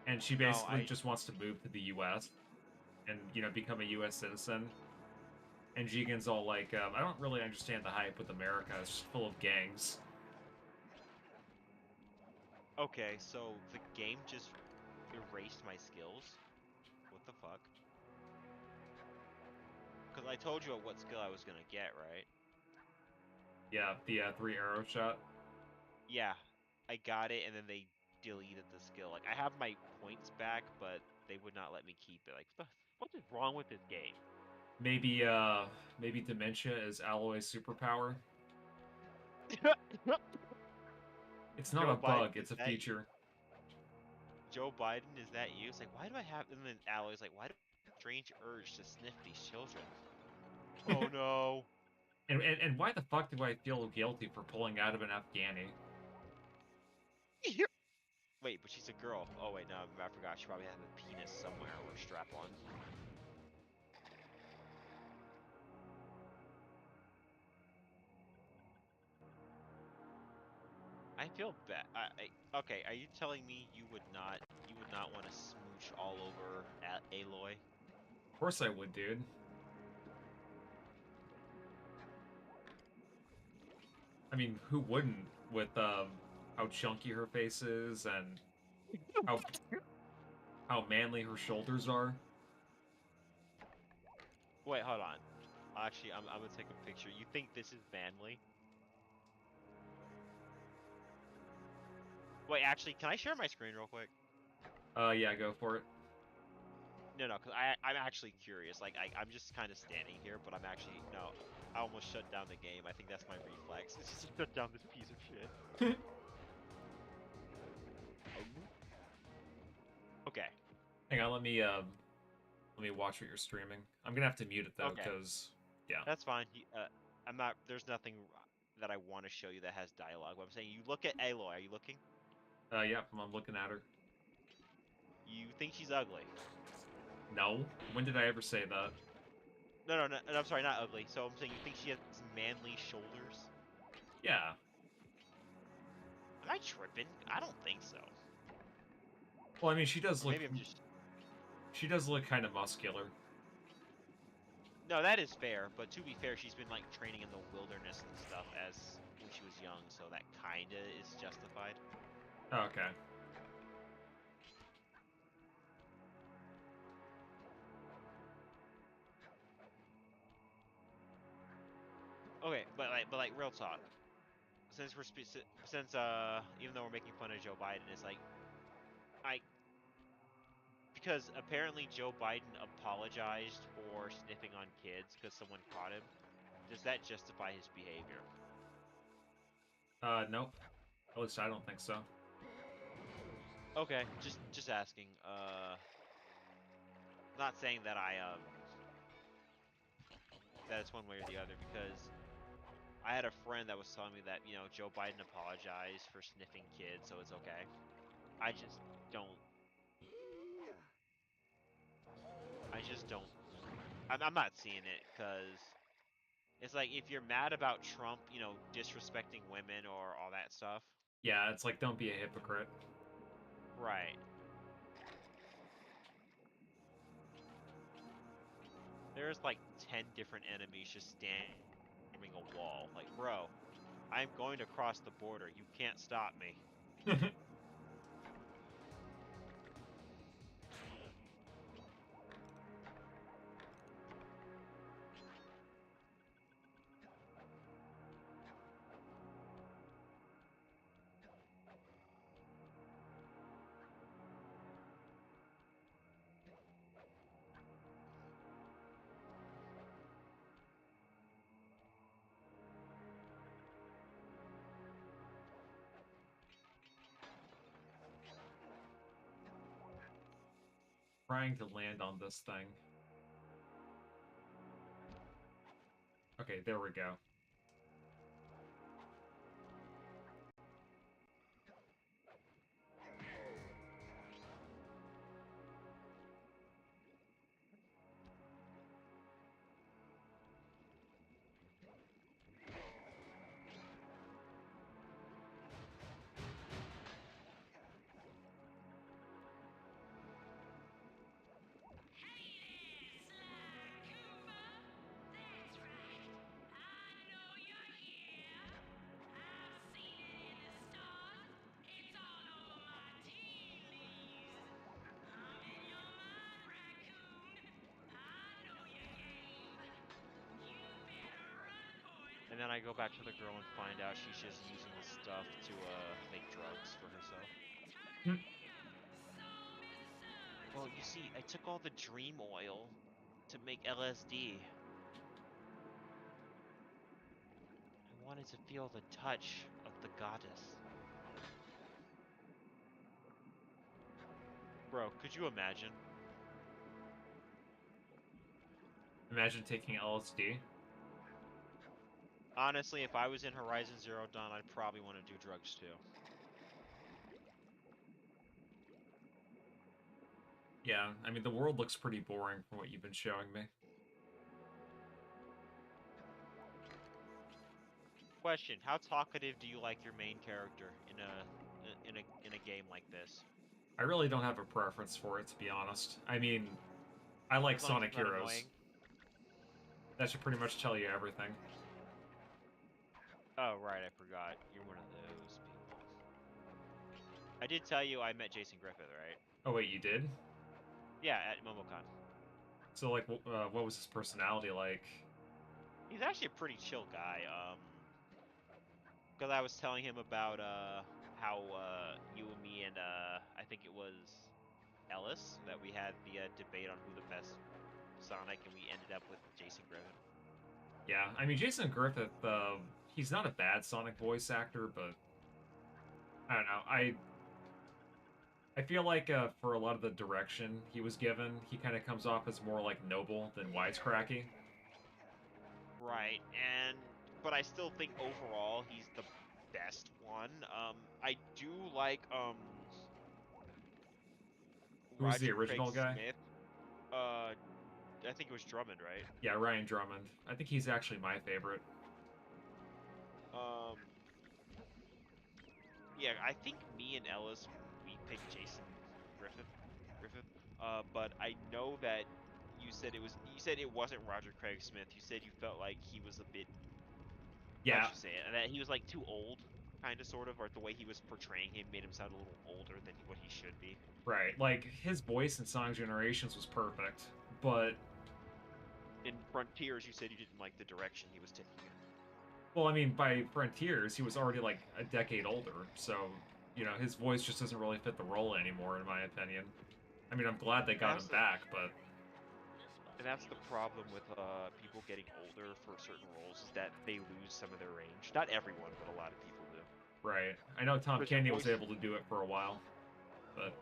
And she basically just wants to move to the U.S. and, you know, become a U.S. citizen. And Jigen's all like, I don't really understand the hype with America. It's just full of gangs. Okay, so the game just erased my skills? What the fuck? Because I told you what skill I was gonna get, right? Yeah, the 3-arrow shot. Yeah, I got it, and then they deleted the skill. Like, I have my points back, but they would not let me keep it. Like, what is wrong with this game? Maybe dementia is Alloy's superpower. It's not a bug, it's a feature. Joe Biden, is that you? It's like, why do I have... And then Alloy's like, why do I have a strange urge to sniff these children? Oh, no. And why the fuck do I feel guilty for pulling out of an Afghani? Wait, but she's a girl. Oh, wait, no, I forgot. She probably has a penis somewhere or a strap-on. I feel bad. Okay, are you telling me you would not want to smooch all over Aloy? Of course I would, dude. I mean, who wouldn't with how chunky her face is and how manly her shoulders are? Wait, hold on. Actually, I'm gonna take a picture. You think this is manly? Wait, actually, can I share my screen real quick? Yeah, go for it. No, because I'm actually curious. Like, I'm just kind of standing here, but I'm actually, no, I almost shut down the game. I think that's my reflex. It's just to shut down this piece of shit. Okay. Hang on, let me watch what you're streaming. I'm gonna have to mute it though, Okay. because yeah. That's fine. I'm not, there's nothing that I want to show you that has dialogue. What I'm saying, you look at Aloy. Are you looking? Yep, I'm looking at her. You think she's ugly? No. When did I ever say that? No, I'm sorry, not ugly. So I'm saying you think she has manly shoulders? Yeah. Am I tripping? I don't think so. Well, I mean, she does Or look. maybe I'm just. She does look kind of muscular. No, that is fair. But to be fair, she's been like training in the wilderness and stuff as when she was young, so that kinda is justified. Oh, okay. Okay, but like real talk. Since even though we're making fun of Joe Biden, it's like because apparently Joe Biden apologized for sniffing on kids because someone caught him. Does that justify his behavior? Nope. At least I don't think so. Okay, just asking. Not saying that that it's one way or the other because I had a friend that was telling me that Joe Biden apologized for sniffing kids, so it's okay. I just don't. I just don't. I'm not seeing it because it's like if you're mad about Trump, disrespecting women or all that stuff. Yeah, it's like don't be a hypocrite. Right. There's like 10 different enemies just standing a wall. Like, bro, I'm going to cross the border. You can't stop me. Trying to land on this thing. Okay, there we go. And then I go back to the girl and find out she's just using the stuff to make drugs for herself. Well, you see, I took all the dream oil to make LSD. I wanted to feel the touch of the goddess. Bro, could you imagine? Imagine taking LSD. Honestly, if I was in Horizon Zero Dawn, I'd probably want to do drugs too. Yeah, I mean, the world looks pretty boring from what you've been showing me. Question: how talkative do you like your main character in a game like this? I really don't have a preference for it, to be honest. I mean, I like As long as Sonic it's not Heroes. annoying. That should pretty much tell you everything. Oh, right, I forgot. You're one of those people. I did tell you I met Jason Griffith, right? Oh wait, you did? Yeah, at MomoCon. So, like, what was his personality like? He's actually a pretty chill guy. Because I was telling him about how you and me and I think it was Ellis that we had the debate on who the best Sonic, and we ended up with Jason Griffin. Yeah, I mean, Jason Griffith, he's not a bad Sonic voice actor, but I don't know. I feel like for a lot of the direction he was given, he kind of comes off as more like noble than wisecracky. Right, but I still think overall he's the best one. I do like Who's the Roger Craig original guy? Smith. I think it was Drummond, right? Yeah, Ryan Drummond. I think he's actually my favorite. Um, yeah, I think me and Ellis we picked Jason Griffith. But I know that you said it wasn't Roger Craig Smith. You said you felt like he was a bit, how'd Yeah, you say it? That he was like too old, kind of, sort of, or the way he was portraying him made him sound a little older than what he should be. right. Like, his voice in Sonic Generations was perfect, but... In Frontiers, you said you didn't like the direction he was taking. Well, I mean, by Frontiers, he was already, like, a decade older, so, you know, his voice just doesn't really fit the role anymore, in my opinion. I mean, I'm glad they got him back, but... And that's the problem with people getting older for certain roles, is that they lose some of their range. Not everyone, but a lot of people do. Right. I know Tom But your Kenny was voice- able to do it for a while, but...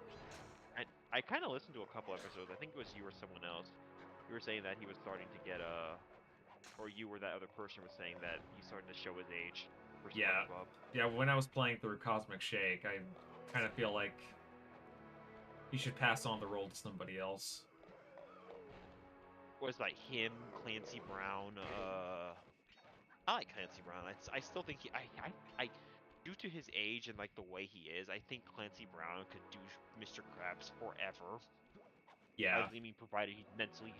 I kind of listened to a couple episodes. I think it was you or someone else. You were saying that he was starting to get or you or that other person was saying that he's starting to show his age for Yeah. SpongeBob. Yeah, when I was playing through Cosmic Shake, I kind of feel like he should pass on the role to somebody else. Was like him, Clancy Brown. I like Clancy Brown. I still think I due to his age and like the way he is, I think Clancy Brown could do Mr. Krabs forever. Yeah. I mean, provided he's mentally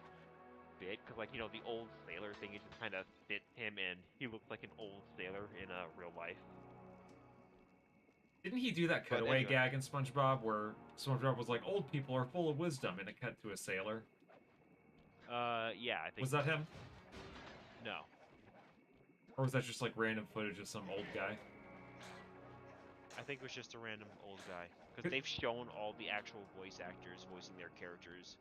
fit, because like, you know, the old sailor thing, it just kind of fit him, and he looks like an old sailor in real life. Didn't he do that cutaway gag in SpongeBob where SpongeBob was like, old people are full of wisdom, and it cut to a sailor? Yeah, I think. Was that him? No. Or was that just like random footage of some old guy? I think it was just a random old guy. Because they've shown all the actual voice actors voicing their characters.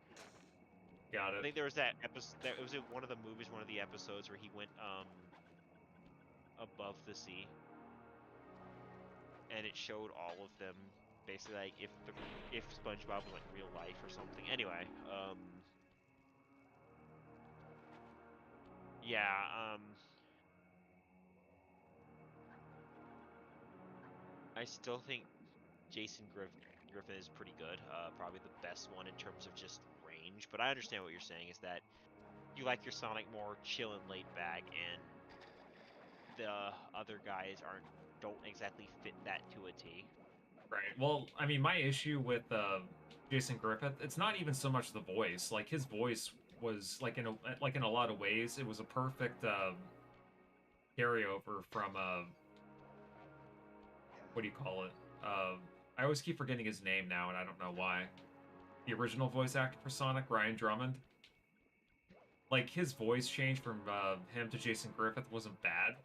Got it. I think there was that episode. It was in one of the movies, one of the episodes where he went above the sea, and it showed all of them. Basically, like if SpongeBob was like real life or something. Anyway, yeah, I still think Jason Griffin is pretty good. Probably the best one in terms of just range. But I understand what you're saying is that you like your Sonic more chill and laid back, and the other guys don't exactly fit that to a T. Right. Well, I mean, my issue with Jason Griffith, it's not even so much the voice. Like, his voice was like in a lot of ways, it was a perfect carryover from what do you call it? I always keep forgetting his name now, and I don't know why. The original voice actor for Sonic, Ryan Drummond. Like, his voice change from him to Jason Griffith wasn't bad.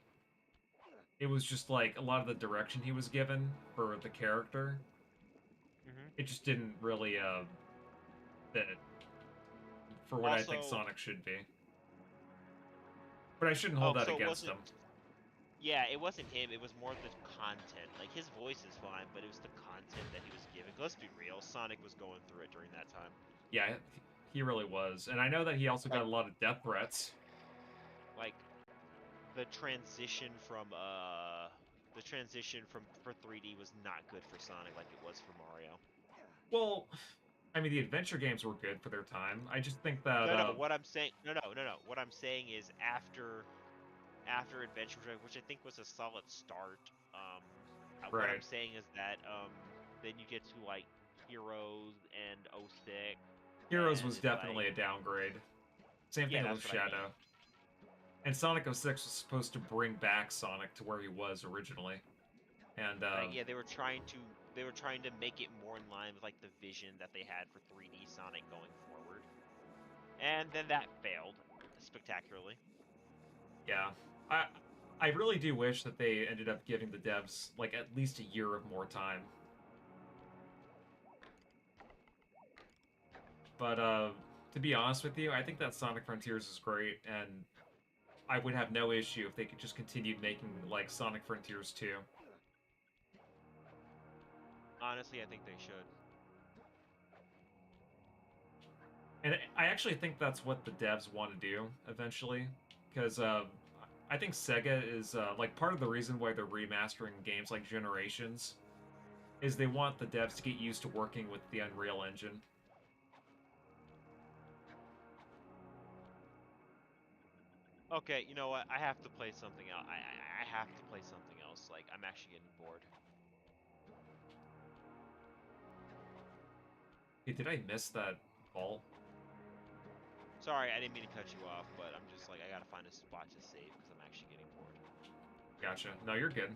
It was just like a lot of the direction he was given for the character. It just didn't really fit for what I think Sonic should be. But I shouldn't hold that against him. Yeah, it wasn't him. It was more the content. Like, his voice is fine, but it was the content that he was given. Let's be real, Sonic was going through it during that time. Yeah, he really was. And I know that he also got a lot of death threats. Like, the transition for 3D was not good for Sonic like it was for Mario. Well, I mean, the adventure games were good for their time. I just think that... No, what I'm saying... No. What I'm saying is after Adventure, which I think was a solid start, what I'm saying is that then you get to, like, Heroes and 06. Heroes was definitely a downgrade. Same thing with Shadow. And Sonic 06 was supposed to bring back Sonic to where he was originally. And yeah, they were trying to make it more in line with like the vision that they had for 3D Sonic going forward. And then that failed spectacularly. Yeah. I really do wish that they ended up giving the devs like at least a year of more time. But to be honest with you, I think that Sonic Frontiers is great, and I would have no issue if they could just continue making like Sonic Frontiers 2. Honestly, I think they should. And I actually think that's what the devs want to do eventually, because I think Sega is like part of the reason why they're remastering games like Generations is they want the devs to get used to working with the Unreal Engine. Okay, you know what? I have to play something else. I have to play something else. Like, I'm actually getting bored. Hey, did I miss that vault? Sorry, I didn't mean to cut you off, but I'm just like, I gotta find a spot to save because I'm actually getting bored. Gotcha. No, you're good.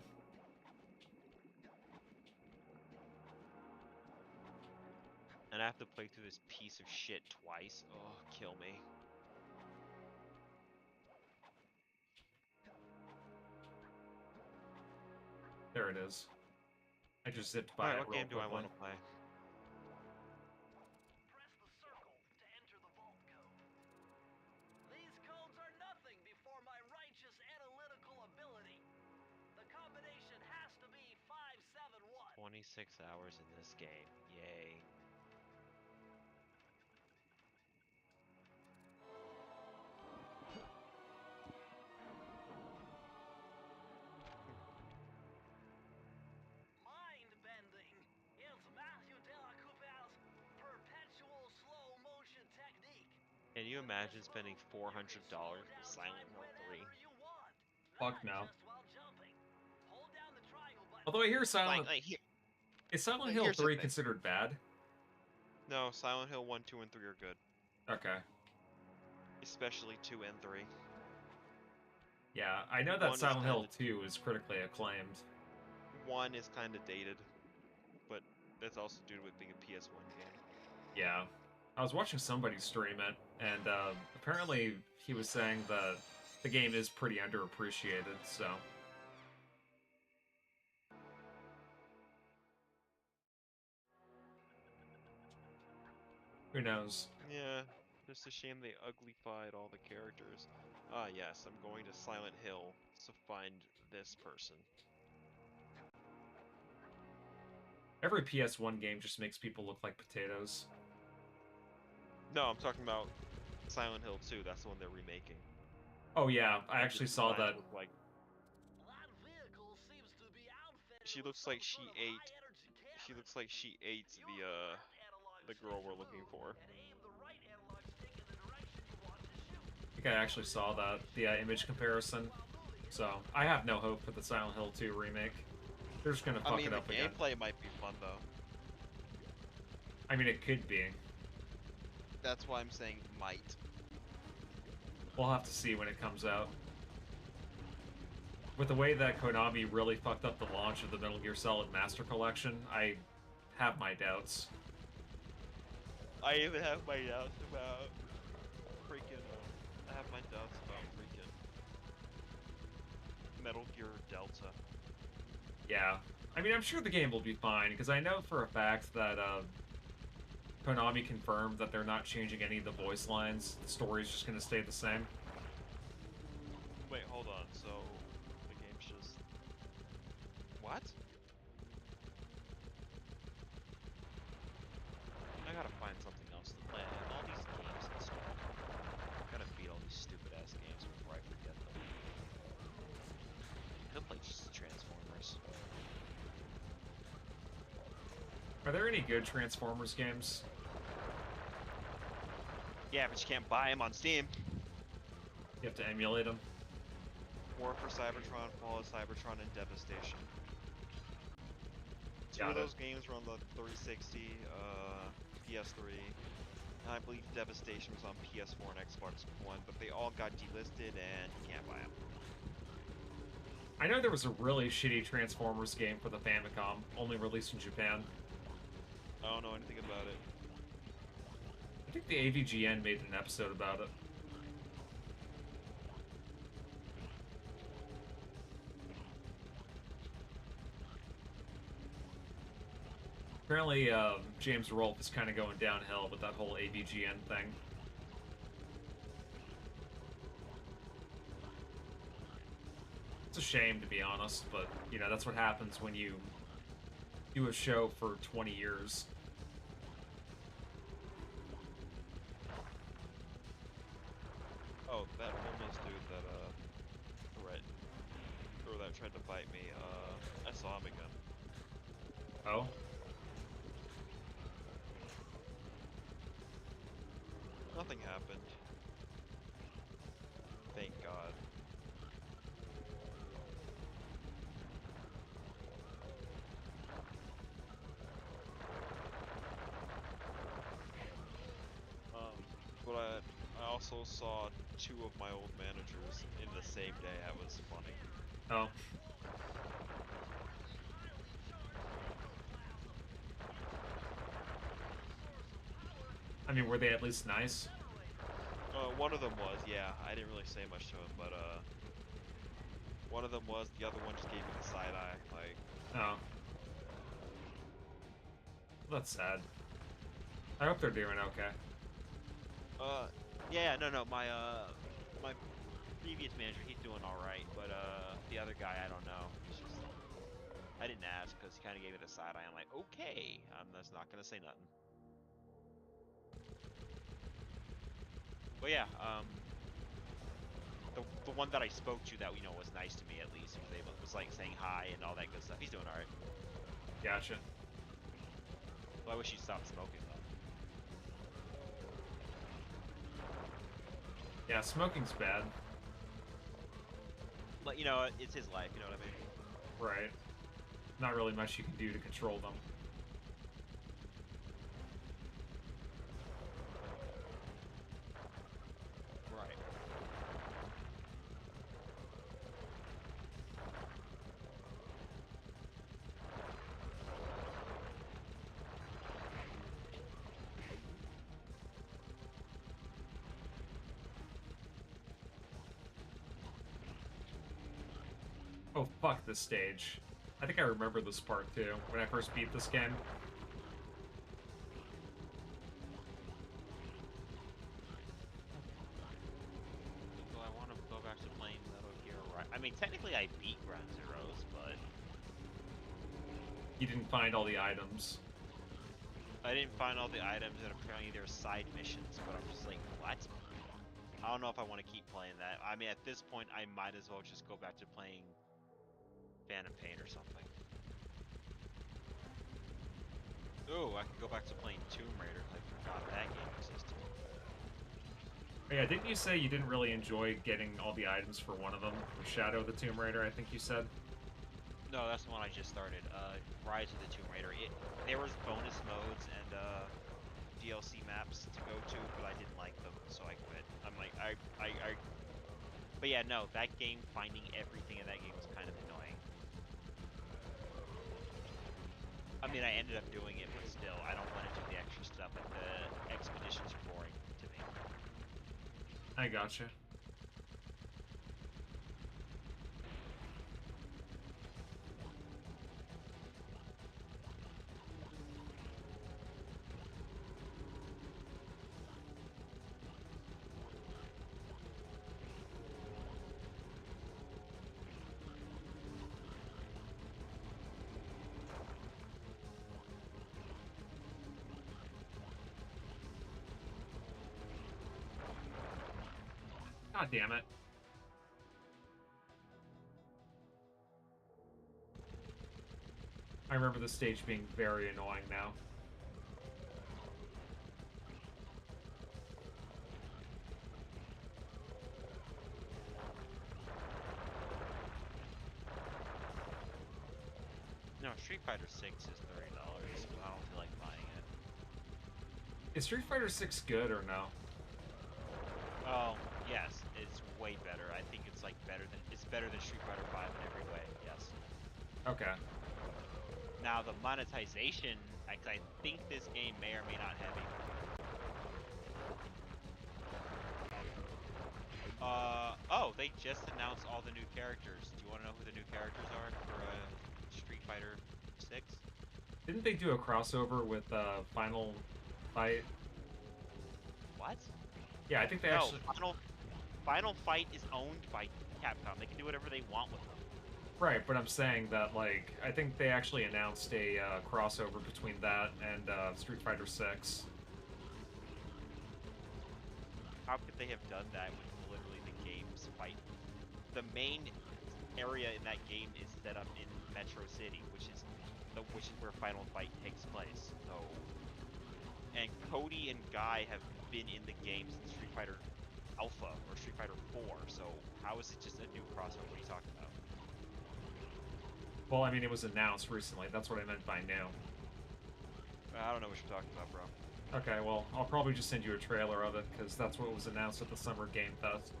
And I have to play through this piece of shit twice. Oh, kill me. There it is. I just zipped by Alright, it what real game do I quickly. want to play? Press the circle to enter the vault code. These codes are nothing before my righteous analytical ability. The combination has to be 571. 26 hours in this game. Yay. Mind-bending. It's Matthew Della Coupe's perpetual slow motion technique. Can you imagine spending $400 for Silent Hill 3? Fuck no. Just while jumping. Hold down the triangle button. Although I hear Silent... Is Silent Hill here's the 3 thing. considered bad? No, Silent Hill 1, 2, and 3 are good. Okay. Especially 2 and 3. Yeah, I know that 1 is Silent Hill kinda- 2 is critically acclaimed. 1 is kind of dated, but that's also due to it being a PS1 game. Yeah. I was watching somebody stream it, and apparently he was saying that the game is pretty underappreciated, so... Who knows? Yeah, just a shame they uglified all the characters. Ah yes, I'm going to Silent Hill to find this person. Every PS1 game just makes people look like potatoes. No, I'm talking about Silent Hill 2, that's the one they're remaking. Oh yeah, I actually saw Designs that. look like That vehicle seems to be outfitted she with looks some like she sort of ate high-energy she cannon. looks like she ate Use the left analog girl stick we're to looking move, for. and aim the right analog stick in the direction you want to shoot. I think I actually saw that, the image comparison. So, I have no hope for the Silent Hill 2 remake. They're just gonna I fuck mean, it the up again. gameplay might be fun though. I mean, it could be. That's why I'm saying might. We'll have to see when it comes out. With the way that Konami really fucked up the launch of the Metal Gear Solid Master Collection, I have my doubts. I even have my doubts about freaking. I have my doubts about freaking Metal Gear Delta. Yeah. I mean, I'm sure the game will be fine, because I know for a fact that Konami confirmed that they're not changing any of the voice lines. The story's just going to stay the same. Wait, hold on. So the game's just what? I gotta find something else to play. I have all these games installed. I gotta beat all these stupid ass games before I forget them. I could play just Transformers. Are there any good Transformers games? Yeah, but you can't buy them on Steam. You have to emulate them? War for Cybertron, Fall of Cybertron, and Devastation. Two Got of it. those games were on the 360, PS3. And I believe Devastation was on PS4 and Xbox One, but they all got delisted and you can't buy them. I know there was a really shitty Transformers game for the Famicom, only released in Japan. I don't know anything about it. I think the AVGN made an episode about it. Apparently, James Rolfe is kind of going downhill with that whole AVGN thing. It's a shame, to be honest, but, you know, that's what happens when you do a show for 20 years. Oh, that homeless dude that, that tried to bite me, I saw him again. Oh? Nothing happened. Thank God. But I also saw 2 of my old managers in the same day. That was funny. Oh. I mean, were they at least nice? One of them was, yeah. I didn't really say much to him, but one of them was. The other one just gave me the side eye, like. Oh. That's sad. I hope they're doing okay. Yeah, no, my previous manager, he's doing all right, but the other guy, I don't know. He's just, I didn't ask because he kind of gave it a side eye. I'm like, okay, I'm just not gonna say nothing. But yeah, the one that I spoke to that was nice to me at least. He was like saying hi and all that good stuff. He's doing all right. Gotcha. Well, I wish he stopped smoking though. Yeah, smoking's bad. But it's his life. You know what I mean? Right. Not really much you can do to control them. Right. Oh, fuck this stage. I think I remember this part, too, when I first beat this game. Do I want to go back to playing Metal Gear? I mean, technically I beat Ground Zeroes, but... You didn't find all the items. I didn't find all the items, and apparently there's side missions, but I'm just like, what? I don't know if I want to keep playing that. I mean, at this point, I might as well just go back to playing Phantom Pain or something. Ooh, I can go back to playing Tomb Raider. I forgot that game existed. Yeah, didn't you say you didn't really enjoy getting all the items for one of them? For Shadow of the Tomb Raider, I think you said? No, that's the one I just started. Rise of the Tomb Raider. There was bonus modes and DLC maps to go to, but I didn't like them, so I quit. I'm like, But yeah, no, that game, finding everything in that game was kind of annoying. I mean, I ended up doing it, but still, I don't want to do the extra stuff. Like, the expeditions are boring to me. I gotcha. God damn it. I remember the stage being very annoying now. No, Street Fighter 6 is $30, but I don't feel like buying it. Is Street Fighter 6 good or no? Oh, yes, it's way better. I think it's like it's better than Street Fighter 5 in every way. Yes. Okay. Now the monetization, I think this game may or may not have Oh, they just announced all the new characters. Do you want to know who the new characters are for Street Fighter 6? Didn't they do a crossover with Final Fight? What? Yeah, I think they No, actually. Final Fight is owned by Capcom. They can do whatever they want with them. Right, but I'm saying that, like, I think they actually announced a crossover between that and Street Fighter 6. How could they have done that when literally the game's fight? The main area in that game is set up in Metro City, which is where Final Fight takes place. So, and Cody and Guy have been in the game since Street Fighter Alpha or Street Fighter 4. So how is it just a new crossover? What are you talking about? Well, I mean, it was announced recently. That's what I meant by new. I don't know what you're talking about, bro. Okay, well, I'll probably just send you a trailer of it, because that's what was announced at the Summer Game Fest.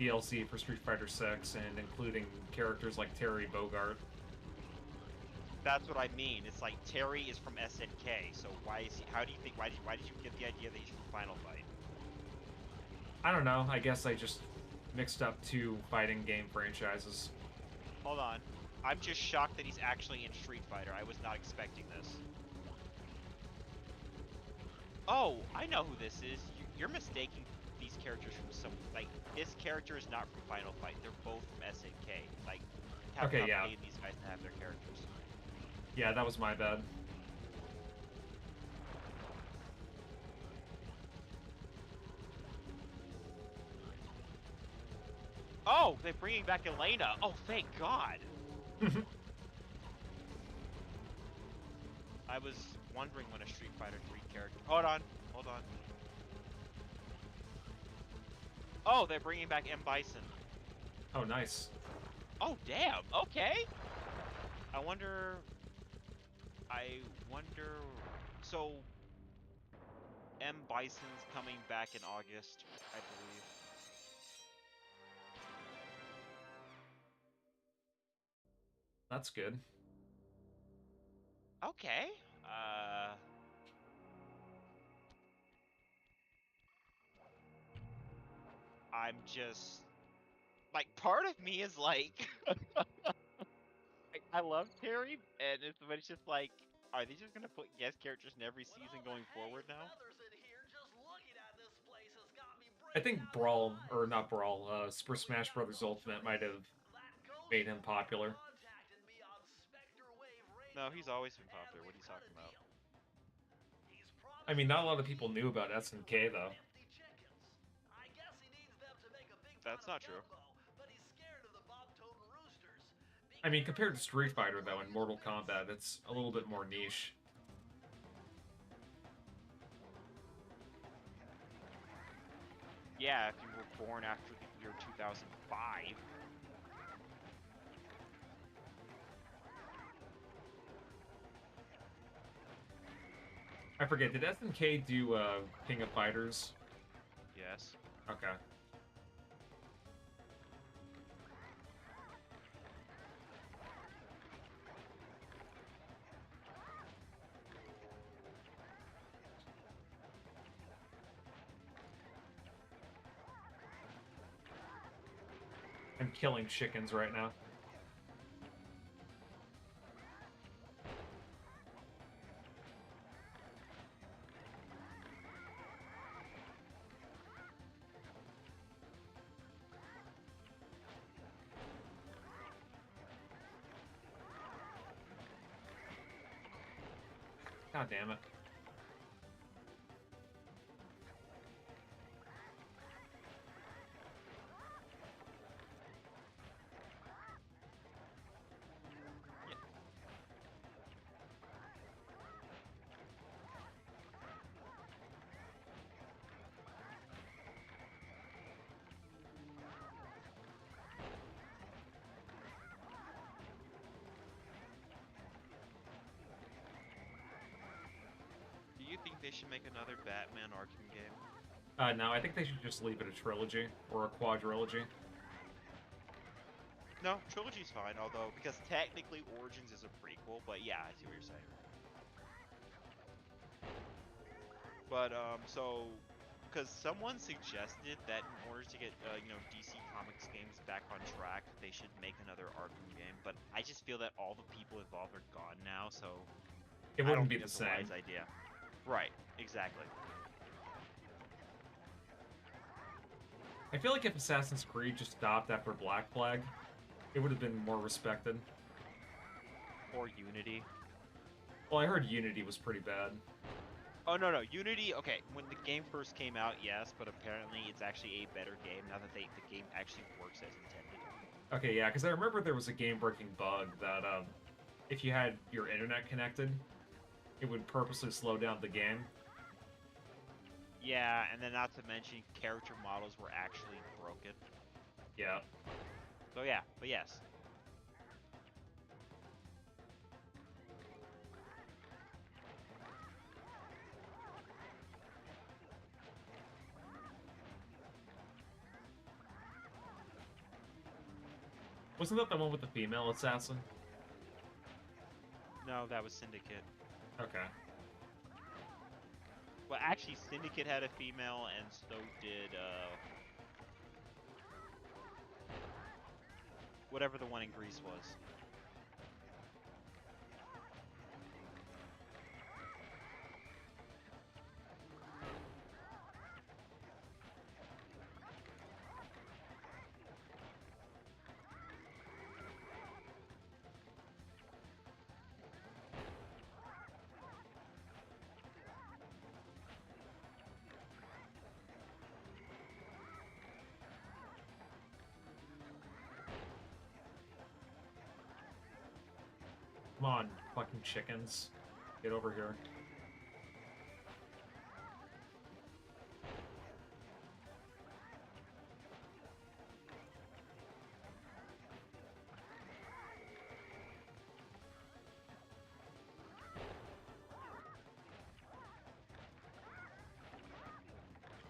DLC for Street Fighter 6, and including characters like Terry Bogard. That's what I mean. It's like Terry is from SNK, so why is he? How do you think? Why did you get the idea that he's from Final Fight? I don't know. I guess I just mixed up two fighting game franchises. Hold on. I'm just shocked that he's actually in Street Fighter. I was not expecting this. Oh, I know who this is. You're mistaking these characters from some... Like, this character is not from Final Fight. They're both from SNK. Like, Capcom Okay, yeah. paid these guys to have their characters. Yeah, that was my bad. Oh, they're bringing back Elena. Oh, thank God. I was wondering when a Street Fighter 3 character... Hold on. Oh, they're bringing back M. Bison. Oh, nice. Oh, damn. Okay. I wonder... So... M. Bison's coming back in August, I believe. That's good. Okay. I'm just... Like, part of me is like... I love Terry, but it's just like... Are they just gonna put guest characters in every season going forward now? I think Brawl, or not Brawl, Super Smash Bros. Ultimate might have made him popular. No, he's always been popular. What are you talking about? I mean, not a lot of people knew about SNK, though. That's not true. I mean, compared to Street Fighter, though, in Mortal Kombat, it's a little bit more niche. Yeah, if you were born after the year 2005. I forget, did SNK do King of Fighters? Yes. Okay. I'm killing chickens right now. God damn it. Do you think they should make another Batman Arkham game? No, I think they should just leave it a trilogy, or a quadrilogy. No, trilogy's fine, although, because technically Origins is a prequel, but yeah, I see what you're saying. But, so, because someone suggested that in order to get DC Comics games back on track, they should make another Arkham game. But I just feel that all the people involved are gone now, so It I don't wouldn't be think the that's a same. wise idea. Right, exactly. I feel like if Assassin's Creed just stopped after Black Flag, it would have been more respected. Or Unity. Well, I heard Unity was pretty bad. Oh, no, Unity, okay, when the game first came out, yes, but apparently it's actually a better game now that the game actually works as intended. Okay, yeah, because I remember there was a game-breaking bug that if you had your internet connected, it would purposely slow down the game. Yeah, and then not to mention character models were actually broken. Yeah. So yeah, but yes. Wasn't that the one with the female assassin? No, that was Syndicate. Okay. Well, actually, Syndicate had a female, and so did, whatever the one in Greece was. Come on, fucking chickens. Get over here.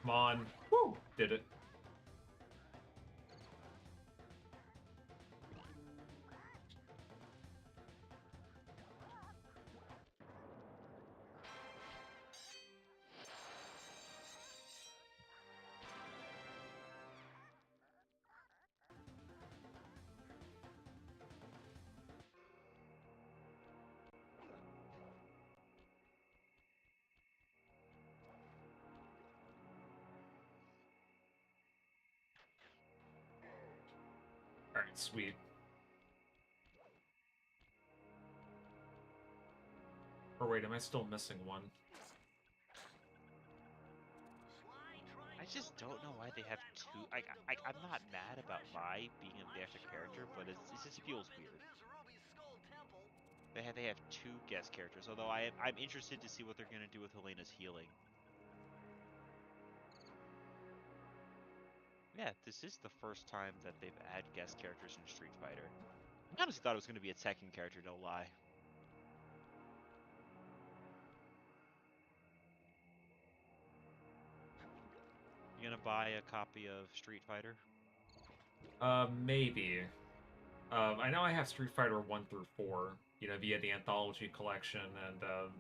Come on. Woo! Did it. Alright, sweet. Or wait, am I still missing one? I just don't know why they have two. I'm not mad about Vi being the extra character, but it just feels weird. They have two guest characters, although I'm interested to see what they're gonna do with Helena's healing. Yeah, this is the first time that they've had guest characters in Street Fighter. I honestly thought it was gonna be a Tekken character, no lie. You gonna buy a copy of Street Fighter? Maybe. I know I have Street Fighter 1 through 4, you know, via the Anthology Collection and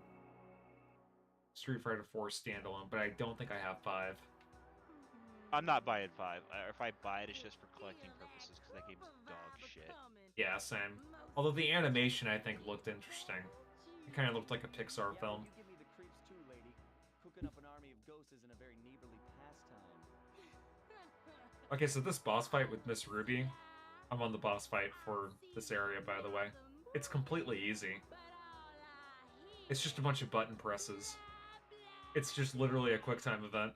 Street Fighter 4 standalone, but I don't think I have 5. I'm not buying 5. If I buy it, it's just for collecting purposes, because that game's dog shit. Yeah, same. Although the animation, I think, looked interesting. It kind of looked like a Pixar film. You give me the creeps too, lady. Cooking up an army of ghosts isn't a very neighborly pastime. Okay, so this boss fight with Miss Ruby, I'm on the boss fight for this area, by the way. It's completely easy. It's just a bunch of button presses. It's just literally a QuickTime event.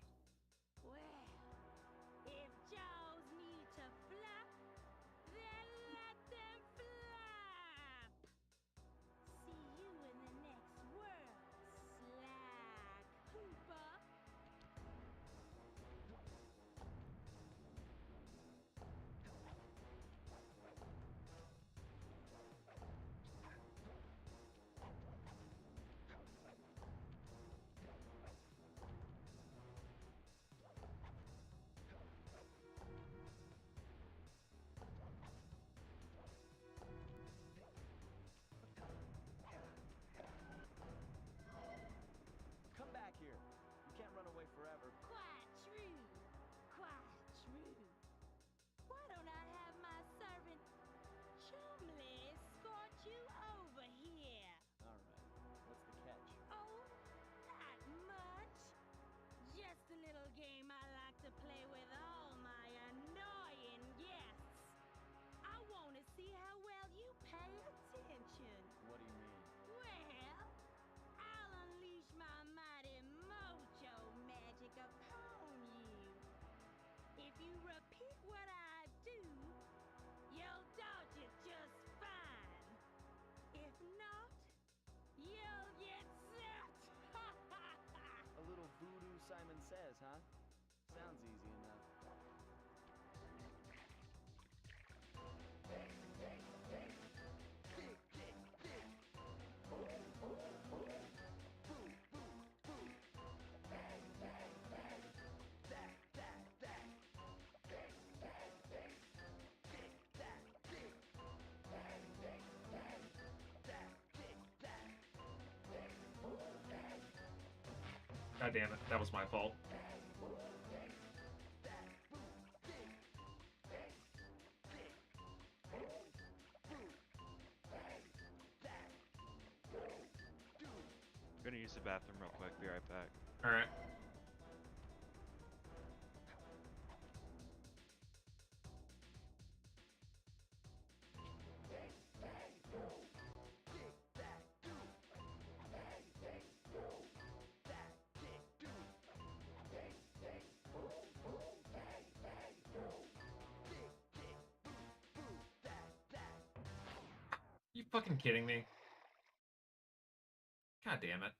Simon says, huh? Sounds easy enough. God damn it, that was my fault. I'm gonna use the bathroom real quick. Be right back. All right. You fucking kidding me? God damn it.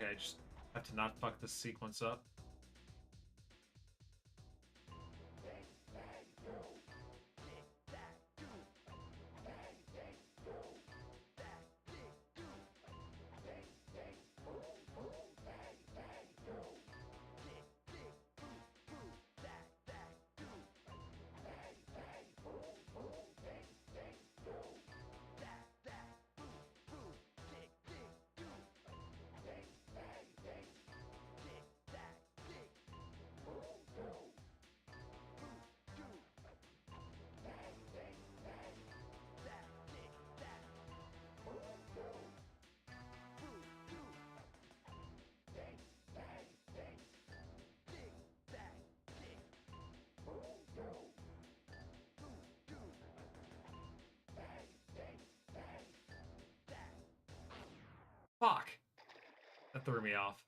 Okay, I just have to not fuck this sequence up. Fuck! That threw me off.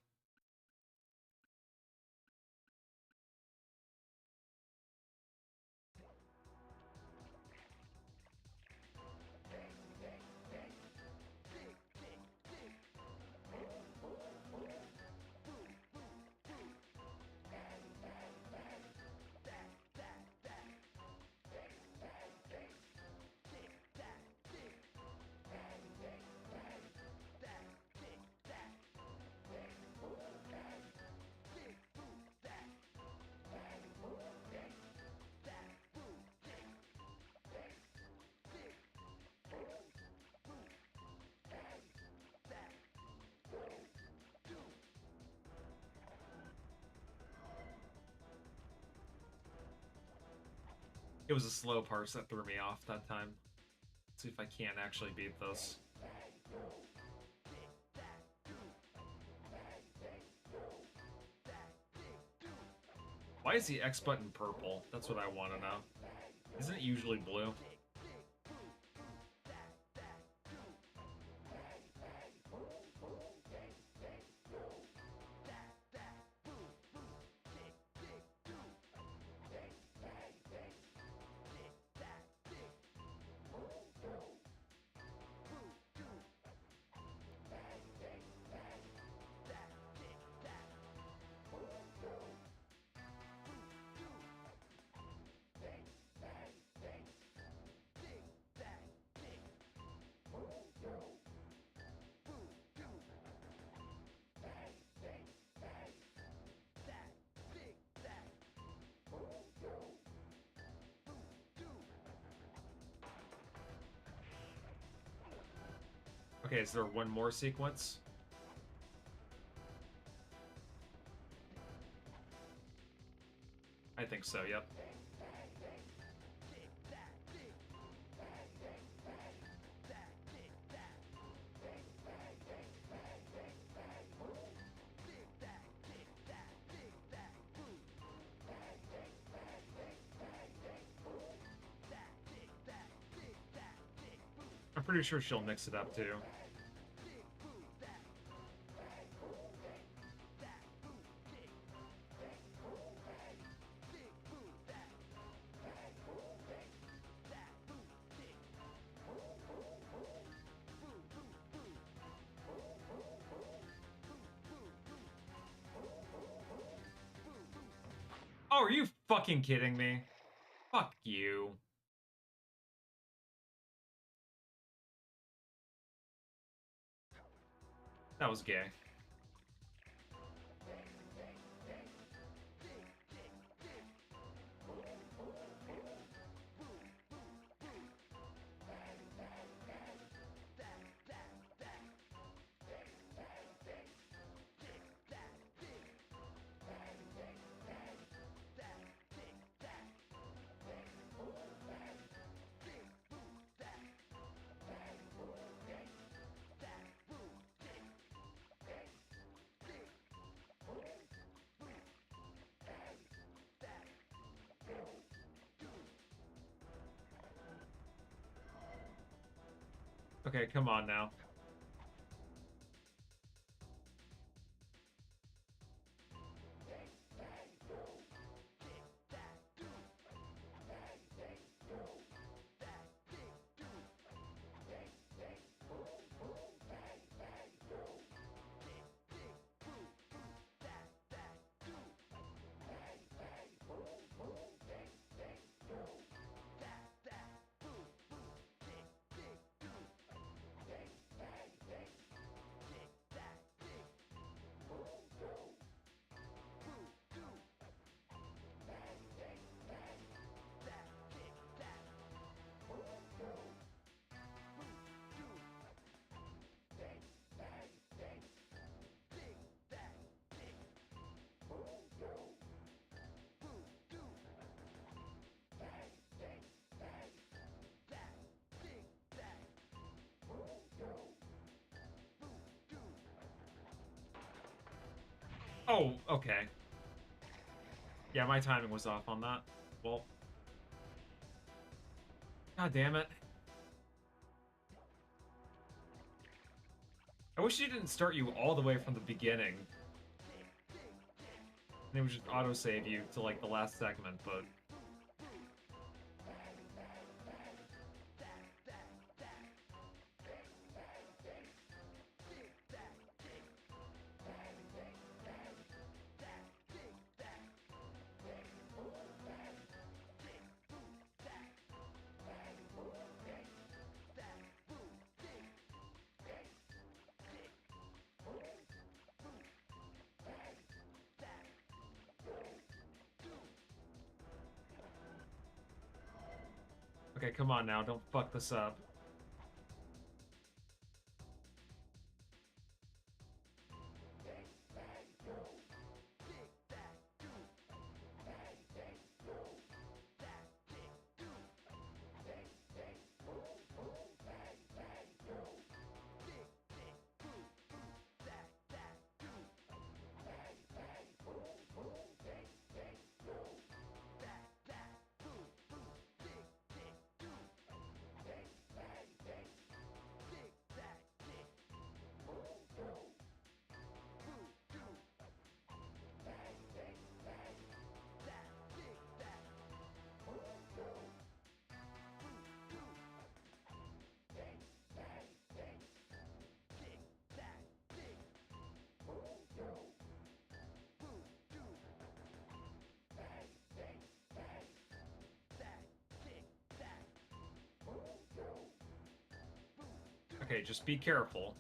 It was a slow parse that threw me off that time. Let's see if I can't actually beat this. Why is the X button purple? That's what I want to know. Isn't it usually blue? Okay, is there one more sequence? so, yep. I'm pretty sure she'll mix it up too. Oh, are you fucking kidding me? Fuck you. That was gay. Okay, come on now. Oh, okay. Yeah, my timing was off on that. Well. God damn it. I wish you didn't start you all the way from the beginning. And it would just autosave you to, like, the last segment, but... Okay, come on now, don't fuck this up. Okay, just be careful.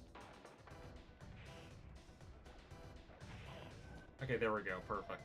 Okay, there we go. Perfect.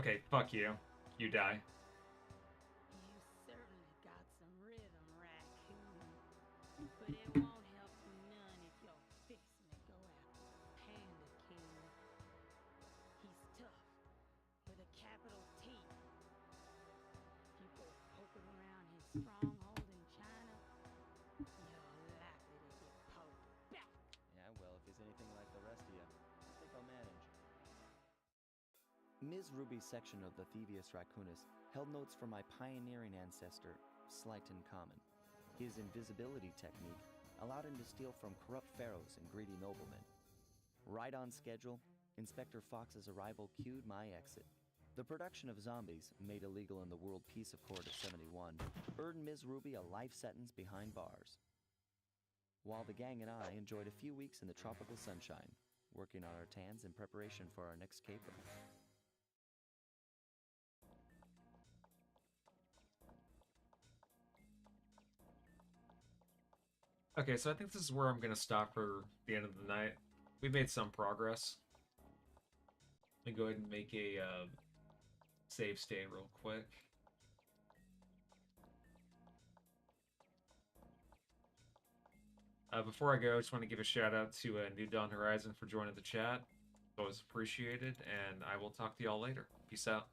Okay, fuck you. You die. You certainly got some rhythm, Raccoon. But it won't help you none if you're fixing to go after the Panda King. He's tough, with a capital T. If you go poking around his stronghold in China, you're likely to get poked back. Yeah, well, if he's anything like the rest of you, I think I'll manage. Ms. Ruby's section of the Thievius Raccoonus held notes from my pioneering ancestor, Slighton Common. His invisibility technique allowed him to steal from corrupt pharaohs and greedy noblemen. Right on schedule, Inspector Fox's arrival cued my exit. The production of zombies, made illegal in the World Peace Accord of '71, earned Ms. Ruby a life sentence behind bars. While the gang and I enjoyed a few weeks in the tropical sunshine, working on our tans in preparation for our next caper. Okay, so I think this is where I'm gonna stop for the end of the night. We made some progress. Let me go ahead and make a save state real quick. Before I go, I just want to give a shout out to New Dawn Horizon for joining the chat. Always appreciated, and I will talk to y'all later. Peace out.